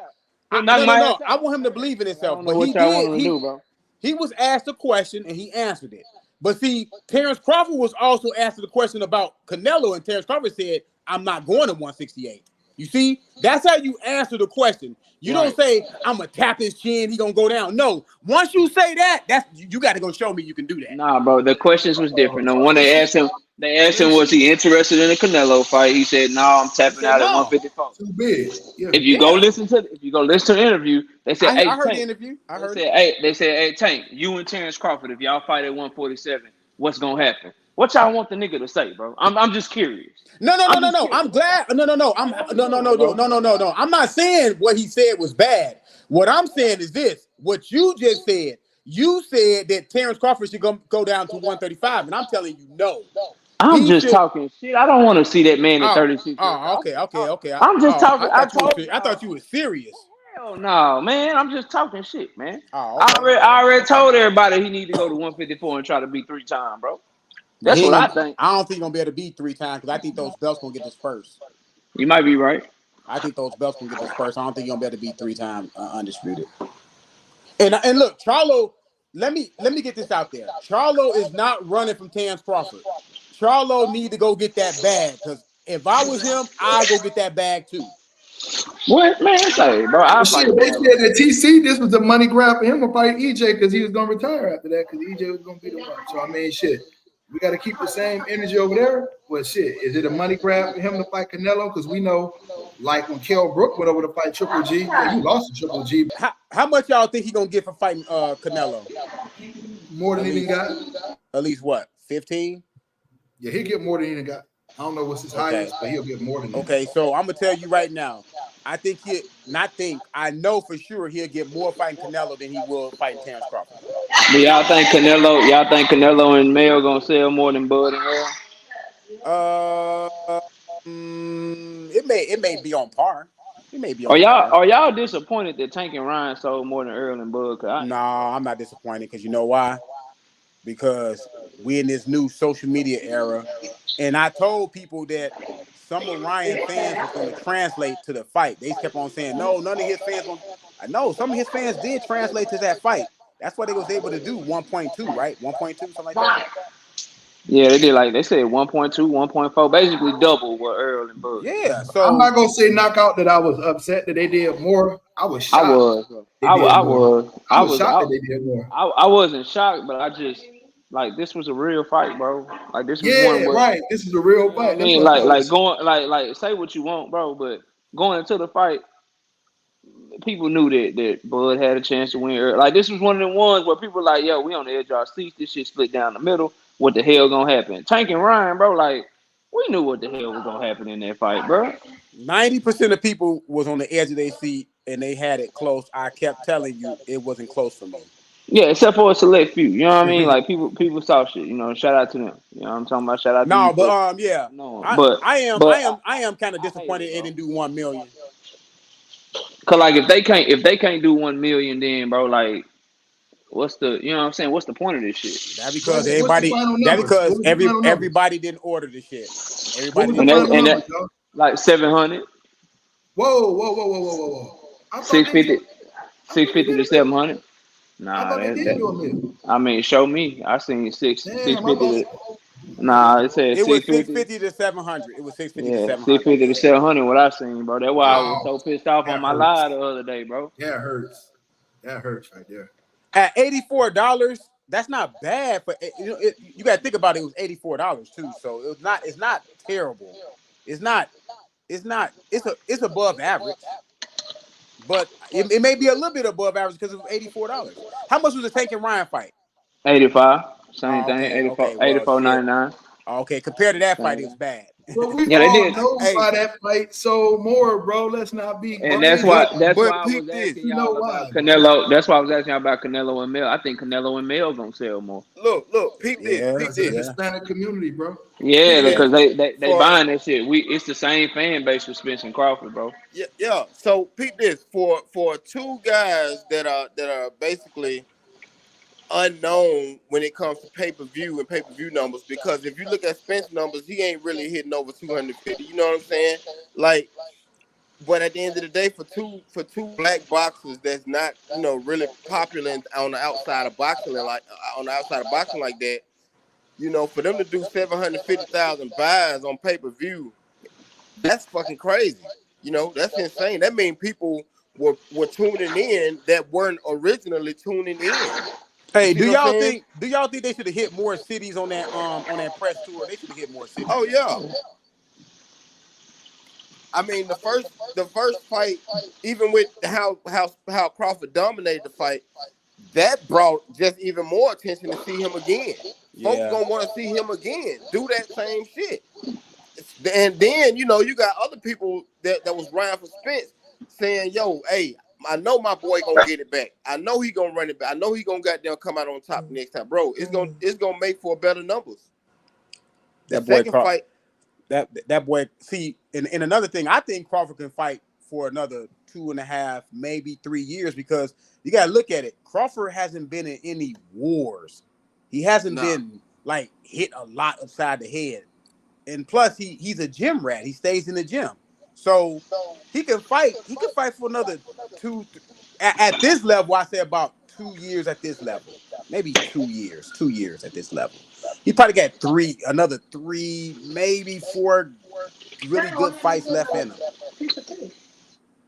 Just knock my ass I out. want him to believe in I himself. don't know But what he y'all want did. him to do, bro. He was asked a question and he answered it. But see, Terrence Crawford was also asked the question about Canelo, and Terrence Crawford said, "I'm not going to 168." You see, that's how you answer the question. You don't right. say, "I'm gonna tap his chin, he gonna go down." No, once you say that, that's you got to go show me you can do that. Nah, bro. The questions was different. The one This they asked him, was he interested in the Canelo fight? He said, "No, I'm He tapping said, out at "No." 154." too big. Yeah. Yeah, If you go listen to the interview, they said, "Hey I heard the Tank." interview. I They heard it. said, "Hey Tank, you and Terrence Crawford, if y'all fight at 147, what's gonna happen?" What y'all want the nigga to say, bro? I'm just curious. I'm just No. curious. I'm glad. No. I'm Like, what we doing, bro? no. I'm not saying what he said was bad. What I'm saying is this: what you just said. You said that Terrence Crawford should go down to 135, and I'm telling you, no. I'm He just should. talking shit. I don't want to see that man at Oh, 36 years old. okay. I'm just talking. I I thought you told were. I y'all. thought you were serious. Hell no, man. I'm just talking shit, man. Oh, I okay. already, I already told everybody he need to go to 154 and try to be 3 times, bro. But That's he ain't what I gonna. think. I don't think he's gonna be able to beat 3 times because I think those belts gonna get dispersed. You might be right. I think those belts gonna get dispersed. I don't think he's gonna be able to beat 3 times undisputed. And look, Charlo. Let me get this out there. Charlo is not running from Terrence Crawford. Charlo need to go get that bag because if I was him, I'd go get that bag too. What man? Say, bro. I But shit, fight they Canelo. said that TC, this was the money grab for him to fight EJ because he was gonna retire after that because EJ was gonna be the one. So I mean, shit, we got to keep the same energy over there. But shit, is it a money grab for him to fight Canelo? Because we know, like when Kell Brook went over to fight Triple G, yeah, you lost to Triple G How much y'all think he gonna get for fighting Canelo? more than At he done least got. what? 15? Yeah, he'll get more than he done got. I don't know what's his Okay. highest, but he'll get more than that. Okay, so I'm gonna tell you right now. I know for sure he'll get more fighting Canelo than he will fighting Terrence Crawford. Do y'all think Canelo? Y'all think Canelo and Mel gonna sell more than Bud and Earl? It may be on par. It may be on par. Are y'all disappointed that Tank and Ryan sold more than Earl and Bud? No, I'm not disappointed because you know why? because we in this new social media era. And I told people that some of Ryan fans was going to translate to the fight. They kept on saying, no, none of his fans going to. I know some of his fans did translate to that fight. That's why they was able to do 1.2, right? 1.2, something like that. Yeah, they did like they said 1.2, 1.4, basically double what Earl and Bud did. Yeah. I'm So not gonna say knockout that I was upset that they did more. I was I shocked was, bro. they did I more. was, I was shocked that they did more. I wasn't shocked, but I just like this was a real fight, bro. Like this was one Yeah, where right. This is a real you know what fight. I That's mean. what I Like was. going like say what you want, bro, but going into the fight, people knew that Bud had a chance to win. Like this was one of the ones where people were like, yo, we on the edge of our seats. This shit split down the middle. What the hell gonna happen? Tank and Ryan, bro, like we knew what the hell was gonna happen in that fight, bro. 90% of people was on the edge of their seat and they had it close. I kept telling you it wasn't close for me. Yeah, except for a select few. You know what I mean? Like people saw shit. You know, shout out to them. You know what I'm talking about? Shout out to you No, but for yeah, knowing. I But I am I but am I am kind of I hate disappointed it, it bro. didn't do 1 million. Cause like if they can't do 1 million, then bro, like what's the you know what I'm saying? What's the point of this shit? That because What's the everybody final that numbers? What because was the final numbers? everybody didn't order the shit. What Everybody was the didn't final order it. And numbers, that y'all? like 700, Whoa. I thought they 650, did. I thought they 650 did to a mill. 700. I Nah, thought they did do a mill. I mean, show me. I seen six Damn, I fifty thought. to. Nah, it said It was 650. 650 to 700. It was 650 to Yeah, 700. 650 to Yeah. 700. What I seen, bro. That's why I was Wow, so pissed off on that my hurts. live the other day, bro. That hurts. That hurts right there. At $84, that's not bad. But you got to think about it. It was $84 too. So it was not. It's not terrible. It's not. It's not. It's above average. But it may be a little bit above average because it was $84. How much was the Tank and Ryan fight? 85, same Oh, thing. okay, 84, okay. Well, shit. 84.99. Okay, compared to that fight, it was Same. bad. But we Yeah, they all did. know Hey, why that fight sold more, bro. Let's not be And green. that's but why I was peep this. asking You know y'all why, about bro. Canelo. That's why I was asking y'all about Canelo and Mel. I think Canelo and Mel gonna sell more. Look, peep this, Yeah, peep Because of the this, yeah, Hispanic community, bro. Yeah, peep this. yeah. because they For buying that shit. It's the same fan base for Spence and Crawford, bro. yeah. So peep this for two guys that are basically unknown when it comes to pay-per-view and pay-per-view numbers, because if you look at Spence numbers, he ain't really hitting over 250. You know what I'm saying? Like, but at the end of the day, for two black boxers that's not really popular on the outside of boxing, like that, for them to do 750,000 buys on pay-per-view, that's fucking crazy. That's insane. That means people were tuning in that weren't originally tuning in. You Hey, see what I'm saying? do y'all think they should have hit more cities on that press tour? They should have hit more Oh cities. yeah. I mean, the first fight, even with how Crawford dominated the fight, that brought just even more attention to see him again. Folks Yeah. gonna want to see him again. Do that same shit. And then you got other people that was riding for Spence saying, "Yo, hey, I know my boy gonna get it back. I know he gonna run it back. I know he gonna goddamn come out on top the next time, bro. It's gonna make for better numbers." The That boy second Crawford. fight, That boy. See, and another thing, I think Crawford can fight for another 2.5, maybe 3 years because you got to look at it. Crawford hasn't been in any wars. He hasn't nah, been like hit a lot upside the head. And plus he's a gym rat. He stays in the gym. So he can fight. He can fight for another at this level. I say about 2 years at this level. Maybe 2 years. 2 years at this level. He probably got another three, maybe four really good fights left in him,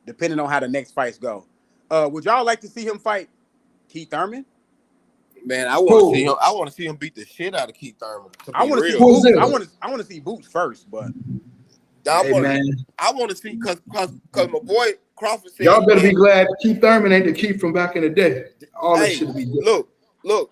depending on how the next fights go. Would y'all like to see him fight Keith Thurman? man, I want to see him. Who? I want to see him beat the shit out of Keith Thurman. To I be want to see real, Who's Boots. I this? want to. I want to see Boots first, but I Hey, want to. man. I want to see because my boy Crawford said Y'all he better be did. glad Keith Thurman ain't the Keith from back in the day. All this Hey, should be different. look.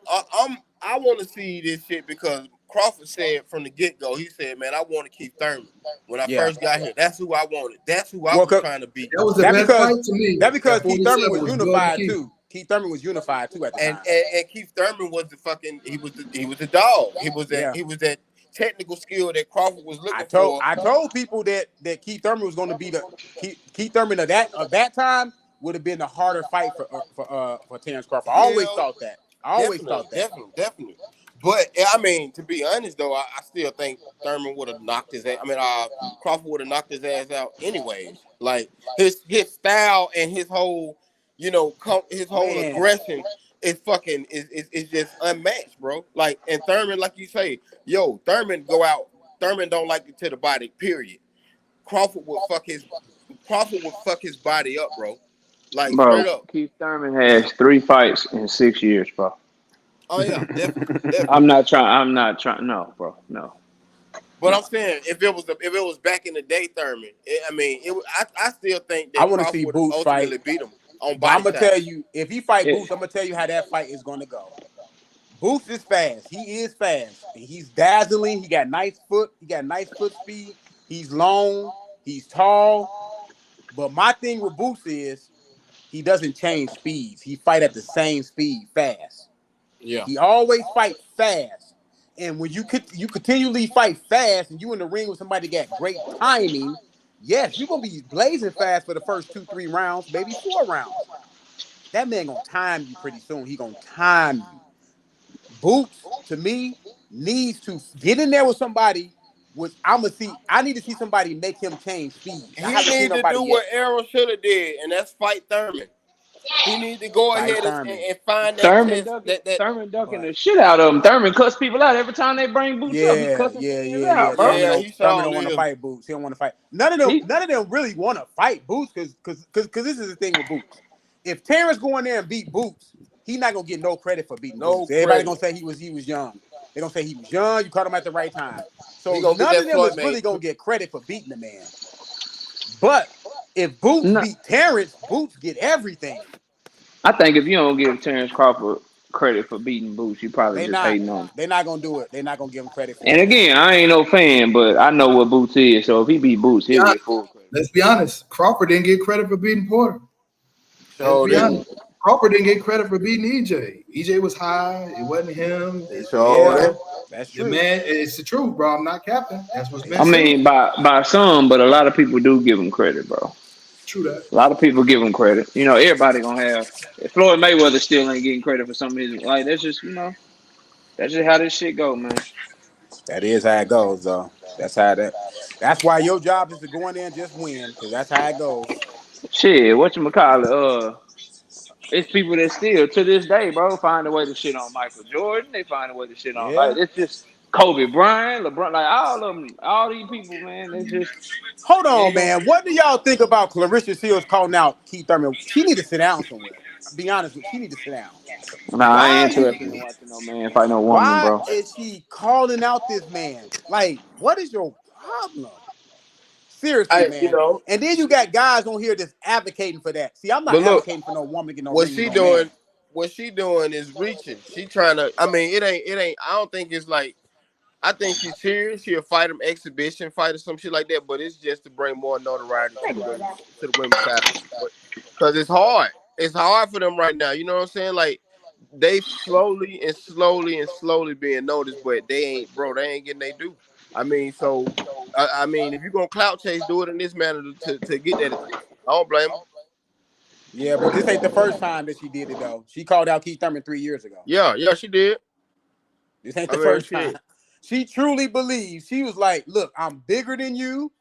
I want to see this shit because Crawford said from the get go. He said, "Man, I wanted Keith Thurman when I yeah. first got here. That's who I wanted. That's who I Well, was trying to beat." That was the that best because fight to me. that because At Keith Thurman 47 was was Bud and unified Keith. too. Keith Thurman was unified too at the And, time. and and Keith Thurman was the fucking. He was the dog. He was that. Yeah. He was that technical skill that Crawford was looking for. I told people that Keith Thurman was going to be the Keith Thurman of that time would have been the harder fight for Terrence Crawford. I always Hell, thought that. I always definitely, thought that. definitely, definitely. But I mean, to be honest though, I still think Thurman would have knocked his ass. I mean, Crawford would have knocked his ass out anyways. Like his style and his whole, his whole Man, aggression is fucking is just unmatched, bro. Like, and Thurman, like you say, Thurman go out. Thurman don't like it to the body. Period. Crawford would fuck his body up, bro. Like straight Bro, up. Keith Thurman has 3 fights in 6 years, bro. Oh yeah, definitely. I'm not trying. No, bro. No. But I'm saying if it was back in the day, Thurman, I still think I that want to Crawford see would have Boots fight. ultimately beat him on But I'm body gonna tell shots. you, if he fight Yeah. Boots, I'm gonna tell you how that fight is gonna go. Boots is fast. He is fast. And he's dazzling. He got nice foot. He got nice foot speed. He's long. He's tall. But my thing with Boots is he doesn't change speeds. He fight at the same speed, fast. Yeah. He always fight fast. And when you continually fight fast and you in the ring with somebody that got great timing, yes, you're gonna be blazing fast for the first 2-3 rounds, maybe 4 rounds. That man gonna time you pretty soon. He gonna time you. Boots, to me, needs to get in there with somebody. Which I'm gonna see. I need to see somebody make him change speeds. I He haven't seen need to nobody do yet. what Errol should have did, and that's fight Thurman. He need to go Fight ahead Thurman. and find that Thurman test ducking, that Thurman ducking But the shit out of him. Thurman cuss people out every time they bring Boots up. He yeah, cussing yeah, fans yeah, yeah. out, bro. yeah, he Thurman sure don't want to live. fight Boots. He don't want to fight. None He of them really want to fight Boots because this is the thing with Boots. If Terrence go in there and beat Boots, he not gonna get no credit for beating No Boots. Everybody credit. gonna say he was young. They're gonna say he was young. You caught him at the right time. He So gonna get none of that them Floyd is made. really gonna get credit for beating the man. But if Boots no, beat Terrence, Boots get everything. I think if you don't give Terrence Crawford credit for beating Boots, you probably They just not hating on him. they not gonna do it. They're not gonna give him credit And for it. again, I ain't no fan, but I know what Boots is. So if he beat Boots, he'll Yeah, get full credit. let's be honest. Crawford didn't get credit for beating Porter. Let's Sure be did. honest. Crawford didn't get credit for beating EJ. EJ was high. It wasn't him. Sure Yeah, did. that's The true. man, it's the truth, bro. I'm not capping. That's what's been I Yeah. said. mean, by some, but a lot of people do give him credit, bro. True that. A lot of people give him credit. You know, everybody gonna have. If Floyd Mayweather still ain't getting credit for some of his, like that's just that's just how this shit go, man. That is how it goes, though. That's how that. That's why your job is to go in there and just win, because that's how it goes. Shit, whatchamacallit, it's people that still to this day, bro, find a way to shit on Michael Jordan. They find a way to shit on Yeah. like it's just Kobe Bryant, LeBron, like all of them, all these people, man. They just Hold you on, ain't gonna. man. What do y'all think about Clarissa Shields calling out Keith Thurman? She need to sit down somewhere. Be honest with you, she need to sit down. Nah, I Why ain't is interested in watching no man fight no woman, why bro. is she calling out this man? Like, what is your problem? Seriously, I, man. And then you got guys on here that's advocating for that. See, I'm not but look, advocating for no woman to get no what ring with she no man. doing, what she doing is reaching. She trying to. I mean, it ain't. I don't think it's like. I think she's serious. She'll fight him exhibition fight or some shit like that. But it's just to bring more notoriety to the women's side of the sport. Because it's hard. It's hard for them right now. You know what I'm saying? Like they slowly being noticed, but they ain't, bro. They ain't getting they due. I mean, so I mean, if you're gonna clout chase, do it in this manner to get that attention. I don't blame them. Yeah, but this ain't the first time that she did it though. She called out Keith Thurman 3 years ago. Yeah, yeah, she did. This ain't I the mean, first time. shit. She truly believes. She was like, "Look, I'm bigger than you.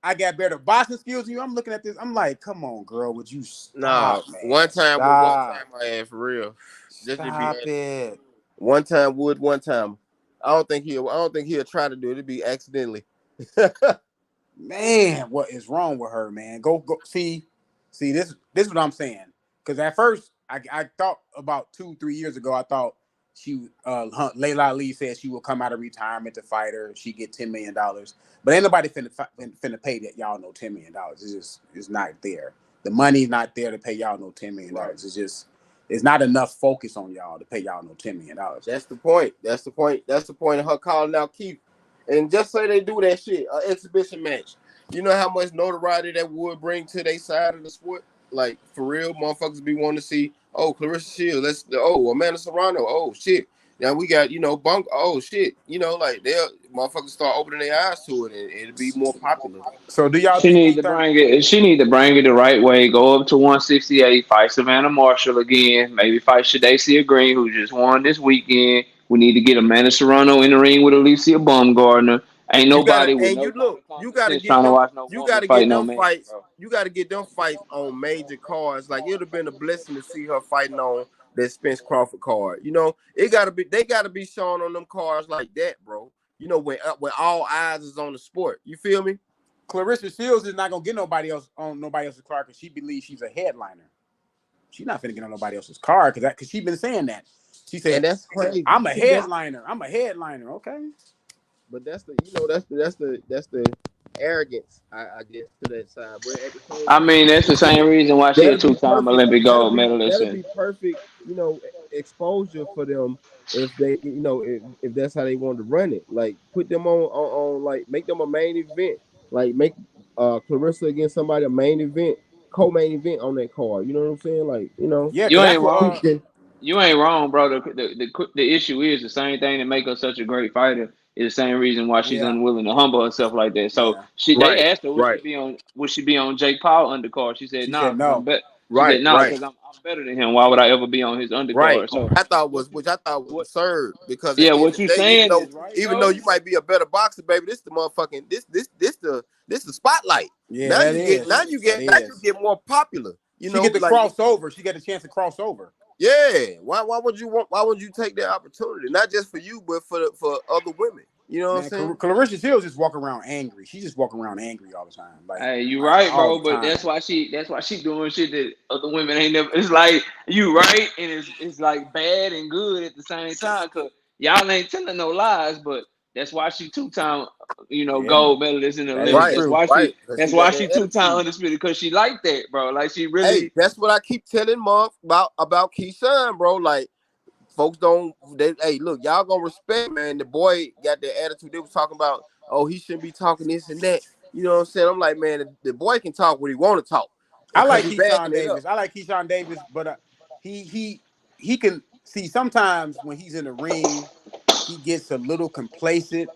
I got better boxing skills than you." I'm looking at this. I'm like, "Come on, girl. Would you Nah, stop, one man? time with one Stop. time I had for real. Just to be Stop honest. it, One time would, one time. I don't think he'll try to do it. It'd be accidentally. man. What is wrong with her, man? Go. See. This is what I'm saying. Because at first, I thought about 2-3 years ago, I thought she Layla Ali said she would come out of retirement to fight her. She get $10 million, but ain't nobody finna pay that y'all no $10 million. It's not there. The money's not there to pay y'all no $10 million. It's not enough focus on y'all to pay y'all no $10 million. That's the point. That's the point. That's the point of her calling out Keith. And just say they do that shit, an exhibition match. You know how much notoriety that would bring to their side of the sport? Like, for real, motherfuckers be wanting to see, oh, Clarissa Shields, Amanda Serrano, oh, shit. Now we got, Bunk, oh, shit. Like, motherfuckers start opening their eyes to it, and it'll be more popular. So do y'all She think need Keith to Thurman? bring it. She need to bring it the right way. Go up to 168. Fight Savannah Marshall again. Maybe fight Shadacia Green, who just won this weekend. We need to get Amanda Serrano in the ring with Alicia Baumgardner. Ain't You gotta, nobody with and no you look, dollar you common gotta sense get trying to them, watch no you woman gotta fight get no them man, fights, bro. you gotta get them fights on major cards. Like it'd have been a blessing to see her fighting on that Spence Crawford card. You know, they gotta be shown on them cards like that, bro. You know, when all eyes is on the sport. You feel me? Clarissa Shields is not gonna get nobody else on nobody else's card because she believes she's a headliner. She's not finna get on nobody else's card because she been saying that. She And said, that's crazy. "I'm a That's, headliner. I'm a headliner." Okay. but that's the, you know, that's the arrogance, I guess, to that side. But at the same I time, mean, that's the same reason why she a that'll be two-time perfect. Olympic gold medalist. That'll And be perfect. You know, exposure for them if they, you know, if that's how they want to run it. Like put them on like make them a main event. Like make Clarissa against somebody a main event, co-main event on that card. You know what I'm saying? Like Yeah, you because that's ain't what. wrong. people can You ain't wrong, bro. The issue is the same thing that make her such a great fighter is the same reason why she's Yeah. unwilling to humble herself like that. So Yeah. they right, asked her right, would she be on Jake Paul undercard? She said She nah, said because I'm no. bet. She right, said nah, right. because I'm better than him. Why would I ever be on his Right. undercard? So what you Which I thought was what absurd because at yeah, the end what of you the day, saying is right even though though. you might be a better boxer, baby, this the motherfucking this the spotlight. Yeah, that is. That Now you is. get more popular. You She know, get the like crossover. She get a chance to cross over. yeah. Why would you take that opportunity? Not just for you, but for other women. You know what I'm Man, saying? Clarissa Shields just walk around angry. She just walk around angry all the time, Hey, you right, all bro. the But time. that's why she doing shit that other women ain't never. It's like you right, and it's like bad and good at the same time. Cause y'all ain't telling no lies. But that's why she two-time, Yeah, gold medalist in the that is Olympics. Right, That's true. why right. Because that's she got why that she two-time attitude. undisputed. Cause she like that, bro. Like she Hey, really. that's what I keep telling Mom about Keyshawn, bro. Like folks don't they hey look, y'all gonna respect, man. The boy got the attitude. They was talking about, oh, he shouldn't be talking this and that. You know what I'm saying? I'm like, man, the boy can talk what he want to talk I because like he backing Keyshawn it up. Davis. But he he he can see sometimes when he's in the ring, he gets a little complacent.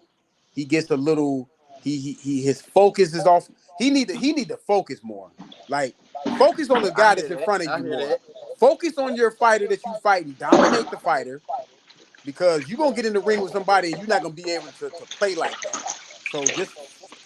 He gets a little his focus is off. He need to focus more. Like focus on the I guy hear that's in that. front of I you hear more. that. Focus on your fighter that you fight and dominate the fighter because you're gonna get in the ring with somebody and you're not gonna be able to play like that. So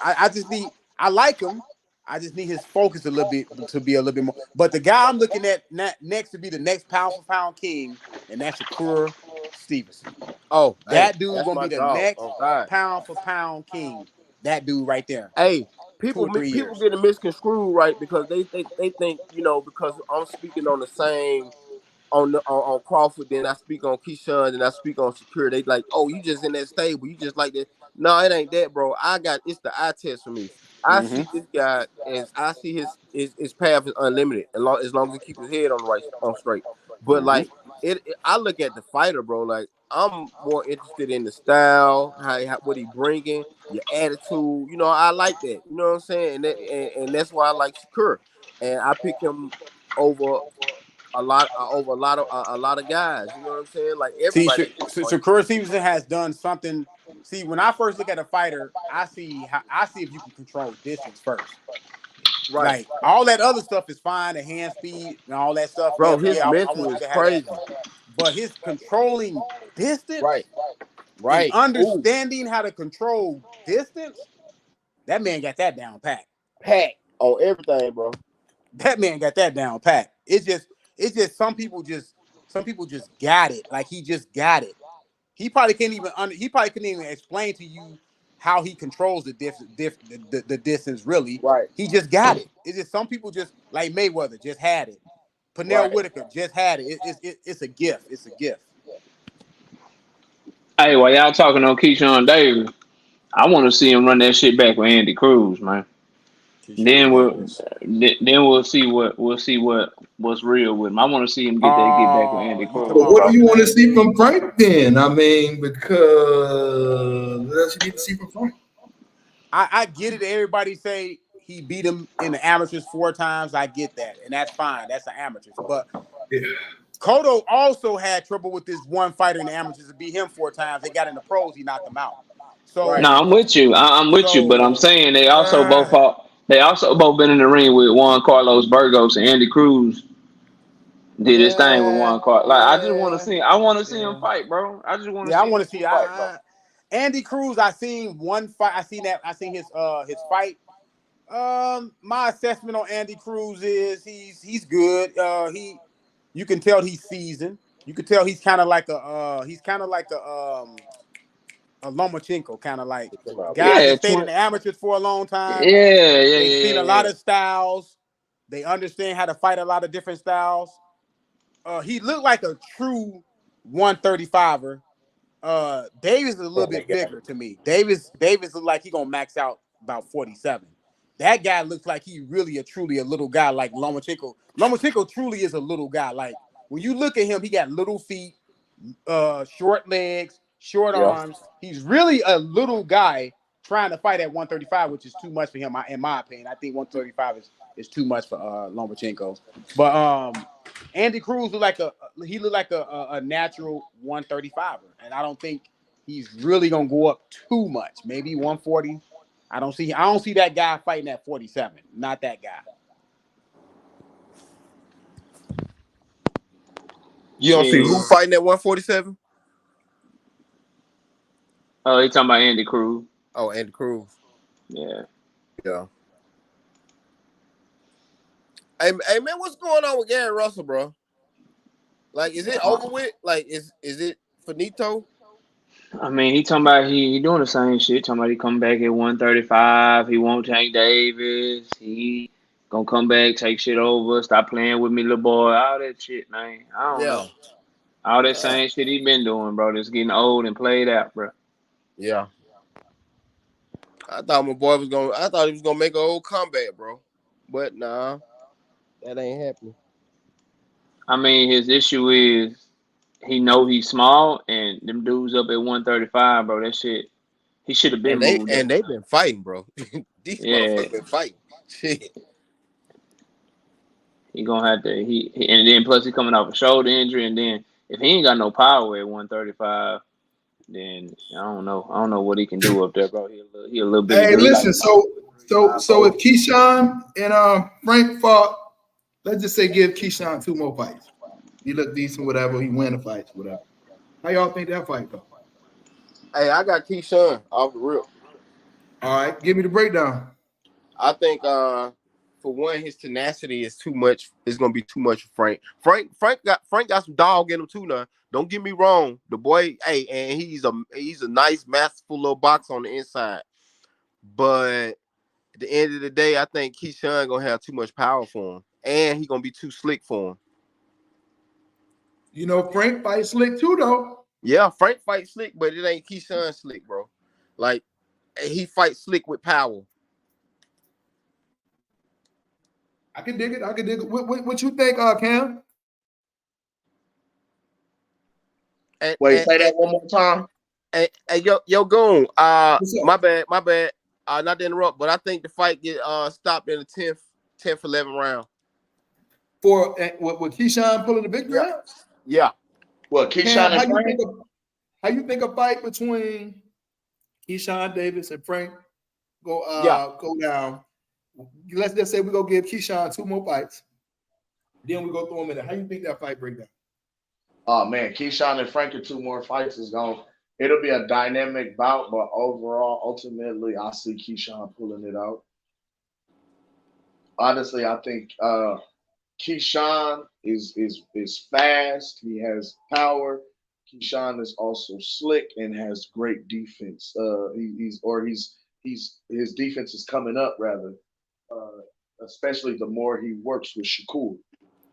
I just need I like him. I just need his focus a little bit to be a little bit more. But the guy I'm looking at next to be the next pound for pound king, and that's Shakur Stevenson. Oh, hey, That dude that's gonna my be the dog. next Oh God. pound for pound king. That dude right there. Hey, Two or three people years. get it misconstrued, right? Because they think, because I'm speaking on the same on Crawford, then I speak on Keyshawn, then I speak on Secure. They like, oh, you just in that stable, you just like that. No, it ain't that, bro. It's the eye test for me. I Mm-hmm. see this guy as I see his path is unlimited, as long as he keep his head on straight. But Mm-hmm. like I look at the fighter, bro. Like I'm more interested in the style, what he bringing, your attitude. You know, I like that. You know what I'm saying? And that's why I like Shakur, and I pick him over a lot of guys. You know what I'm saying? Like See, everybody in this fight. Shakur Stevenson has done something. See, when I first look at a fighter, I see if you can control distance first. Right, Like all that other stuff is fine, the hand speed and all that stuff. bro. Yep, His yeah, I mental want you is to have that. crazy. But his controlling Right, distance and right. Ooh, understanding how to control distance, that man got that down pat. pack on everything, bro. That man got that down pat. It's just some people just got it. Like he just got it. He probably couldn't even explain to you how he controls the distance really. Right, He just got it. It's just some people just like Mayweather just had it. Pernell right. Whitaker just had it. It's a gift. It's a gift. Hey, while y'all talking on Keyshawn Davis, I want to see him run that shit back with Andy Cruz, man. Keyshawn Then Davis. we'll see what's real with him. I want to see him get back with Oh, Andy you talking But Cruz, about what do bro. you want to Keyshawn see Davis? from Frank then? I mean, because what else you need to see from Frank? I get it. Everybody say he beat him in the amateurs 4 times. I get that, and that's fine. That's the amateurs. But Yeah. Cotto also had trouble with this one fighter in the amateurs to beat him 4 times. They got in the pros, he knocked him out. Right. No, So, I'm with you. I'm with you, but I'm so saying they also both uh, fought. They also both been in the ring with Juan Carlos Burgos and Andy Cruz. Did his thing with one card. Like I just want to Yeah, see. I want to see him yeah, fight, bro. I just want to yeah. I see want these to two see. fight, bro. Andy Cruz. I seen one fight. I seen that. I seen his fight. My assessment on Andy Cruz is he's good. You can tell he's seasoned. You can tell he's kind of like a Lomachenko, kind of like guys Yeah, that stayed in the amateurs for a long time. yeah, yeah, They've seen yeah, a lot yeah. of styles. They understand how to fight a lot of different styles. He looked like a true 135er. Davis is a little bit bigger to me. Davis looks like he gonna max out about 47. That guy looks like he really truly a little guy like Lomachenko. Lomachenko truly is a little guy. Like when you look at him, he got little feet, short legs, short Yeah. arms. He's really a little guy trying to fight at 135, which is too much for him, in my opinion. I think 135 is too much for Lomachenko. But Andy Cruz looked like a natural 135er, and I don't think he's really gonna go up too much. Maybe 140. I don't see that guy fighting at 47. Not that guy. You don't see who Yeah. fighting at 147? Oh, they talking about Andy Cruz. Oh, Andy Cruz. Yeah. Yeah. Hey man, what's going on with Gary Russell, bro? Like, is it over with? Like, is it finito? I mean, he talking about he doing the same shit. Talking about he come back at 135. He won't Tank Davis. He gonna come back, take shit over, stop playing with me, little boy. All that shit, man. I don't Yeah. know. All that same shit he been doing, bro. That's getting old and played out, bro. Yeah. I thought my boy was gonna. I thought he was gonna make an old comeback, bro. But nah, that ain't happening. I mean, his issue is he know he's small, and them dudes up at 135, bro. That shit, he should have been And they moved and up. they been fighting, bro. These Yeah, motherfuckers been fighting. Shit. he gonna have to. And then plus he coming off a shoulder injury, and then if he ain't got no power at 135. Then I don't know. I don't know what he can do up there, bro. He a little bitty Hey, dude. listen. So if Keyshawn and Frank fought, let's just say give Keyshawn 2 more fights. He look decent, whatever. He win the fights, whatever. How y'all think that fight go? Hey, I got Keyshawn off the rip. All right, give me the breakdown. I think for one, his tenacity is too much. It's gonna be too much for Frank. Frank got some dog in him too now. Don't get me wrong. The boy, hey, and he's a nice, masterful little box on the inside. But at the end of the day, I think Keyshawn gonna have too much power for him. And he gonna be too slick for him. You know, Frank fight slick too, though. Yeah, Frank fights slick, but it ain't Keyshawn slick, bro. Like he fights slick with power. I can dig it. I can dig it. What you think, Cam? And, Wait, and, say and, that one more time. and yo, Goon. What's up? My bad. Not to interrupt, but I think the fight get stopped in the 10th, 11th round. For with Keyshawn pulling the victory Yeah, out? yeah. What, Cam, Keyshawn and Frank? how you think a fight between Keyshawn Davis and Frank Yeah. go down? Let's just say we go give Keyshawn 2 more fights. Then we go throw him in there. How you think that fight break down? Oh man, Keyshawn and Frank in 2 more fights is going. It'll be a dynamic bout, but overall, ultimately, I see Keyshawn pulling it out. Honestly, I think Keyshawn is fast. He has power. Keyshawn is also slick and has great defense. He's his defense is coming up rather, uh, especially the more he works with Shakur.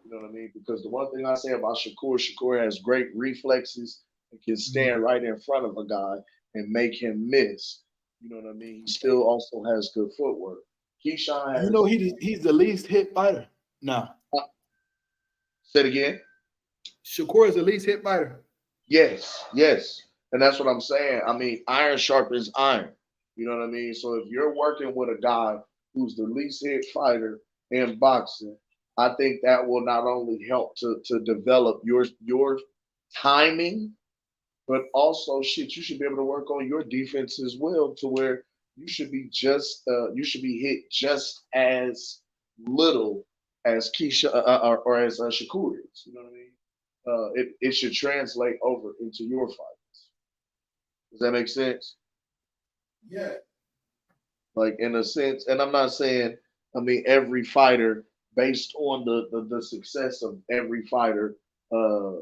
You know what I mean? Because the one thing I say about Shakur has great reflexes and can stand right in front of a guy and make him miss. You know what I mean? He still also has good footwork. Keyshawn You know has. he's the least hit fighter. No, Say it again. Shakur is the least hit fighter. Yes, yes. And that's what I'm saying. I mean, iron sharpens iron. You know what I mean? So if you're working with a guy who's the least hit fighter in boxing, I think that will not only help to develop your timing, but also shit, you should be able to work on your defense as well to where you should be hit just as little as Keisha or as Shakur is. You know what I mean? It should translate over into your fights. Does that make sense? Yeah. Like in a sense, and I'm not saying, I mean, every fighter based on the success of every fighter, uh,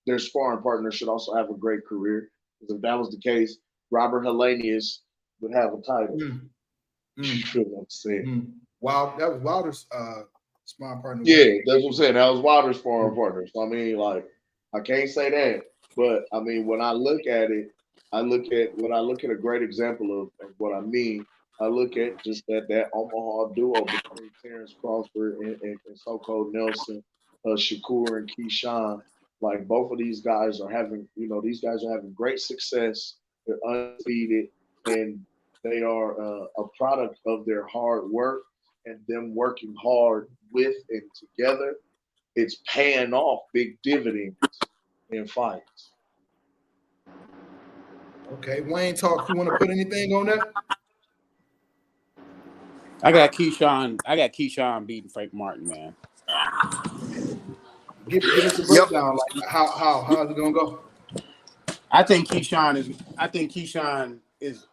their sparring partner should also have a great career. Because if that was the case, Robert Helenius would have a title. Mm, You mm, feel what I'm saying? mm. Wild. That was Wilder's sparring partner, Yeah, wasn't that's what I'm saying. That was Wilder's it? sparring partner. So I mean, like, I can't say that, but I mean, when I look at it, when I look at a great example of what I mean. I look at just that Omaha duo between Terrence Crawford and So Cold Nelson, Shakur and Keyshawn. Like both of these guys are having, these guys are having great success. They're undefeated, and they are a product of their hard work and them working hard with and together. It's paying off big dividends in fights. Okay. Wayne talk. You want to put anything on that? I got Keyshawn beating Frank Martin, man. Give us a Yep. breakdown. Like how's it gonna go? I think Keyshawn is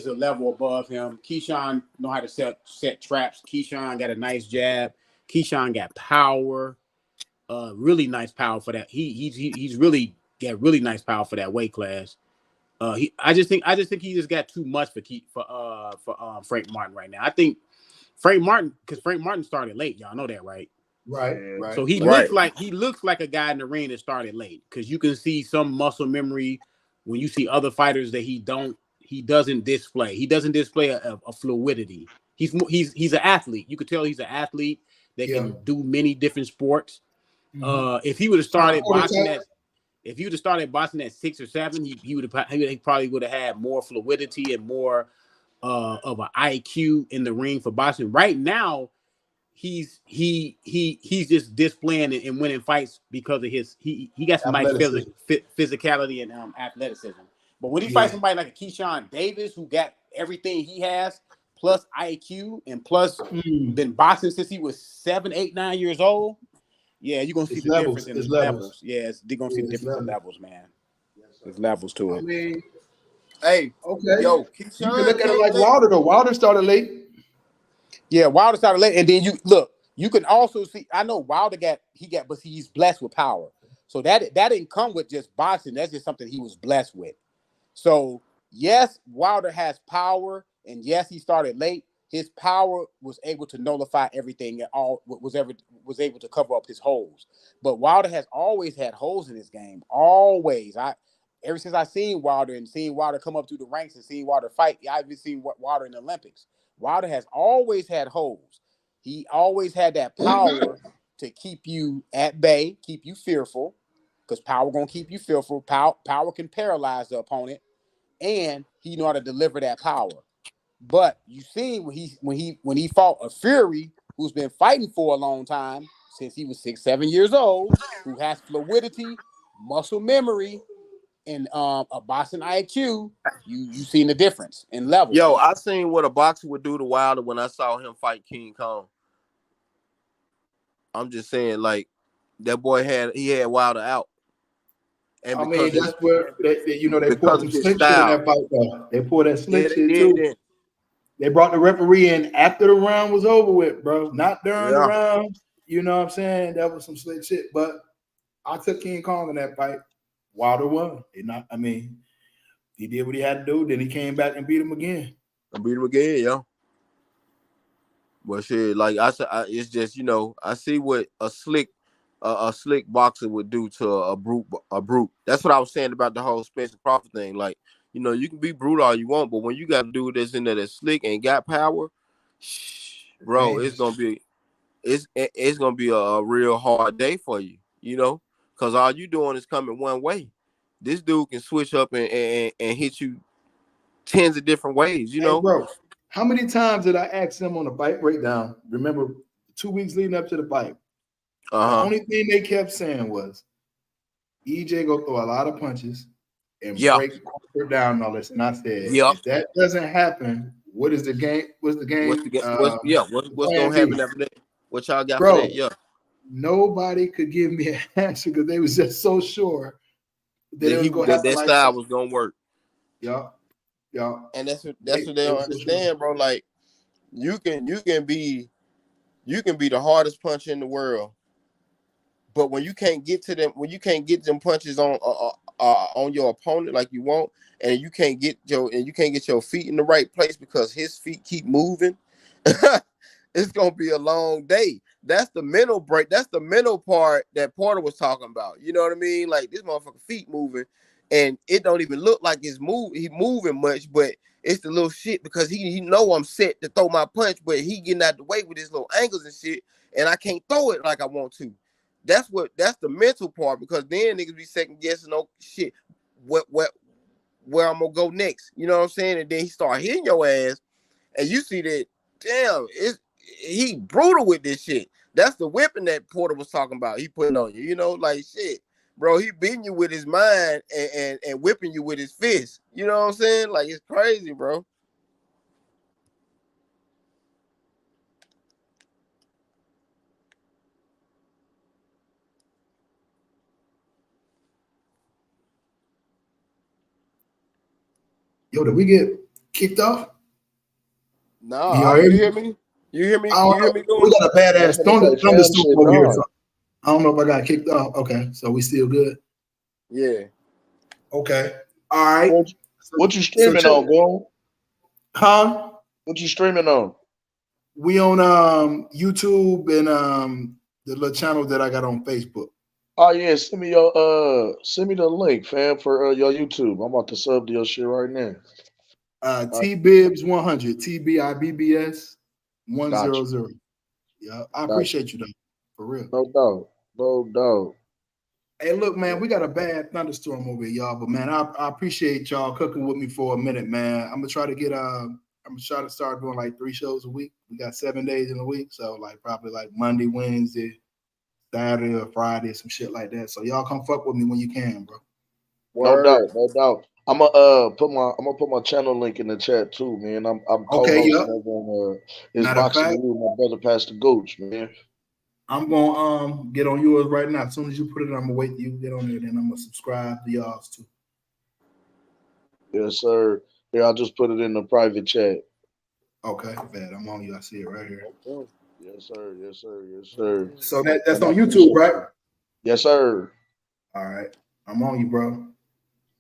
a level above him. Keyshawn know how to set traps. Keyshawn got a nice jab. Keyshawn got power, really nice power for that. He's really got really nice power for that weight class. I just think he just got too much for Frank Martin right now. I think because Frank Martin started late. Y'all know that, right? Right. Yeah. Right. So he Right. looks like a guy in the ring that started late because you can see some muscle memory when you see other fighters that he doesn't display. He doesn't display a fluidity. He's an athlete. You could tell he's an athlete that Yeah. can do many different sports. Mm-hmm. If he would have Kind of started boxing prototype. at 6 or 7, he probably would have had more fluidity and more of an IQ in the ring for boxing. Right now, he's just displaying and winning fights because of he got some nice Athleticism. physicality and athleticism. But when he Yeah. fights somebody like a Keyshawn Davis who got everything he has plus IQ and plus Mm. been boxing since he was 7, 8, 9 years old, yeah, you're gonna see It's the levels. difference in It's the levels. levels. Yeah, they're gonna see the It's difference in levels. levels, man. There's levels to I it. mean, Hey, okay. yo, You can Keyshawn look at it came like late. Wilder though. Wilder started late. Yeah, Wilder started late, and then you can also see. I know Wilder but he's blessed with power. So that didn't come with just boxing. That's just something he was blessed with. So yes, Wilder has power, and yes, he started late. His power was able to nullify everything and all was able to cover up his holes. But Wilder has always had holes in his game. Always. Ever since I seen Wilder and seen Wilder come up through the ranks and seen Wilder fight, I've even seen Wilder in the Olympics. Wilder has always had holes. He always had that power to keep you at bay, keep you fearful, because power gonna keep you fearful. Power can paralyze the opponent, and he know how to deliver that power. But you see when he fought a Fury who's been fighting for a long time since he was 6, 7 years old, who has fluidity, muscle memory, and a boxing IQ, you seen the difference in levels. Yo, I seen what a boxer would do to Wilder when I saw him fight King Kong. I'm just saying, like, that boy had Wilder out, and I mean, that's where they pulled because of some his slick shit in style. that fight though. They pulled that Yeah, slick they shit did. too. Then. They brought the referee in after the round was over with, bro. Not during the Yeah, round. You know what I'm saying? That was some slick shit. But I took King Kong in that fight. Wilder won. He did what he had to do. Then he came back and beat him again. I beat him again, yo. But shit, like I said, it's just I see what a slick boxer would do to a brute. That's what I was saying about the whole Spencer Crawford thing. Like, you can be brute all you want, but when you got to do this in there that's slick and got power, bro, it's gonna be a real hard day for you. Because all you doing is coming one way. This dude can switch up and hit you tens of different ways. Hey, bro, how many times did I ask them on the fight breakdown? Remember, 2 weeks leading up to the fight, the only thing they kept saying was, EJ go throw a lot of punches and break Crawford down and all this. And I said, if that doesn't happen, what is the game? What's the game? What's gonna happen after that? What y'all got for Bro, that? Yeah. nobody could give me an answer because they was just so sure that it was gonna happen That like style so. was gonna work. Yeah, yeah. And that's what they They don't were so sure. understand, bro. Like you can be the hardest puncher in the world, but when you can't get to them, when you can't get them punches on your opponent like you want, and you can't get your feet in the right place because his feet keep moving, it's gonna be a long day. That's the mental break. That's the mental part that Porter was talking about. You know what I mean? Like this motherfucker feet moving, and it don't even look like he moving much, but it's the little shit because he know I'm set to throw my punch, but he getting out the way with his little angles and shit, and I can't throw it like I want to. That's the mental part because then niggas be second guessing, oh shit, what where I'm gonna go next. You know what I'm saying? And then he start hitting your ass, and you see that, damn, he brutal with this shit. That's the whipping that Porter was talking about. He putting on you, you know, like shit, bro. He beating you with his mind and whipping you with his fist. You know what I'm saying? Like it's crazy, bro. Yo, did we get kicked off? Nah, Y'all you hear me? hear me? You hear me? I don't You hear know. me We going? got a I'm badass gonna say, fam, thunderstorm shit, over here. no. So I don't know if I got kicked off. Okay, so we still good. Yeah. Okay. All right. What, So, what you so streaming check. on, bro? Huh? What you streaming on? We on YouTube and the little channel that I got on Facebook. Oh yeah, send me the link, fam, for your YouTube. I'm about to sub to your shit right now. All right, T Bibbs 100, TBIBBS got you, 100. Yeah, I got you. appreciate you though, for real. No doubt, no doubt. Hey, look, man, Yeah. we got a bad thunderstorm over here, y'all. But man, I appreciate y'all cooking with me for a minute, man. I'm gonna try to start doing like 3 shows a week. We got 7 days in a week, so like probably like Monday, Wednesday, Saturday, or Friday, some shit like that. So y'all come fuck with me when you can, bro. No Word. doubt, no doubt. I'm gonna put my channel link in the chat too, man. I'm Okay, co-hosting yep. over on his Matter of boxing fact, with my brother Pastor Gooch, man. I'm gonna get on yours right now. As soon as you put it, I'm gonna wait till you get on there, then I'm gonna subscribe to y'all's too. Yes, sir. Yeah, I'll just put it in the private chat. Okay, bad. I'm on you. I see it right here. Okay. Yes, sir. Yes, sir. Yes, sir. So that's And I on YouTube, appreciate right? you. Yes, sir. All right. I'm on you, bro.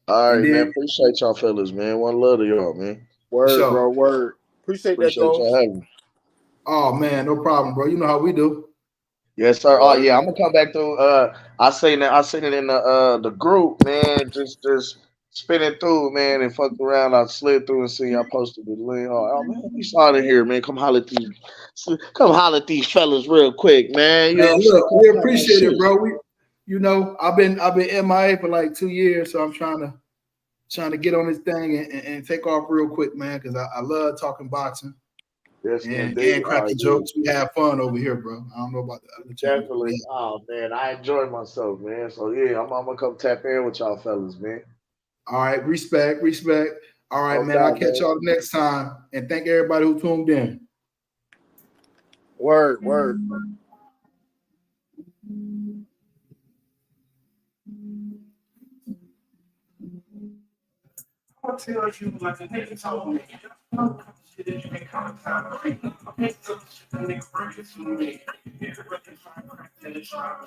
All And right, man. then Appreciate y'all fellas, man. One love to y'all, man. for Word, sure. bro. Word. Appreciate that, Appreciate Ghost. y'all having me. Oh man, no problem, bro. You know how we do. Yes, sir. Oh Word. yeah, I'm gonna come back through. I seen it in the group, man. Just spinning through, man, and fucked around. I slid through and see y'all posted the link. Oh man, we saw it in here, man. Come holler at these fellas real quick, man. You know Man, what I'm saying? look, Come we talk that appreciate it, shit. bro. I've been MIA for like 2 years, so I'm trying to get on this thing and take off real quick, man, because I love talking boxing Yes, indeed. and All right, cracking dude. jokes. We have fun over here, bro. I don't know about the other channels, but Definitely. yeah. Oh man, I enjoy myself, man. So yeah, I'm gonna come tap in with y'all fellas, man. All right, respect, respect. All right, No man. I'll doubt, catch man. y'all next time. And thank everybody who tuned in. Word. Word. I'll tell you like a nigga told me. Shit that you can contact. I picked up shit and they bring it to me. Yeah, but they try to crack in the trial.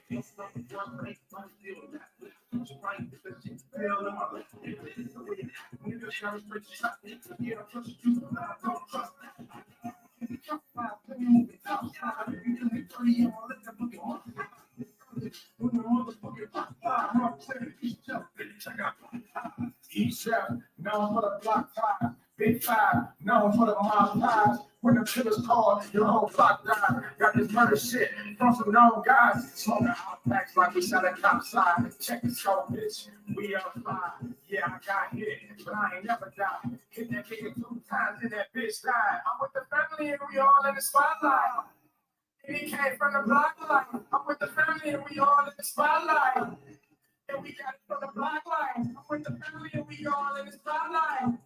It's not one place, one deal with that. It's right, because it's feel in my life. Niggas try to straight shot. Yeah, I trust you, but I don't trust that. Let me move it outside. You can make 30 on my left, look at one. When the motherfucker pop, I'm saying, he's jumping. Check out. East chef, known for the block five, big five, known for the mob ties. When the killers call, your whole block died. Got this murder shit from some known guys. Smoking hot packs like we shot at cop side. Check the show, bitch. We outside. Yeah, I got hit, but I ain't never died. Hit that nigga 2 times and that bitch died. I'm with the family and we all in the spotlight. And he came from the block line. I'm with the family and we all in the spotlight. And we got it from the block line. I'm with the family and we all in the spotlight.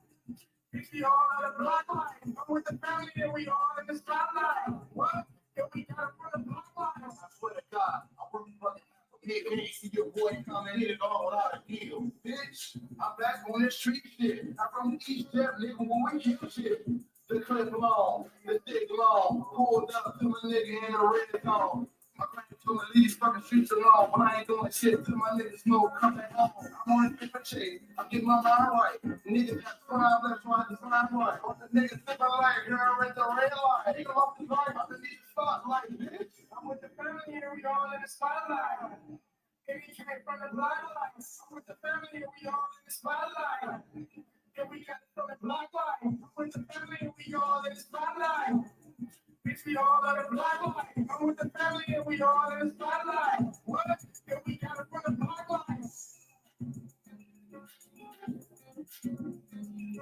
We all on the block line. I'm with the family and we all in the spotlight. What? Yeah, we got it from the block line. I swear to God, I work fucking. Hey, see your boy coming in all out of deal. Bitch, I'm back on this street shit. I'm from the East Step, nigga, when we kill shit. The clip long, the dick long, pulled up to my nigga in the red zone. My friend told me leave fucking streets alone, but I ain't doing shit till my niggas smoke coming home. I'm on a different shit, I'm getting my mind right. Niggas got 5 left, so I just mind right. What the niggas think I like, girl, at the red light. Nigga off the light, I'm the need to spotlight, bitch. I'm with the family here, we all in the spotlight. And we came from the bloodline. I'm with the family here, we all in the spotlight. And we got it from the bloodline. I'm with the family here, we all in the spotlight. Bitch, we all on the bloodline. I'm with the family here, we all in the spotlight. What? And we got it